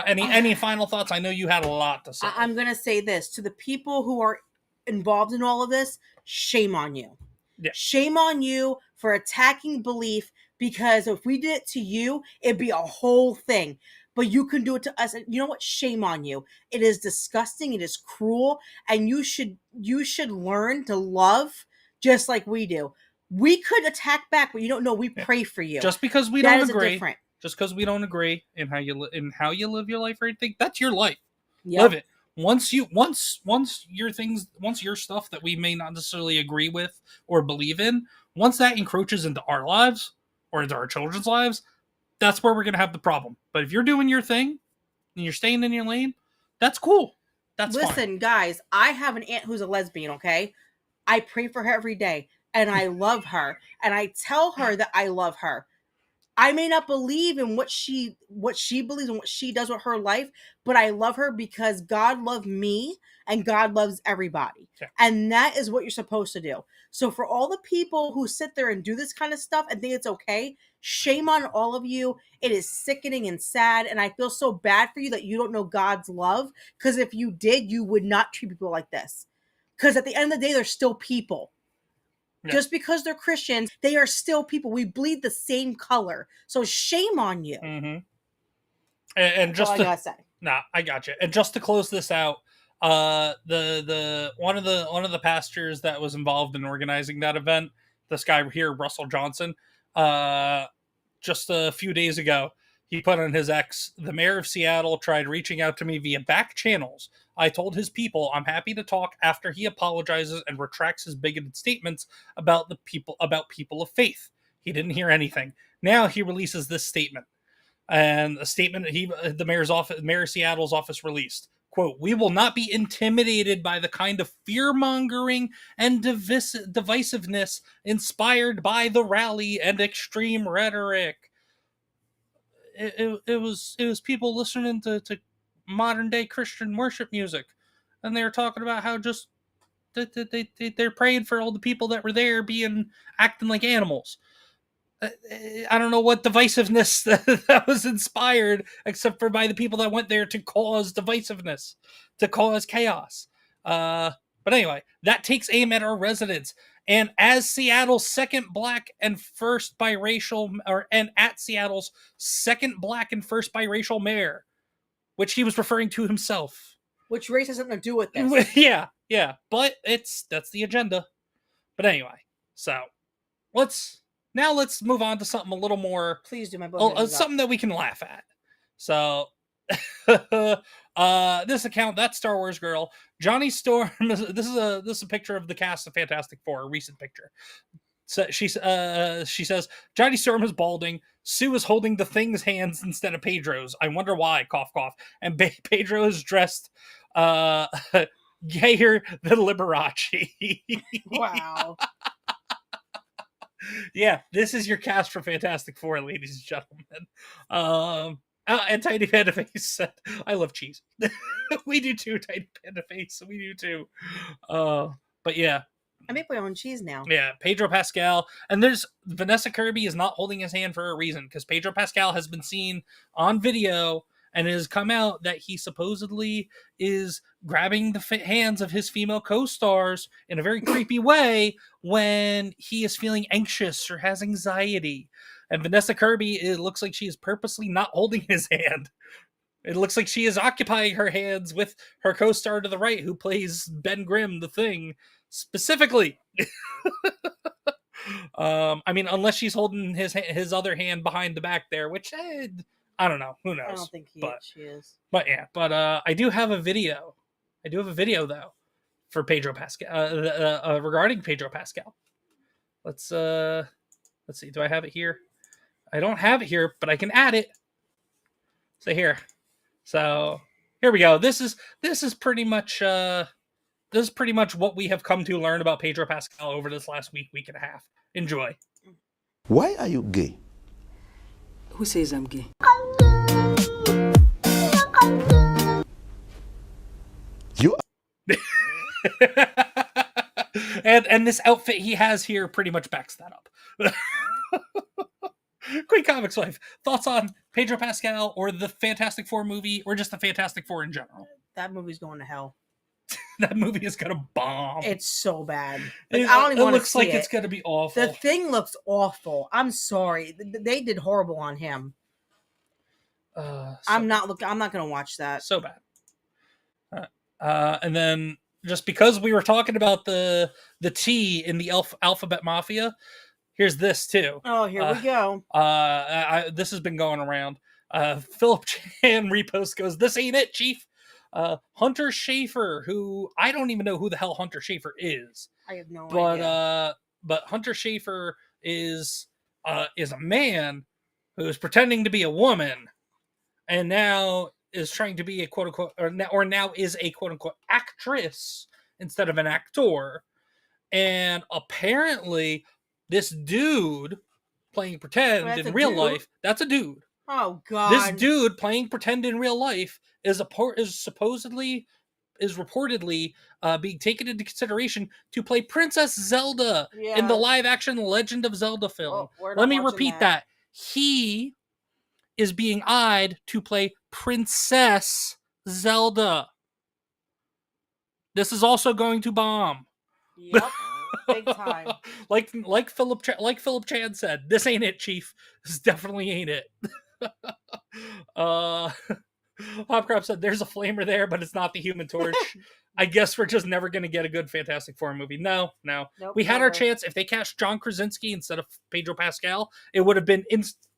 Any final thoughts? I know you had a lot to say. I'm going to say this. To the people who are involved in all of this, shame on you. Yeah. Shame on you for attacking belief, because if we did it to you, it'd be a whole thing. But you can do it to us. And you know what? Shame on you. It is disgusting. It is cruel. And you should learn to love just like we do. We could attack back, but you don't know. We pray for you. Just because we don't agree, just because we don't agree in how you live your life or anything, that's your life. Yep. Live it. Once your stuff that we may not necessarily agree with or believe in, once that encroaches into our lives or into our children's lives, that's where we're gonna have the problem. But if you're doing your thing and you're staying in your lane, that's cool. That's Listen, fine. guys, I have an aunt who's a lesbian. Okay, I pray for her every day. And I love her. And I tell her that I love her. I may not believe in what she believes and what she does with her life, but I love her because God loved me and God loves everybody. Yeah. And that is what you're supposed to do. So for all the people who sit there and do this kind of stuff and think it's okay, shame on all of you. It is sickening and sad. And I feel so bad for you that you don't know God's love. Because if you did, you would not treat people like this. Because at the end of the day, they're still people. Yeah. Just because they're Christians, they are still people. We bleed the same color. So shame on you. Mm-hmm. And just all I gotta say. Nah, I got you. And just to close this out, the one of the pastors that was involved in organizing that event, this guy here, Russell Johnson, just a few days ago, he put on his X, the mayor of Seattle tried reaching out to me via back channels. I told his people I'm happy to talk after he apologizes and retracts his bigoted statements about people of faith. He didn't hear anything. Now he releases this statement. And a statement the mayor of Seattle's office released. Quote, "We will not be intimidated by the kind of fear-mongering and divisiveness inspired by the rally and extreme rhetoric." It was people listening to modern day Christian worship music, and they were talking about how just they're praying for all the people that were there acting like animals. I don't know what divisiveness that was inspired, except for by the people that went there to cause divisiveness, to cause chaos. But anyway, that takes aim at our residents. And as Seattle's second black and first biracial, and at Seattle's second black and first biracial mayor, which he was referring to himself. Which race has something to do with this? Yeah. But that's the agenda. But anyway, so let's move on to something a little more. Please do, my book. Something that we can laugh at. So this account, That Star Wars Girl, Johnny Storm. This is a picture of the cast of Fantastic Four, a recent picture. So she says Johnny Storm is balding. Sue is holding the Thing's hands instead of Pedro's. I wonder why. Cough cough. And Pedro is dressed gayer than Liberace. Wow. Yeah, this is your cast for Fantastic Four, ladies and gentlemen. And Tiny Panda Face said, "I love cheese." We do too, Tiny Panda Face. We do too. But yeah. I make my own cheese now. Yeah, Pedro Pascal. And there's Vanessa Kirby is not holding his hand for a reason, because Pedro Pascal has been seen on video and it has come out that he supposedly is grabbing the hands of his female co-stars in a very creepy way when he is feeling anxious or has anxiety. And Vanessa Kirby, it looks like she is purposely not holding his hand. It looks like she is occupying her hands with her co-star to the right, who plays Ben Grimm, the Thing, specifically. I mean, unless she's holding his other hand behind the back there, which I don't know. Who knows? I don't think she is. But yeah, I do have a video. I do have a video though for Pedro Pascal regarding Pedro Pascal. Let's see. Do I have it here? I don't have it here, but I can add it. So here. So here we go. This is pretty much what we have come to learn about Pedro Pascal over this last week and a half. Enjoy. Why are you gay? Who says I'm gay? You and this outfit he has here pretty much backs that up. Queen Comics Wife, thoughts on Pedro Pascal or the Fantastic Four movie or just the Fantastic Four in general? That movie's going to hell. That movie is gonna bomb. It's so bad. It looks like it's gonna be awful. The Thing looks awful. I'm sorry. They did horrible on him. I'm not gonna watch that. So bad. And then just because we were talking about the T in the Alphabet Mafia, here's this too. Oh, here we go. This has been going around. Philip Chan repost goes, "This ain't it, Chief." Hunter Schafer, who I don't even know who the hell Hunter Schafer is. I have no idea. But Hunter Schafer is a man who is pretending to be a woman, and now is trying to be a quote unquote, or now is a quote unquote actress instead of an actor. And apparently, this dude playing pretend in real life, that's a dude. Oh God! This dude playing pretend in real life is reportedly being taken into consideration to play Princess Zelda in the live-action Legend of Zelda film. Let me repeat that. He is being eyed to play Princess Zelda. This is also going to bomb. Yep, big time. like Philip Chan said, this ain't it, Chief. This definitely ain't it. Hopcrop said there's a flamer there, but it's not the Human Torch. I guess we're just never going to get a good Fantastic Four movie. No. Nope, we had our chance. If they cast John Krasinski instead of Pedro Pascal, it would have been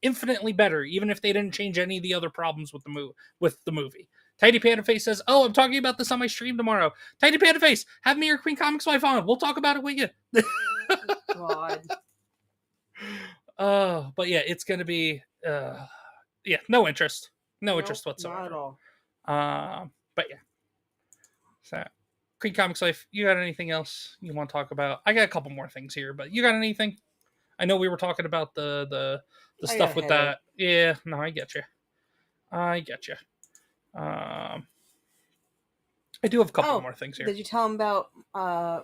infinitely better, even if they didn't change any of the other problems with the movie. Tidy Panda Face says, "Oh, I'm talking about this on my stream tomorrow." Tidy Panda Face, have me or Queen Comics Wife on. We'll talk about it with you. God. But yeah, it's going to be no interest. No interest whatsoever. Not at all. But yeah. So, Queen Comics Life, you got anything else you want to talk about? I got a couple more things here, but you got anything? I know we were talking about the stuff with that. Yeah, no, I get you. I do have a couple more things here. Did you tell him about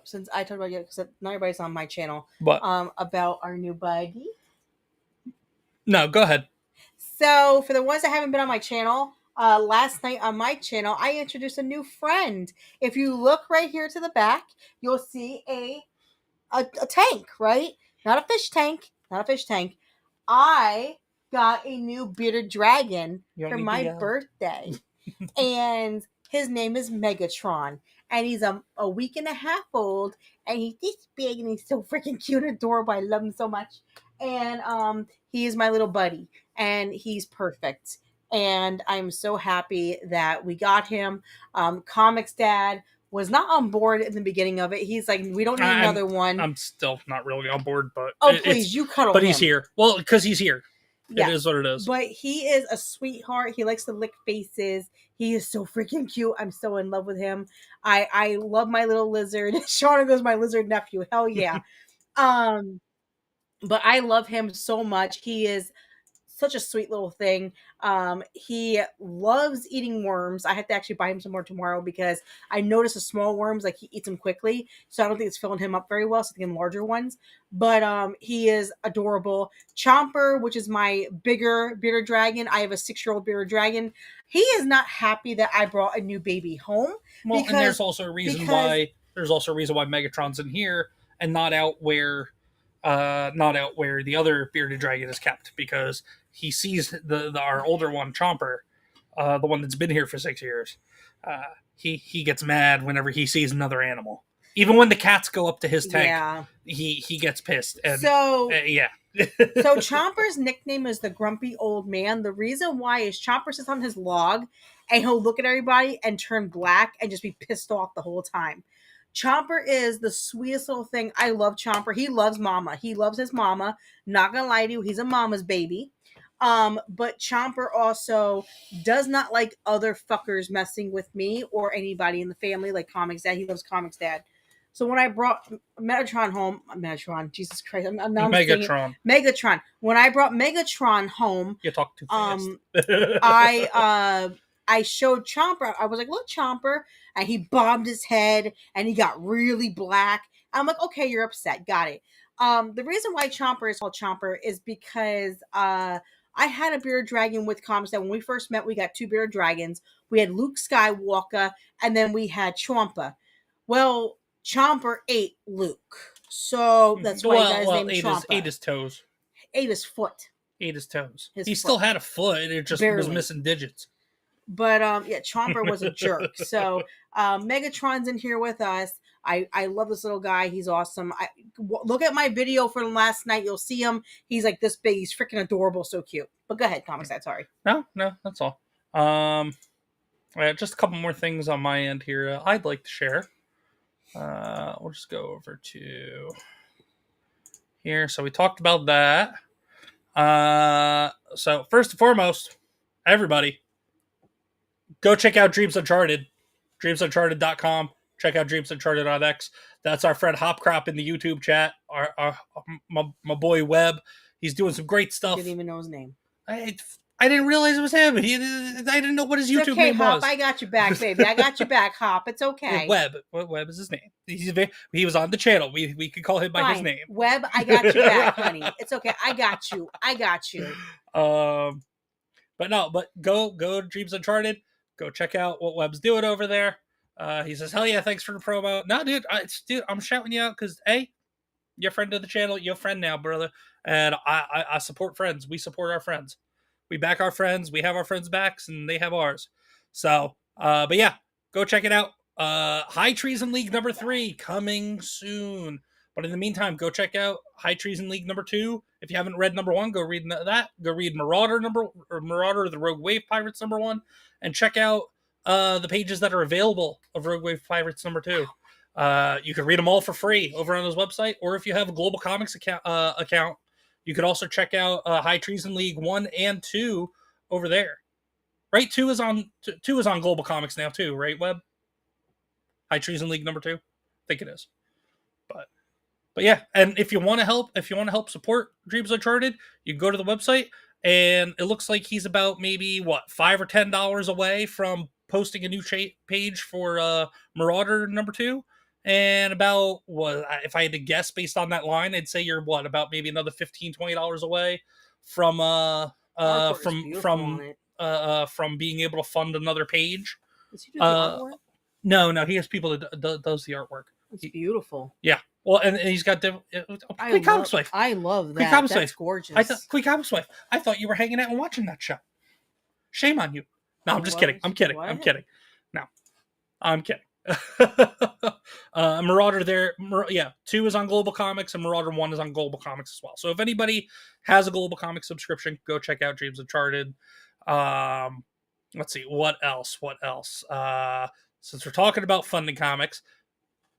since I talked about it because not everybody's on my channel? What? About our new buddy? No, go ahead. So for the ones that haven't been on my channel, last night on my channel, I introduced a new friend. If you look right here to the back, you'll see a tank, right? Not a fish tank. I got a new bearded dragon for my birthday. And his name is Megatron. And he's a week and a half old. And he's this big and he's so freaking cute and adorable. I love him so much. And he is my little buddy. And he's perfect. And I'm so happy that we got him. Comics Dad was not on board in the beginning of it. He's like, we don't need another one. I'm still not really on board, but please, you cuddle but him. He's here. Well, because he's here. Yeah. It is what it is. But he is a sweetheart. He likes to lick faces. He is so freaking cute. I'm so in love with him. I love my little lizard. Shauna goes, my lizard nephew. Hell yeah. But I love him so much. He is such a sweet little thing. He loves eating worms. I have to actually buy him some more tomorrow because I noticed the small worms, like he eats them quickly. So I don't think it's filling him up very well. So thinking larger ones. But he is adorable. Chomper, which is my bigger bearded dragon. I have a 6-year-old bearded dragon. He is not happy that I brought a new baby home. Well, and there's also a reason why Megatron's in here and not out where not out where the other bearded dragon is kept, because he sees our older one, Chomper, the one that's been here for 6 years. He gets mad whenever he sees another animal. Even when the cats go up to his tank, he gets pissed. And, yeah. So Chomper's nickname is the Grumpy Old Man. The reason why is Chomper sits on his log and he'll look at everybody and turn black and just be pissed off the whole time. Chomper is the sweetest little thing. I love Chomper. He loves Mama. He loves his mama. Not gonna lie to you, he's a mama's baby. But Chomper also does not like other fuckers messing with me or anybody in the family, like Comix Dad. He loves Comix Dad. So when I brought Megatron, Jesus Christ, Megatron. When I brought Megatron home, you talk too fast. I showed Chomper. I was like, "Look, Chomper," and he bobbed his head, and he got really black. I'm like, "Okay, you're upset. Got it." The reason why Chomper is called Chomper is because I had a bearded dragon with Comix that when we first met, we got 2 bearded dragons. We had Luke Skywalker, and then we had Chomper. Well, Chomper ate Luke, so that's why he got his name Chomper. Ate his toes. Ate his foot. Ate his toes. He still had a foot. It just was missing digits. But yeah, Chomper was a jerk. So Megatron's in here with us. I love this little guy. He's awesome. Look at my video from last night. You'll see him. He's like this big. He's freaking adorable. So cute. But go ahead, Comix Dad. Sorry. No, that's all. Just a couple more things on my end here. I'd like to share. We'll just go over to here. So we talked about that. So first and foremost, everybody, go check out Dreams Uncharted, dreamsuncharted.com. Check out Dreams Uncharted on X. That's our friend Hopcrop in the YouTube chat. My boy Webb. He's doing some great stuff. Didn't even know his name. I didn't realize it was him. I didn't know what his YouTube name Hop, was. I got your back, baby. I got your back, Hop. It's okay. Webb. Webb is his name. He was on the channel. We could call him by his name. Webb, I got your back, honey. It's okay. I got you. But go to Dreams Uncharted. Go check out what Webb's doing over there. He says, "Hell yeah, thanks for the promo." No, dude, I'm shouting you out because you're a friend of the channel. You're a friend now, brother. And I support friends. We support our friends. We back our friends. We have our friends' backs, and they have ours. So, but yeah, go check it out. High Treason League number 3 coming soon. But in the meantime, go check out High Treason League number 2. If you haven't read number 1, go read that. Go read Marauder the Rogue Wave Pirates number 1, and check out the pages that are available of Rogue Wave Pirates number 2. You can read them all for free over on his website, or if you have a Global Comics account, you could also check out High Treason League 1 and 2 over there. Right? 2 is on Global Comics now too, right, Webb? High Treason League number 2? I think it is. But yeah, and if you want to help support Dreams Uncharted, you can go to the website, and it looks like he's about maybe $5 or $10 away from posting a new page for Marauder number 2. And about if I had to guess based on that line, I'd say you're about maybe another $15, $20 away from being able to fund another page. Does he do the artwork? No, he has people that does the artwork. It's beautiful. Yeah. Well, and he's got QueenComixWife. I love that. That's gorgeous. QueenComixWife. I thought you were hanging out and watching that show. Shame on you. No, I'm just kidding. I'm kidding. No, I'm kidding. Marauder there. 2 is on Global Comics, and Marauder 1 is on Global Comics as well. So if anybody has a Global Comics subscription, go check out Dreams Uncharted. Let's see. What else? Since we're talking about funding comics,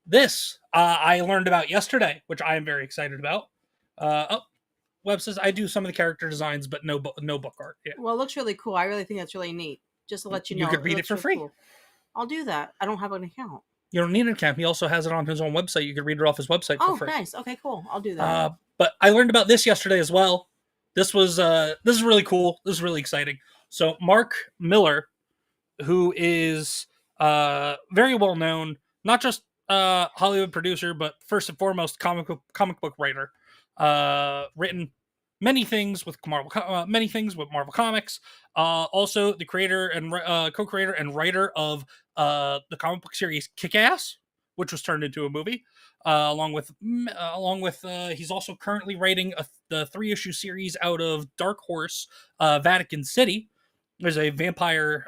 this I learned about yesterday, which I am very excited about. Webb says I do some of the character designs, but no book art. Yeah. Well, it looks really cool. I really think that's really neat. Just to let you know, you could read it for free. Cool. I'll do that. I don't have an account. You don't need an account. He also has it on his own website. You can read it off his website for free. Oh, nice. Okay, cool. I'll do that. But I learned about this yesterday as well. This is really cool. This is really exciting. So Mark Miller, who is very well known, not just Hollywood producer, but first and foremost comic book writer. Written many things with Marvel Comics. Also the creator and co-creator and writer of the comic book series Kick-Ass, which was turned into a movie. Along with he's also currently writing the 3-issue series out of Dark Horse, Vatican City. There's a vampire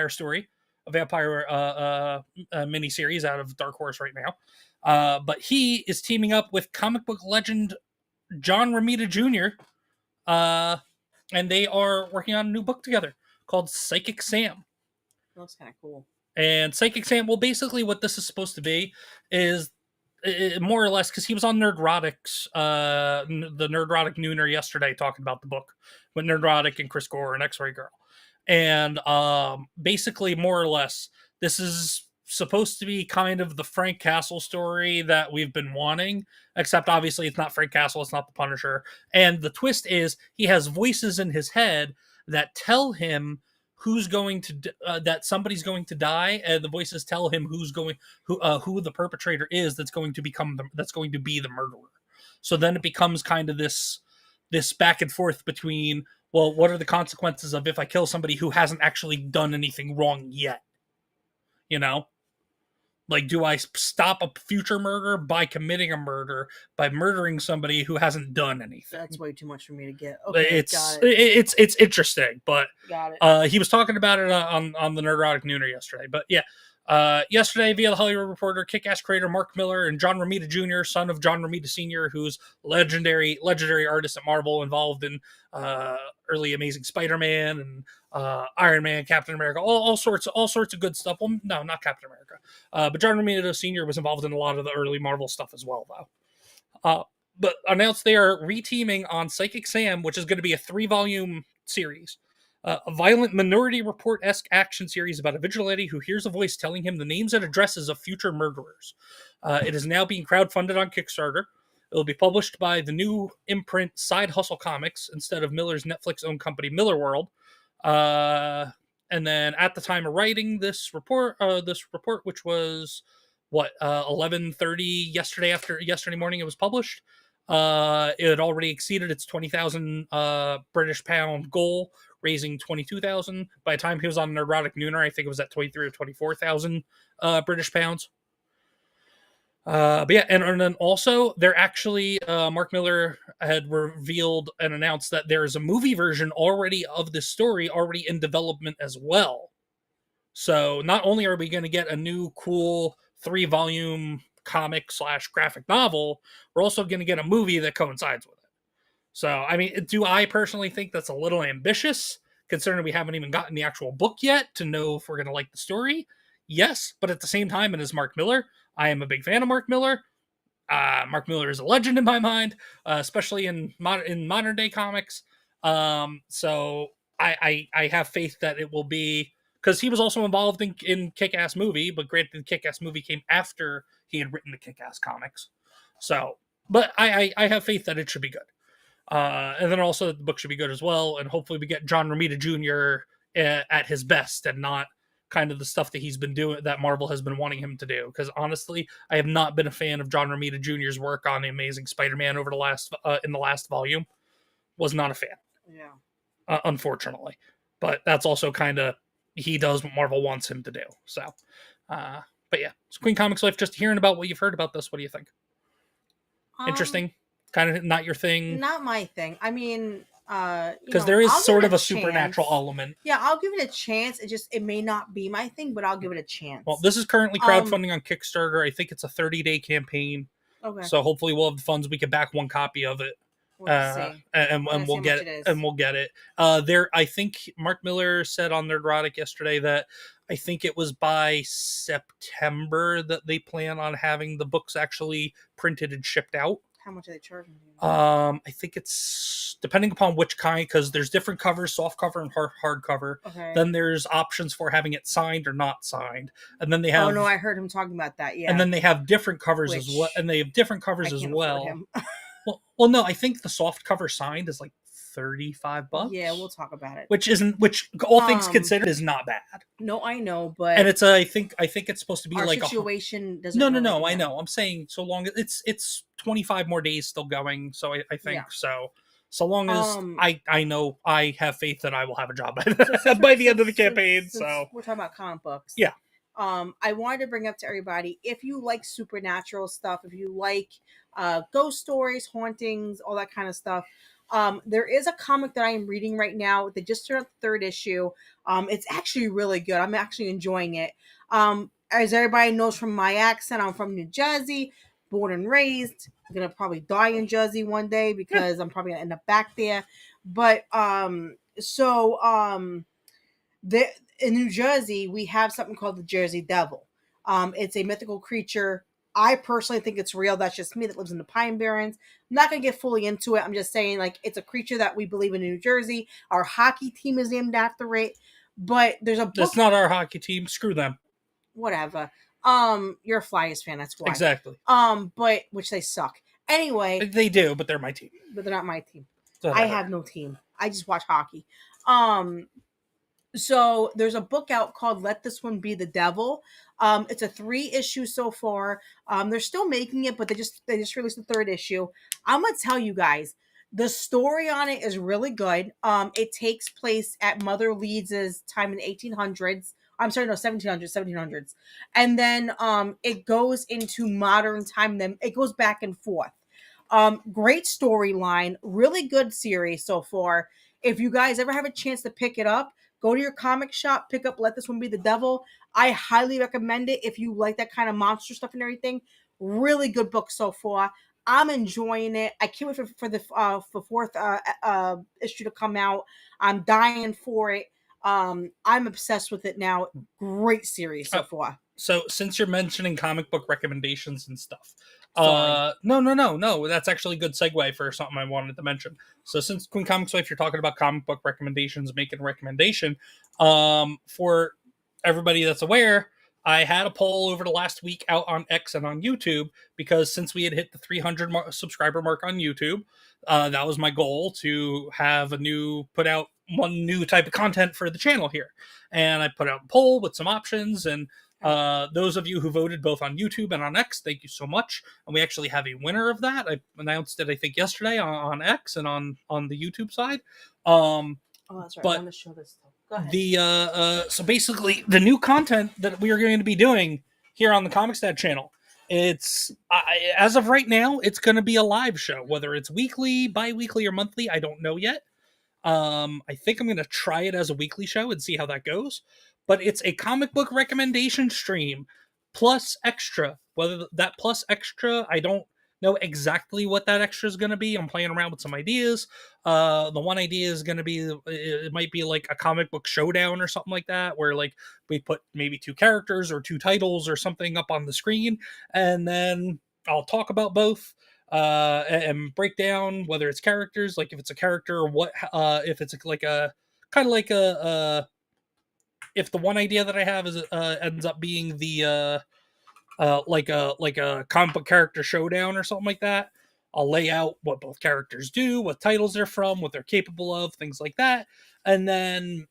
story, a vampire mini series out of Dark Horse right now. But he is teaming up with comic book legend John Romita Jr. And they are working on a new book together called Psychic Sam. Looks kind of cool. And Psychic Sam, well, basically what this is supposed to be is more or less, because he was on Nerdrotic's, the Nerdrotic Nooner yesterday talking about the book with Nerdrotic and Chris Gore and X-Ray Girl. And basically, more or less, this is supposed to be kind of the Frank Castle story that we've been wanting, except obviously it's not Frank Castle, it's not the Punisher. And the twist is he has voices in his head that tell him who's going to that somebody's going to die, and the voices tell him who the perpetrator is that's going to be the murderer. So then it becomes kind of this back and forth between, well, what are the consequences of if I kill somebody who hasn't actually done anything wrong yet? You know? Like, do I stop a future murder by committing a murder, by murdering somebody who hasn't done anything? That's way too much for me to get. Okay, got it. It's interesting, but got it. He was talking about it on the Nerdrotic Nooner yesterday. But yeah, yesterday via the Hollywood Reporter, Kick-Ass creator Mark Miller and John Romita Jr., son of John Romita Sr., who's legendary artist at Marvel, involved in early Amazing Spider-Man and Iron Man, Captain America, all sorts of good stuff. Well, no, not Captain America, but John Romita Sr. was involved in a lot of the early Marvel stuff as well, though. But announced they are reteaming on Psychic Sam, which is going to be a 3-volume series. A violent Minority Report-esque action series about a vigilante who hears a voice telling him the names and addresses of future murderers. It is now being crowdfunded on Kickstarter. It will be published by the new imprint Side Hustle Comics instead of Miller's Netflix-owned company Miller World. And then at the time of writing this report, which was 11:30 yesterday morning, it was published. It had already exceeded its 20,000 British pound goal, raising 22,000. By the time he was on Nerdrotic Nooner, I think it was at 23 or 24,000 British pounds. But yeah, and then also they're actually Mark Miller had revealed and announced that there is a movie version already of this story already in development as well. So not only are we going to get a new cool 3-volume comic / graphic novel, we're also going to get a movie that coincides with it. So, I mean, do I personally think that's a little ambitious, considering we haven't even gotten the actual book yet to know if we're going to like the story? Yes, but at the same time, it is Mark Miller. I am a big fan of Mark Miller. Mark Miller is a legend in my mind, especially in modern day comics. So I have faith that it will be, because he was also involved in Kick-Ass movie, but granted, the Kick-Ass movie came after he had written the Kick-Ass comics. So, but I have faith that it should be good. And then also the book should be good as well, and hopefully we get John Romita Jr. At his best, and not kind of the stuff that he's been doing, that Marvel has been wanting him to do. Because honestly, I have not been a fan of John Romita Jr.'s work on the Amazing Spider-Man over in the last volume. Was not a fan. Yeah. Unfortunately. But that's also kind of, he does what Marvel wants him to do. So, but yeah. So QueenComixWife, just hearing about what you've heard about this, what do you think? Interesting? Kind of not your thing? Not my thing. I mean, because there is sort of a supernatural element. Yeah, I'll give it a chance. It may not be my thing, but I'll give it a chance. Well, this is currently crowdfunding on Kickstarter. I think it's a 30-day campaign. Okay. So hopefully we'll have the funds. We can back one copy of it. And we'll get it. And we'll get it. I think Mark Miller said on Nerdrotic yesterday that I think it was by September that they plan on having the books actually printed and shipped out. How much are they charging? I think it's depending upon which kind, because there's different covers, soft cover and hard cover. Okay. Then there's options for having it signed or not signed, and then they have. Oh no, I heard him talking about that. Yeah. And then they have different covers as well, and they have different covers as well. well, no, I think the soft cover signed is like $35. Yeah, we'll talk about it. Which all things considered is not bad. No, I know, but and it's I think it's supposed to be our like situation doesn't. No, I know. I'm saying so long as it's 25 more days still going. So I think so. So long as I know I have faith that I will have a job by the end of the campaign. So we're talking about comic books. Yeah. I wanted to bring up to everybody, if you like supernatural stuff, if you like ghost stories, hauntings, all that kind of stuff, there is a comic that I am reading right now. They just turned out the third issue. It's actually really good. I'm actually enjoying it. As everybody knows from my accent, I'm from New Jersey, born and raised. I'm gonna probably die in Jersey one day because I'm probably gonna end up back there. But the in New Jersey, we have something called the Jersey Devil. It's a mythical creature. I personally think it's real. That's just me, that lives in the Pine Barrens. I'm not gonna get fully into it. I'm just saying, like, it's a creature that we believe in New Jersey. Our hockey team is named after it. But there's a book. That's not our hockey team. Screw them. Whatever. You're a Flyers fan. That's why. Exactly. But which they suck. Anyway, They do, but they're my team. but they're not my team. Whatever. I have no team. I just watch hockey. So there's a book out called Let This One Be the Devil. It's a 3-issue so far. They're still making it, but they just released the 3rd issue. I'm gonna tell you guys, the story on it is really good. It takes place at Mother Leeds' time in the 1800s. I'm sorry, no, 1700s. And then it goes into modern time. Then it goes back and forth. Great storyline, really good series so far. If you guys ever have a chance to pick it up, go to your comic shop, pick up Let This One Be the Devil. I highly recommend it if you like that kind of monster stuff and everything. Really good book so far. I'm enjoying it. I can't wait for the 4th issue to come out. I'm dying for it. I'm obsessed with it now. Great series so far. So since you're mentioning comic book recommendations and stuff, Sorry. no, that's actually a good segue for something I wanted to mention. So since QueenComixWife, you're talking about comic book recommendations, making a recommendation, for everybody that's aware, I had a poll over the last week out on X and on YouTube, because since we had hit the 300 subscriber mark on YouTube, that was my goal, to have put out one new type of content for the channel here. And I put out a poll with some options, and those of you who voted both on YouTube and on X, thank you so much. And we actually have a winner of that. I announced it, I think, yesterday on X and on the YouTube side. Oh, that's right. But I want to show this stuff. Go ahead. So basically, the new content that we are going to be doing here on the Comics Dad channel, it's as of right now, it's going to be a live show. Whether it's weekly, bi-weekly, or monthly, I don't know yet. I think I'm going to try it as a weekly show and see how that goes. But it's a comic book recommendation stream plus extra. Whether that plus extra, I don't know exactly what that extra is going to be. I'm playing around with some ideas. The one idea is going to be, it might be like a comic book showdown or something like that, where like we put maybe 2 characters or 2 titles or something up on the screen, and then I'll talk about both. And break down whether it's characters, like if it's a character, or what, if it's like a kind of like if the one idea that I have is ends up being the like a comic book character showdown or something like that, I'll lay out what both characters do, what titles they're from, what they're capable of, things like that, and then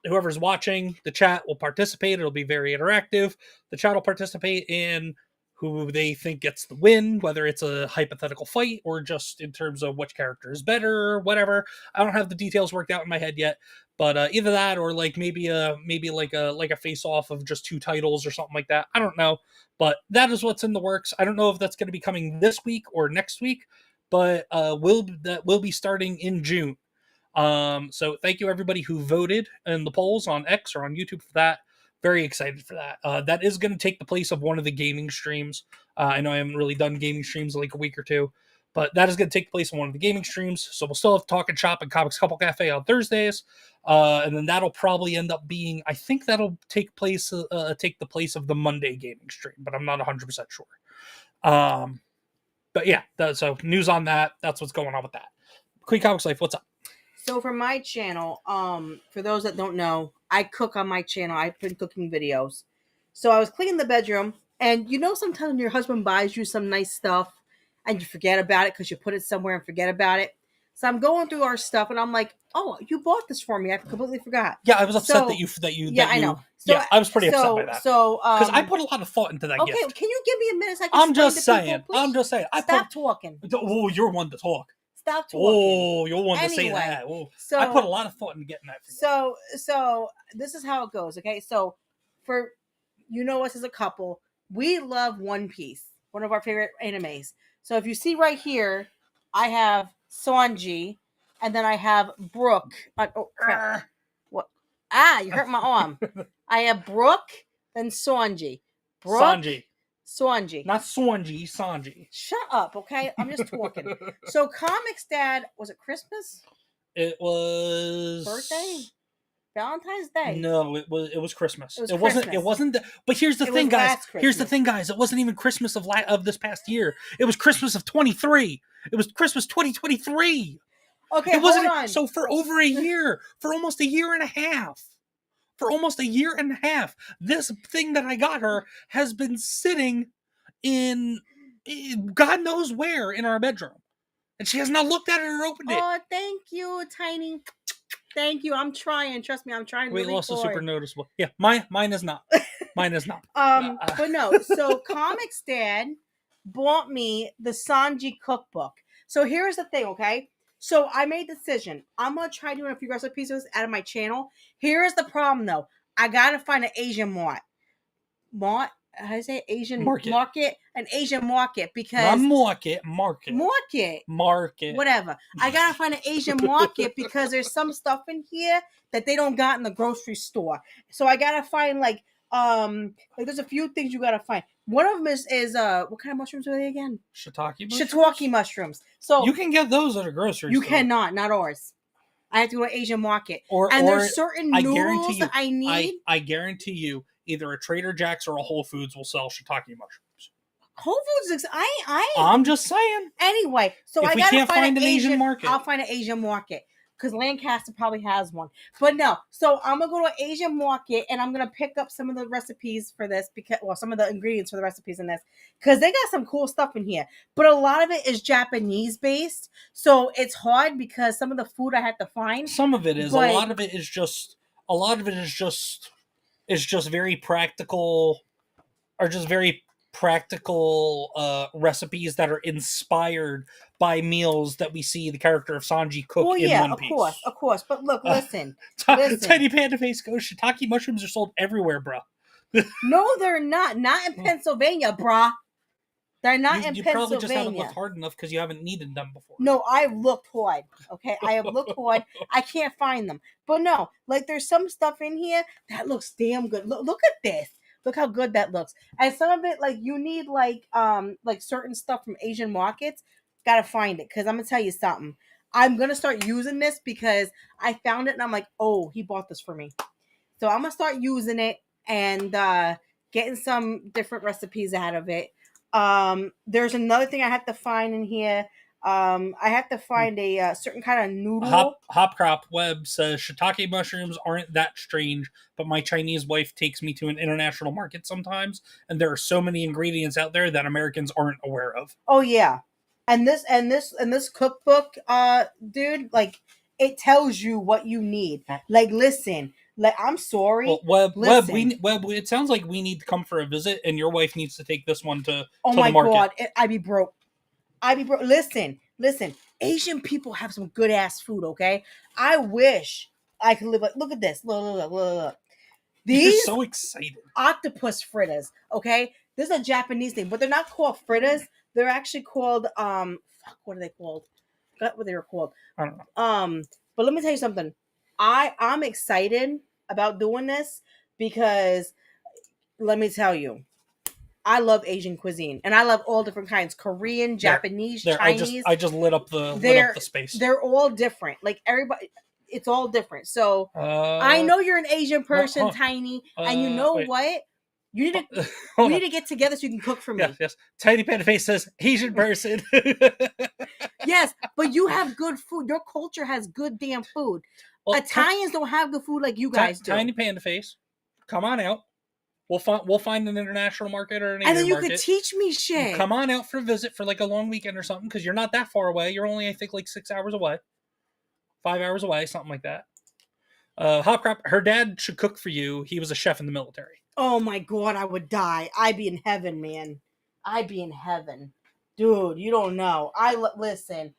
whoever's watching the chat will participate. It'll be very interactive. The chat will participate in who they think gets the win, whether it's a hypothetical fight or just in terms of which character is better or whatever. I don't have the details worked out in my head yet, but either that or like maybe like a face off of just 2 titles or something like that. I don't know, but that is what's in the works. I don't know if that's going to be coming this week or next week, but will be starting in June. So thank you everybody who voted in the polls on X or on YouTube for that. Very excited for that. That is going to take the place of one of the gaming streams. I know I haven't really done gaming streams in like a week or two, but that is going to take place on one of the gaming streams. So we'll still have Talk and Shop and Comix Couple Cafe on Thursdays. And then that'll probably end up being, I think that'll take the place of the Monday gaming stream, but I'm not 100% sure. But yeah, so news on that. That's what's going on with that. QueenComixWife, what's up? So for my channel, for those that don't know, I cook on my channel. I've been cooking videos. So I was cleaning the bedroom, and you know sometimes when your husband buys you some nice stuff and you forget about it because you put it somewhere and forget about it. So I'm going through our stuff, and I'm like, "Oh, you bought this for me. I completely forgot." Yeah, I was upset that you. Yeah, I know. So, yeah, I was pretty upset by that. So because I put a lot of thought into that. Okay, gift. Can you give me a minute? So I can I'm just explain to saying. people, please? I'm just saying. Stop talking. Oh, you're one to talk. Stop talking. Oh, you're one to say Anyway, that. Oh, so I put a lot of thought into getting that. For you. So this is how it goes. Okay, so for you know us as a couple. We love One Piece, one of our favorite animes. So if you see right here, I have Sanji, and then I have Brooke. Oh crap! What? Ah, you hurt my arm. I have Brooke, then Sanji. Brooke, Sanji. Not Sanji, Sanji. Shut up, okay? I'm just talking. So Comics Dad, was it Christmas? It was birthday? Valentine's Day. No, it was Christmas. It Christmas. wasn't but here's the thing, guys. Here's the thing, guys. It wasn't even Christmas of this past year. It was Christmas of 23. It was Christmas 2023. Okay, it wasn't hold on. So for over a year, for almost a year and a half. This thing that I got her has been sitting in God knows where in our bedroom. And she has not looked at it or opened it. Oh, thank you, Tiny. Thank you. I'm trying. Trust me, I'm trying Weight really loss is hard. super noticeable. Yeah, mine is not. Mine is not. But no, so Comics Dad bought me the Sanji cookbook. So here's the thing, okay? So I made a decision. I'm going to try doing a few recipes out of my channel. Here is the problem, though. I got to find an Asian how do you say Asian market? An Asian market, because... Not market. Whatever. I got to find an Asian market because there's some stuff in here that they don't got in the grocery store. So I got to find, like there's a few things you got to find. One of them is what kind of mushrooms are they again? Shiitake mushrooms. So you can get those at a grocery store. You cannot, not ours. I have to go to Asian market. There's certain noodles that I need. I guarantee you, either a Trader Jack's or a Whole Foods will sell shiitake mushrooms. Whole Foods, I'm just saying. Anyway, so if I gotta find an Asian market. I'll find an Asian market. Because Lancaster probably has one. But no, so I'm going to go to an Asian market and I'm going to pick up some of the recipes for this, some of the ingredients for the recipes in this. Because they got some cool stuff in here. But a lot of it is Japanese based. So it's hard because some of the food I had to find. Some of it is. A lot of it is just very practical, or just very practical recipes that are inspired by meals that we see the character of Sanji cook in One Piece. Of course. But look, listen. Tiny Panda Face goes, shiitake mushrooms are sold everywhere, bro. No, they're not. Not in Pennsylvania, brah. They're not in Pennsylvania. You probably just haven't looked hard enough because you haven't needed them before. No, I've looked hard. Okay, I have looked hard. I can't find them. But no, like there's some stuff in here that looks damn good. Look at this. Look how good that looks. And some of it, like you need like certain stuff from Asian markets. Gotta find it, because I'm gonna tell you something. I'm gonna start using this because I found it and I'm like, oh, he bought this for me. So I'm gonna start using it and getting some different recipes out of it. There's another thing I have to find in here. I have to find a certain kind of noodle. Hopcrop Web says shiitake mushrooms aren't that strange, but my Chinese wife takes me to an international market sometimes, and there are so many ingredients out there that Americans aren't aware of. Oh yeah, and this cookbook, dude, like it tells you what you need. Like, listen. Like, I'm sorry. Well, Web, it sounds like we need to come for a visit, and your wife needs to take this one to the market. Oh my God, I'd be broke. Listen. Asian people have some good ass food. Okay, I wish I could live. Look at this. Look. These You're so excited. Octopus fritters. Okay, this is a Japanese thing, but they're not called fritters. They're actually called what are they called? I forgot what they were called. I don't know. But let me tell you something. I'm excited about doing this because let me tell you, I love Asian cuisine and I love all different kinds: Korean, Japanese, Chinese. I just lit up the space. They're all different. Like everybody, it's all different. So I know you're an Asian person, Tiny, and you know what? You need to get together so you can cook for me. Yes. Tiny Panda Face says Asian person. Yes, but you have good food. Your culture has good damn food. Well, Italians don't have good food like you guys do. Tiny Panda Face, come on out. We'll find an international market or an Asian market. And then you could teach me shit. Come on out for a visit for like a long weekend or something, because you're not that far away. You're only, I think, like 6 hours away. 5 hours away, something like that. Hopcrop, her dad should cook for you. He was a chef in the military. Oh my God, I would die. I'd be in heaven, man. I'd be in heaven. Dude, you don't know. Listen.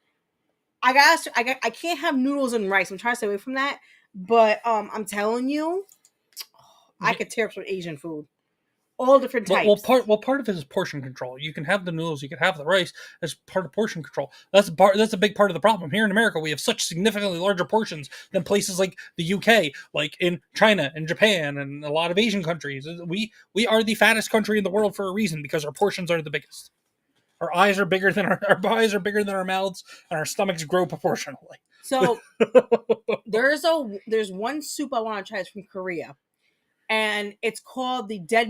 I can't have noodles and rice. I'm trying to stay away from that. But I'm telling you, I could tear up some Asian food. All different types. Well, part of it is portion control. You can have the noodles, you can have the rice as part of portion control. That's a big part of the problem. Here in America, we have such significantly larger portions than places like the UK, like in China and Japan and a lot of Asian countries. We are the fattest country in the world for a reason, because our portions are the biggest. Our eyes are bigger than our eyes are bigger than our mouths, and our stomachs grow proportionally. So there's one soup I want to try. It's from Korea. And it's called the dead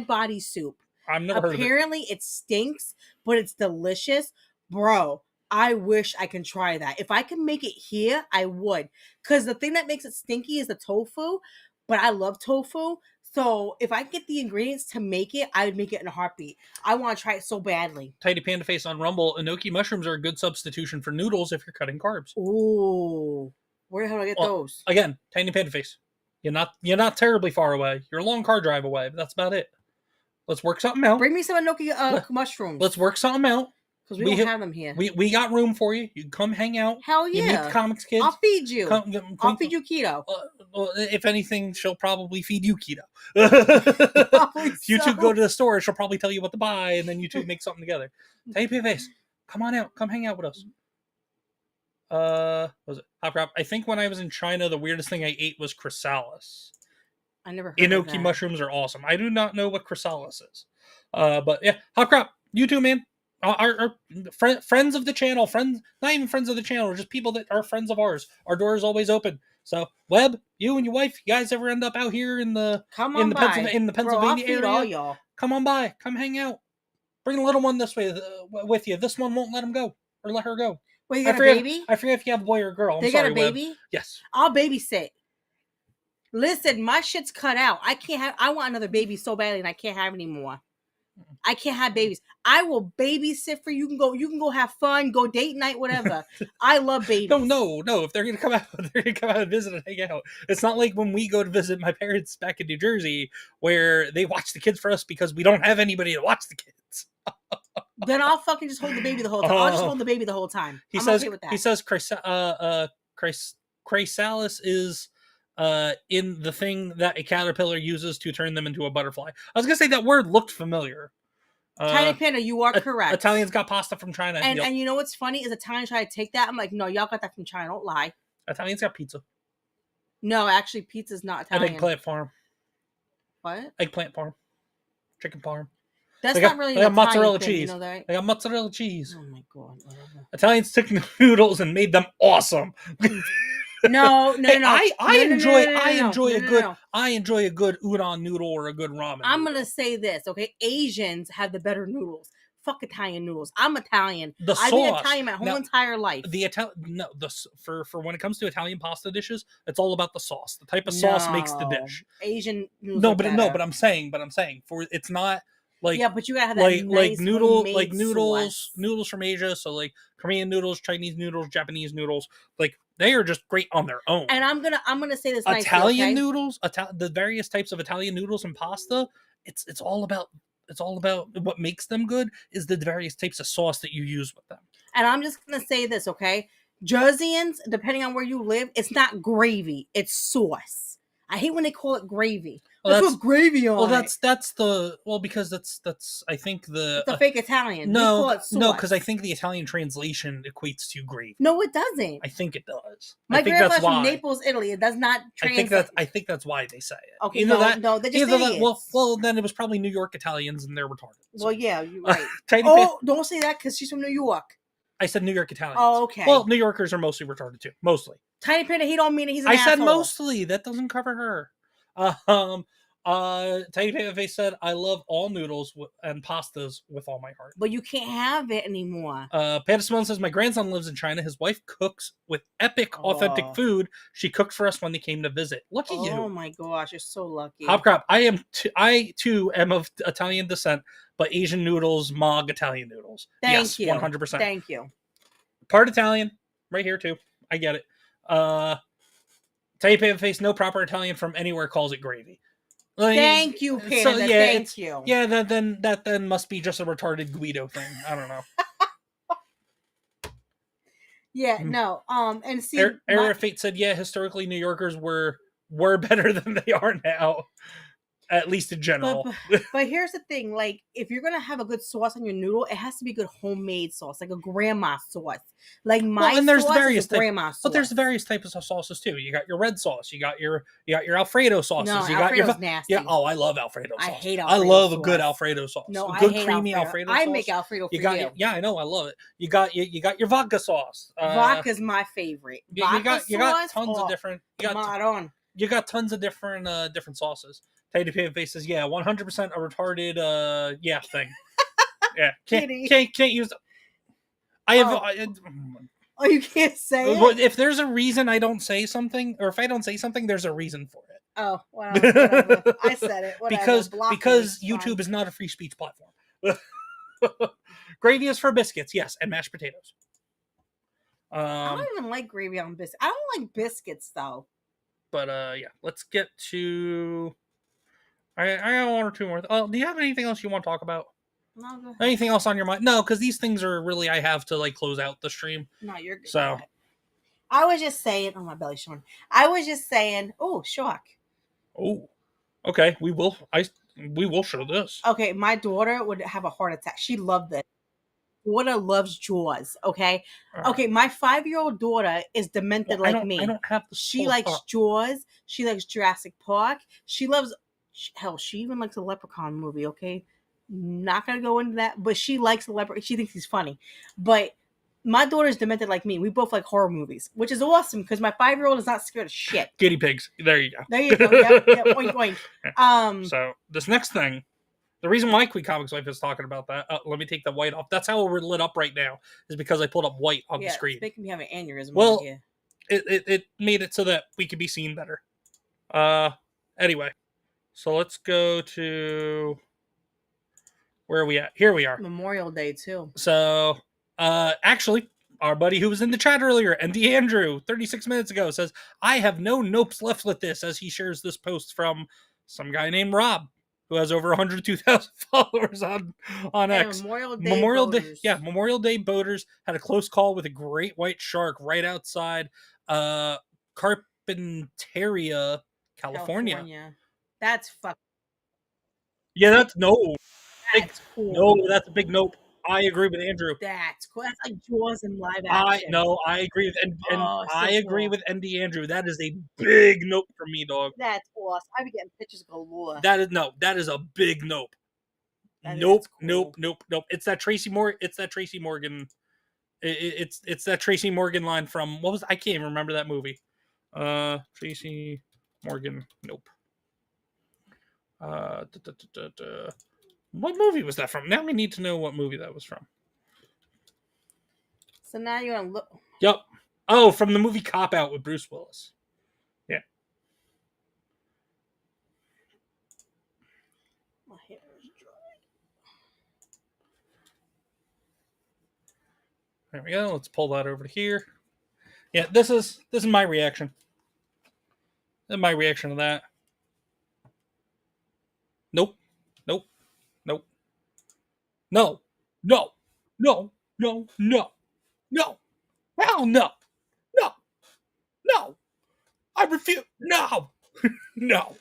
body soup. I've never heard of it. Apparently it stinks, but it's delicious. Bro, I wish I can try that. If I can make it here, I would. Because the thing that makes it stinky is the tofu, but I love tofu. So if I get the ingredients to make it, I would make it in a heartbeat. I want to try it so badly. Tidy Panda Face on Rumble, enoki mushrooms are a good substitution for noodles if you're cutting carbs. Ooh. Where the hell do I get those? Again, Tiny Panda Face. You're not terribly far away. You're a long car drive away, but that's about it. Let's work something out. Bring me some enoki mushrooms. Let's work something out. Because we don't have them here. We got room for you. You can come hang out. Hell yeah. You meet the Comics kids. I'll feed you. I'll feed you keto. If anything, she'll probably feed you keto. If you two go to the store, she'll probably tell you what to buy, and then you two make something together. Tiny Panda Face, come on out. Come hang out with us. What was it Hop Crop? I think when I was in China, the weirdest thing I ate was chrysalis. I never heard of Enoki that. mushrooms are awesome. I do not know what chrysalis is. But yeah, Hop Crop, you too, man. Our friends of the channel, not even friends of the channel, just people that are friends of ours. Our door is always open. So, Webb, you and your wife, you guys ever end up out here in the Pennsylvania area? All y'all. Come on by, come hang out. Bring the little one this way with you. This one won't let him go or let her go. Wait, you got a baby? I forget if you have a boy or a girl. They got a baby? Webb. Yes. I'll babysit. Listen, my shit's cut out. I want another baby so badly, and I can't have any more. I can't have babies. I will babysit for you. You can go have fun, go date night, whatever. I love babies. No. If they're gonna come out, they're gonna come out and visit and hang out. It's not like when we go to visit my parents back in New Jersey, where they watch the kids for us because we don't have anybody to watch the kids. Then I'll fucking just hold the baby the whole time. I'll just hold the baby the whole time. He I'm says. okay with that. He says. Chrysalis is in the thing that a caterpillar uses to turn them into a butterfly. I was gonna say that word looked familiar. Tiny Panda, you are correct. Italians got pasta from China. And you know what's funny is Italians try to take that. I'm like, no, y'all got that from China. Don't lie. Italians got pizza. No, actually, pizza's not Italian. An eggplant farm. What? Eggplant farm. Chicken farm. That's not really. They got mozzarella thing, cheese. You know that? They got mozzarella cheese. Oh my god! Whatever. Italians took noodles and made them awesome. No. I enjoy a good udon noodle or a good ramen. I'm gonna say this, okay? Asians have the better noodles. Fuck Italian noodles. I'm Italian. I've been Italian my whole entire life. For when it comes to Italian pasta dishes, it's all about the sauce. The type of sauce makes the dish. Asian noodles. But I'm saying for it's not. Like, yeah, but you gotta have that nice noodles from Asia. So like Korean noodles, Chinese noodles, Japanese noodles, like they are just great on their own. And I'm gonna say this Italian noodles, the various types of Italian noodles and pasta. It's all about what makes them good is the various types of sauce that you use with them. And I'm just gonna say this, okay? Jerseyans, depending on where you live, it's not gravy; it's sauce. I hate when they call it gravy. Well, put gravy on. Because that's I think the fake Italian. No, because I think the Italian translation equates to gravy. No, it doesn't. I think it does. My grandpa's from Naples, Italy. It does not translate. I think that's why they say it. Okay, no, they're just idiots. Well, then it was probably New York Italians, and they're retarded. So. Well, yeah, you're right. Don't say that because she's from New York. I said New York Italians. Oh, okay. Well, New Yorkers are mostly retarded too. Mostly. Tiny Panda, he don't mean it. He's an asshole. I said mostly. That doesn't cover her. Tiny Panda Face said, "I love all noodles and pastas with all my heart." But you can't have it anymore. Panda Simone says, "My grandson lives in China. His wife cooks with epic, authentic food. She cooked for us when they came to visit. Look at you! Oh my gosh, you're so lucky." Hop Crop. I too am of Italian descent, but Asian noodles, Mog Italian noodles. Thank you. 100%. Thank you. Part Italian, right here too. I get it. Tiny Panda Face, no proper Italian from anywhere calls it gravy. Like, thank you, Panda. Thank you. Yeah, that then must be just a retarded Guido thing. I don't know. Yeah, no. And see, Era Fate said, yeah, historically New Yorkers were better than they are now. at least in general. But here's the thing: like, if you're gonna have a good sauce on your noodle, it has to be good homemade sauce, like a grandma sauce. Like my and there's sauce various is a grandma sauce. But there's various types of sauces too. You got your red sauce. You got your Alfredo sauces. No, you Alfredo's got your nasty. Yeah. Oh, I love Alfredo sauce. I hate Alfredo I love sauce. a good Alfredo sauce. No, a good I hate creamy Alfredo. sauce. I make Alfredo for you. Yeah, I know. I love it. You got your vodka sauce. Vodka's my favorite. You got tons of different. You got tons of different different sauces. Teddy Face says, yeah, 100% a retarded thing. Yeah, can't use. I have. Oh, you can't say it? If there's a reason I don't say something, or if I don't say something, there's a reason for it. Oh, well, whatever. I said it. Whatever. Because YouTube is not a free speech platform. Gravy is for biscuits, yes, and mashed potatoes. I don't even like gravy on biscuits. I don't like biscuits though. But yeah, let's get to. I got one or two more. Oh, do you have anything else you want to talk about? No, go ahead. Anything else on your mind? No, because these things are really I have to like close out the stream. No, you're good. So I was just saying. Oh, my belly's showing. I was just saying. Oh, shock. Oh, okay. We will show this. Okay, my daughter would have a heart attack. She loved this. Daughter loves Jaws. Okay. Right. Okay. My 5-year-old daughter is demented like me. I don't have the. She likes Jaws. She likes Jurassic Park. She loves. Hell, she even likes a Leprechaun movie. Okay. Not gonna go into that, but she likes the leprechaun. She thinks he's funny. But my daughter's demented like me. We both like horror movies, which is awesome because my 5-year-old is not scared of shit. Guinea pigs. There you go. There you go. Yep. Oink, oink. So this next thing, the reason why QueenComixWife is talking about that. Let me take the white off. That's how we're lit up right now. Is because I pulled up white on the screen. It's making me have an aneurysm. Well, here. it made it so that we could be seen better. Anyway, so let's go to. Where are we at? Here we are. Memorial Day too. So, actually, our buddy who was in the chat earlier, Andy Andrew, 36 minutes ago, says, I have no nopes left with this, as he shares this post from some guy named Rob, who has over 102,000 followers on X. Memorial Day. Memorial Day boaters had a close call with a great white shark right outside Carpinteria, California. That's fucking. Yeah, that's no. That's cool. No, that's a big nope. I agree with Andrew. That's cool. That's like Jaws in live action. I agree with I agree with Andy Andrew. That is a big nope for me, dog. That's awesome. I be getting pictures galore. That is a big nope. Nope. It's that Tracy Morgan. It's that Tracy Morgan. It's that Tracy Morgan line from what was I can't even remember that movie. Tracy Morgan. Nope. What movie was that from? Now we need to know what movie that was from. So now you're gonna look. Yep. Oh, from the movie Cop Out with Bruce Willis. Yeah. My hair is dry. There we go. Let's pull that over to here. Yeah, this is my reaction. This is my reaction to that. Nope. No. Hell no. No. I refuse. No. No.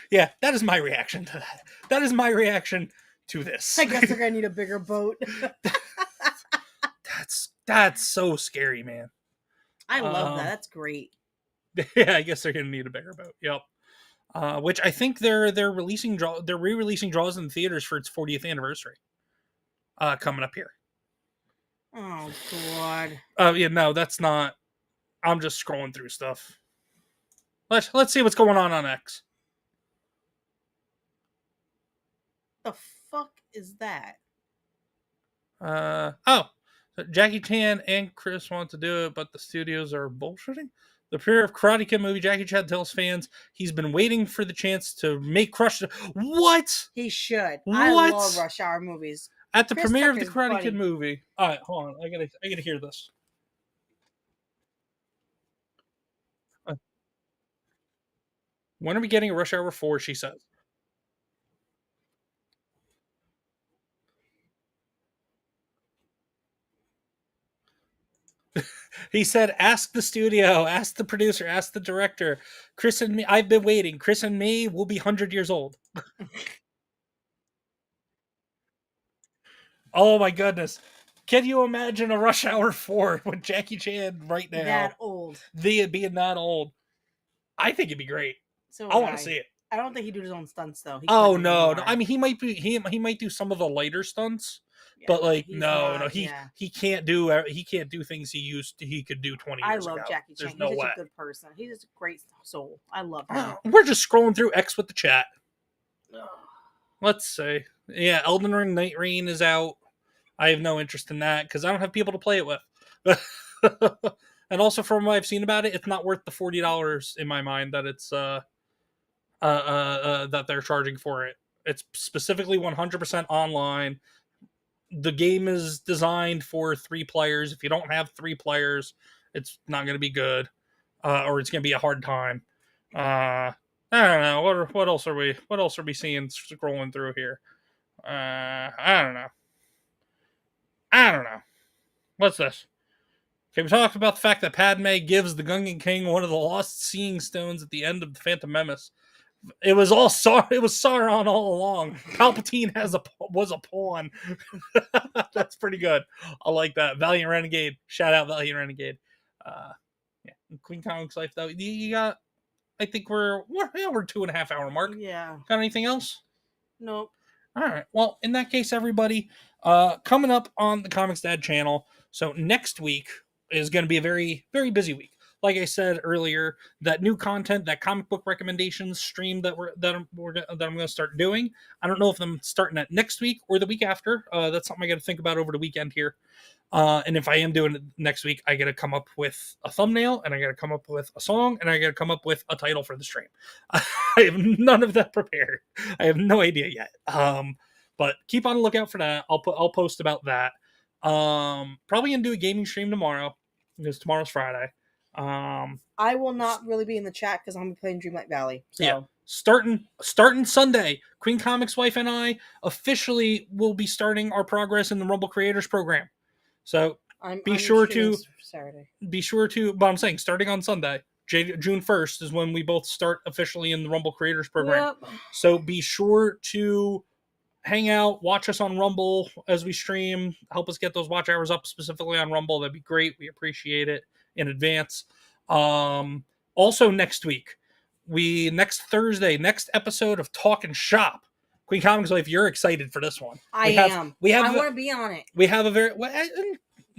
Yeah, that is my reaction to that. That is my reaction to this. I guess they're gonna need a bigger boat. That's so scary, man. I love that. That's great. Yeah, I guess they're gonna need a bigger boat. Yep. Which I think they're re-releasing Jaws in the theaters for its 40th anniversary. Coming up here. Oh God. Yeah, no, that's not. I'm just scrolling through stuff. Let's see what's going on X. The fuck is that? So Jackie Chan and Chris want to do it, but the studios are bullshitting. The premiere of Karate Kid movie, Jackie Chan tells fans he's been waiting for the chance to make Crush. What? He should. What? I love rush hour movies. At the Chris premiere Tucker's of the Karate funny. Kid movie. All right, hold on. I gotta hear this. When are we getting a Rush Hour 4? She says. He said, ask the studio, ask the producer, ask the director. Chris and me, I've been waiting. Chris and me will be 100 years old. Oh my goodness. Can you imagine a Rush Hour 4 with Jackie Chan right now? That old. Being that old. I think it'd be great. So I want to see it. I don't think he'd do his own stunts though. Oh no. I mean, he might do some of the lighter stunts, but like he can't do things he could do 20 years ago. I love Jackie Chan. There's He's no such way. a good person. He's just a great soul. I love him. We're just scrolling through X with the chat. Let's see. Yeah, Elden Ring Night Rain is out. I have no interest in that because I don't have people to play it with. And also, from what I've seen about it, it's not worth the $40 in my mind that it's that they're charging for it. It's specifically 100% online. The game is designed for 3 players. If you don't have 3 players, it's not going to be good, or it's going to be a hard time. I don't know. What else are we seeing scrolling through here? I don't know. What's this? Okay, we talked about the fact that Padme gives the Gungan King one of the lost seeing stones at the end of the Phantom Menace. It was Sauron all along. Palpatine was a pawn. That's pretty good. I like that. Valiant Renegade. Shout out Valiant Renegade. Yeah. QueenComixWife though. You got. I think we're 2.5 hour mark. Yeah. Got anything else? Nope. All right. Well, in that case, everybody, coming up on the Comics Dad channel. So next week is going to be a very, very busy week. Like I said earlier, that new content, that comic book recommendations stream that I'm going to start doing. I don't know if I'm starting that next week or the week after. That's something I got to think about over the weekend here. And if I am doing it next week, I got to come up with a thumbnail, and I got to come up with a song, and I got to come up with a title for the stream. I have none of that prepared. I have no idea yet. But keep on the lookout for that. I'll post about that. Probably gonna do a gaming stream tomorrow because tomorrow's Friday. I will not really be in the chat because I'm gonna be playing Dreamlight Valley. So. Yeah. Starting Sunday, QueenComixWife and I officially will be starting our progress in the Rumble Creators Program. So be sure to, but I'm saying starting on Sunday, June 1st is when we both start officially in the Rumble Creators Program. Yep. So be sure to hang out, watch us on Rumble as we stream, help us get those watch hours up specifically on Rumble. That'd be great. We appreciate it in advance. Also next week, next Thursday, next episode of Talkin' Shop. QueenComixWife, you're excited for this one. I am. I want to be on it. We have a very...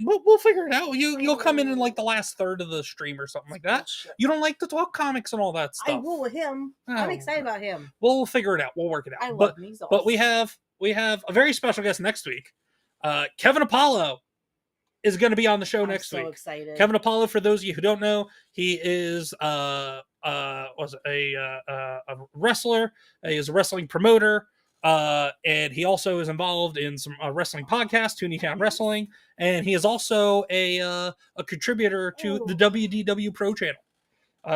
We'll figure it out. You'll come in like the last third of the stream or something like that. You don't like to talk comics and all that stuff. I will with him. I'm excited about him. We'll figure it out. We'll work it out. I love him. He's awesome. But we have a very special guest next week. Kevin Apollo is going to be on the show next week. I'm so excited. Kevin Apollo, for those of you who don't know, he is a wrestler. He is a wrestling promoter. And he also is involved in some wrestling podcasts, Tooneytown Wrestling, and he is also a contributor to the WDW Pro channel,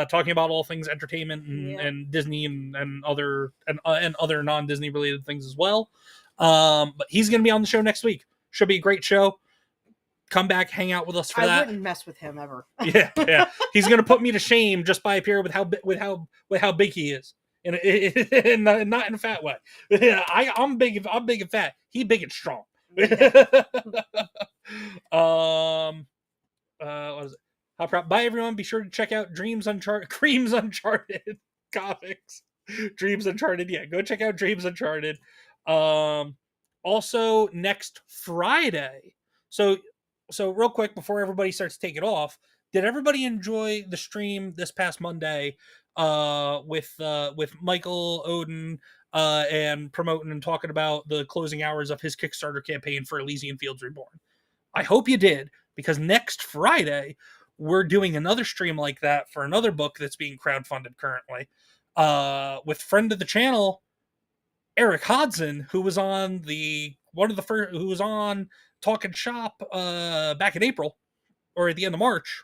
talking about all things entertainment and Disney and other non-Disney related things as well. But he's going to be on the show next week. Should be a great show. Come back, hang out with us for that. I wouldn't mess with him ever. yeah. He's going to put me to shame just by appearing with how big he is. Not in a fat way. I'm big and fat. He big and strong. Yeah. What is it? Bye everyone. Be sure to check out Creams Uncharted comics. Dreams Uncharted. Yeah, go check out Dreams Uncharted. Also next Friday. So real quick before everybody starts taking off, did everybody enjoy the stream this past Monday? With Michael Oden and promoting and talking about the closing hours of his Kickstarter campaign for Elysian Fields Reborn. I hope you did, because next Friday we're doing another stream like that for another book that's being crowdfunded currently, with friend of the channel Eric Hodson, who was on who was on Talkin' Shop back in April or at the end of March.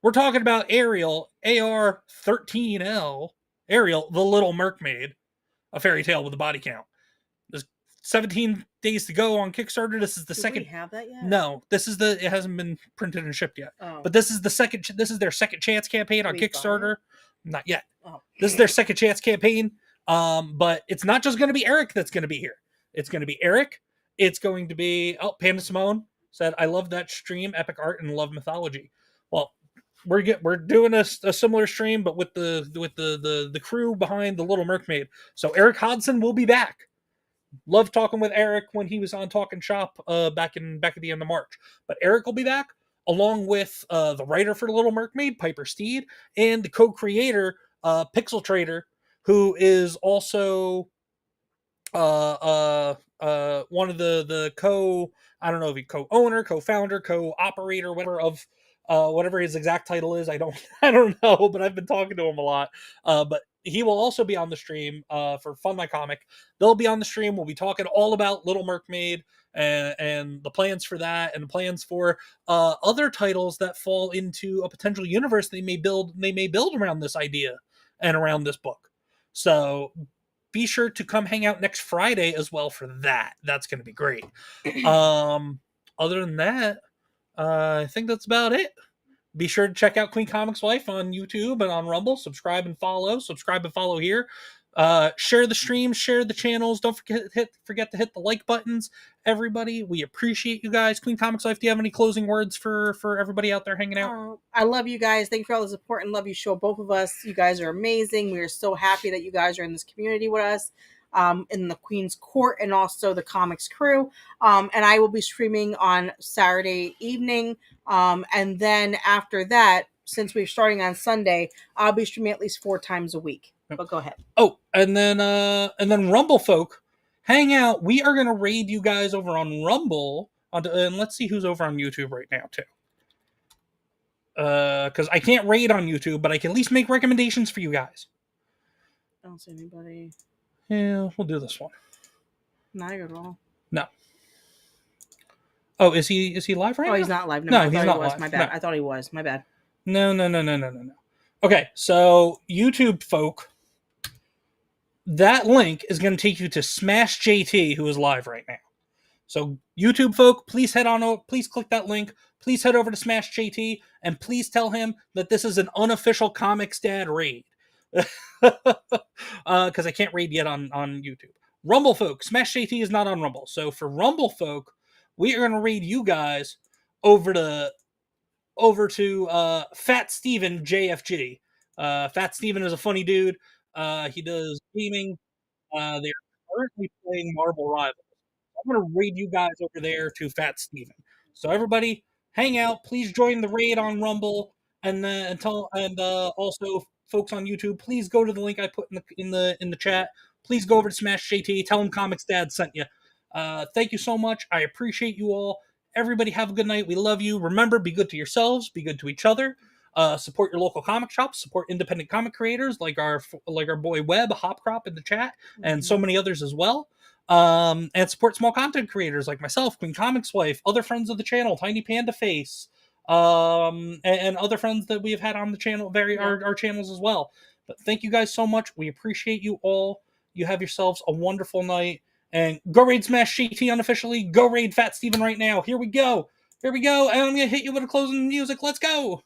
We're talking about Ariel, AR-13L, Ariel, the Little Mermaid, a fairy tale with a body count. This 17 days to go on Kickstarter. This is the second. Do we have that yet? No, this is it hasn't been printed and shipped yet. Oh. But this is their second chance campaign on Kickstarter. Not yet. Oh. This is their second chance campaign. But it's not just going to be Eric that's going to be here. It's going to be Eric. It's going to be Panda Simone said, "I love that stream, epic art and love mythology." Well, we're doing a similar stream, but with the crew behind the Little Mermaid. So Eric Hodson will be back. Loved talking with Eric when he was on Talking Shop back at the end of March. But Eric will be back along with the writer for the Little Mermaid, Piper Steed, and the co-creator, Pixel Trader, who is also one of the I don't know if he co-owner, co-founder, co-operator, whatever of whatever his exact title is. I don't know, but I've been talking to him a lot. But he will also be on the stream for Fund My Comic. They'll be on the stream. We'll be talking all about Little Mermaid and the plans for that, and the plans for other titles that fall into a potential universe they may build around this idea and around this book. So be sure to come hang out next Friday as well for that. That's going to be great. Other than that, I think that's about it. Be sure to check out QueenComixWife on YouTube and on Rumble. Subscribe and follow here. Share the streams, share the channels. Don't forget to hit the like buttons. Everybody, we appreciate you guys. QueenComixWife, do you have any closing words for everybody out there hanging out? I love you guys. Thank you for all the support and love you show both of us. You guys are amazing. We are so happy that you guys are in this community with us. In the Queen's Court and also the Comics crew. And I will be streaming on Saturday evening. And then after that, since we're starting on Sunday, I'll be streaming at least 4 times a week. But go ahead. Oh, and then Rumble folk, hang out. We are going to raid you guys over on Rumble. And let's see who's over on YouTube right now, too. Because I can't raid on YouTube, but I can at least make recommendations for you guys. I don't see anybody. Yeah, we'll do this one. Not at all. No. Oh, is he live right now? Oh, he's not live. No, he's not live. My bad. No. I thought he was. My bad. No. Okay, so YouTube folk, that link is going to take you to Smash JT, who is live right now. So YouTube folk, please click that link. Please head over to Smash JT and please tell him that this is an unofficial Comics Dad raid. Because I can't raid yet on YouTube. Rumble folk, Smash JT is not on Rumble. So for Rumble folk, we are going to raid you guys over to Fat Steven JFG. Fat Steven is a funny dude. He does gaming. They're currently playing Marvel Rivals. I'm going to raid you guys over there to Fat Steven. So everybody, hang out. Please join the raid on Rumble, and also folks on YouTube, please go to the link I put in the chat. Please go over to Smash JT. Tell him Comics Dad sent you. Thank you so much. I appreciate you all. Everybody have a good night. We love you. Remember, be good to yourselves. Be good to each other. Support your local comic shops. Support independent comic creators like our boy Webb, Hopcrop in the chat, and so many others as well. And support small content creators like myself, QueenComixWife, other friends of the channel, Tiny Panda Face, and other friends that we have had on the channel, our channels as well. But thank you guys so much. We appreciate you all. You have yourselves a wonderful night. And go raid Smash JT unofficially. Go raid Fat Steven right now. Here we go. And I'm going to hit you with a closing music. Let's go.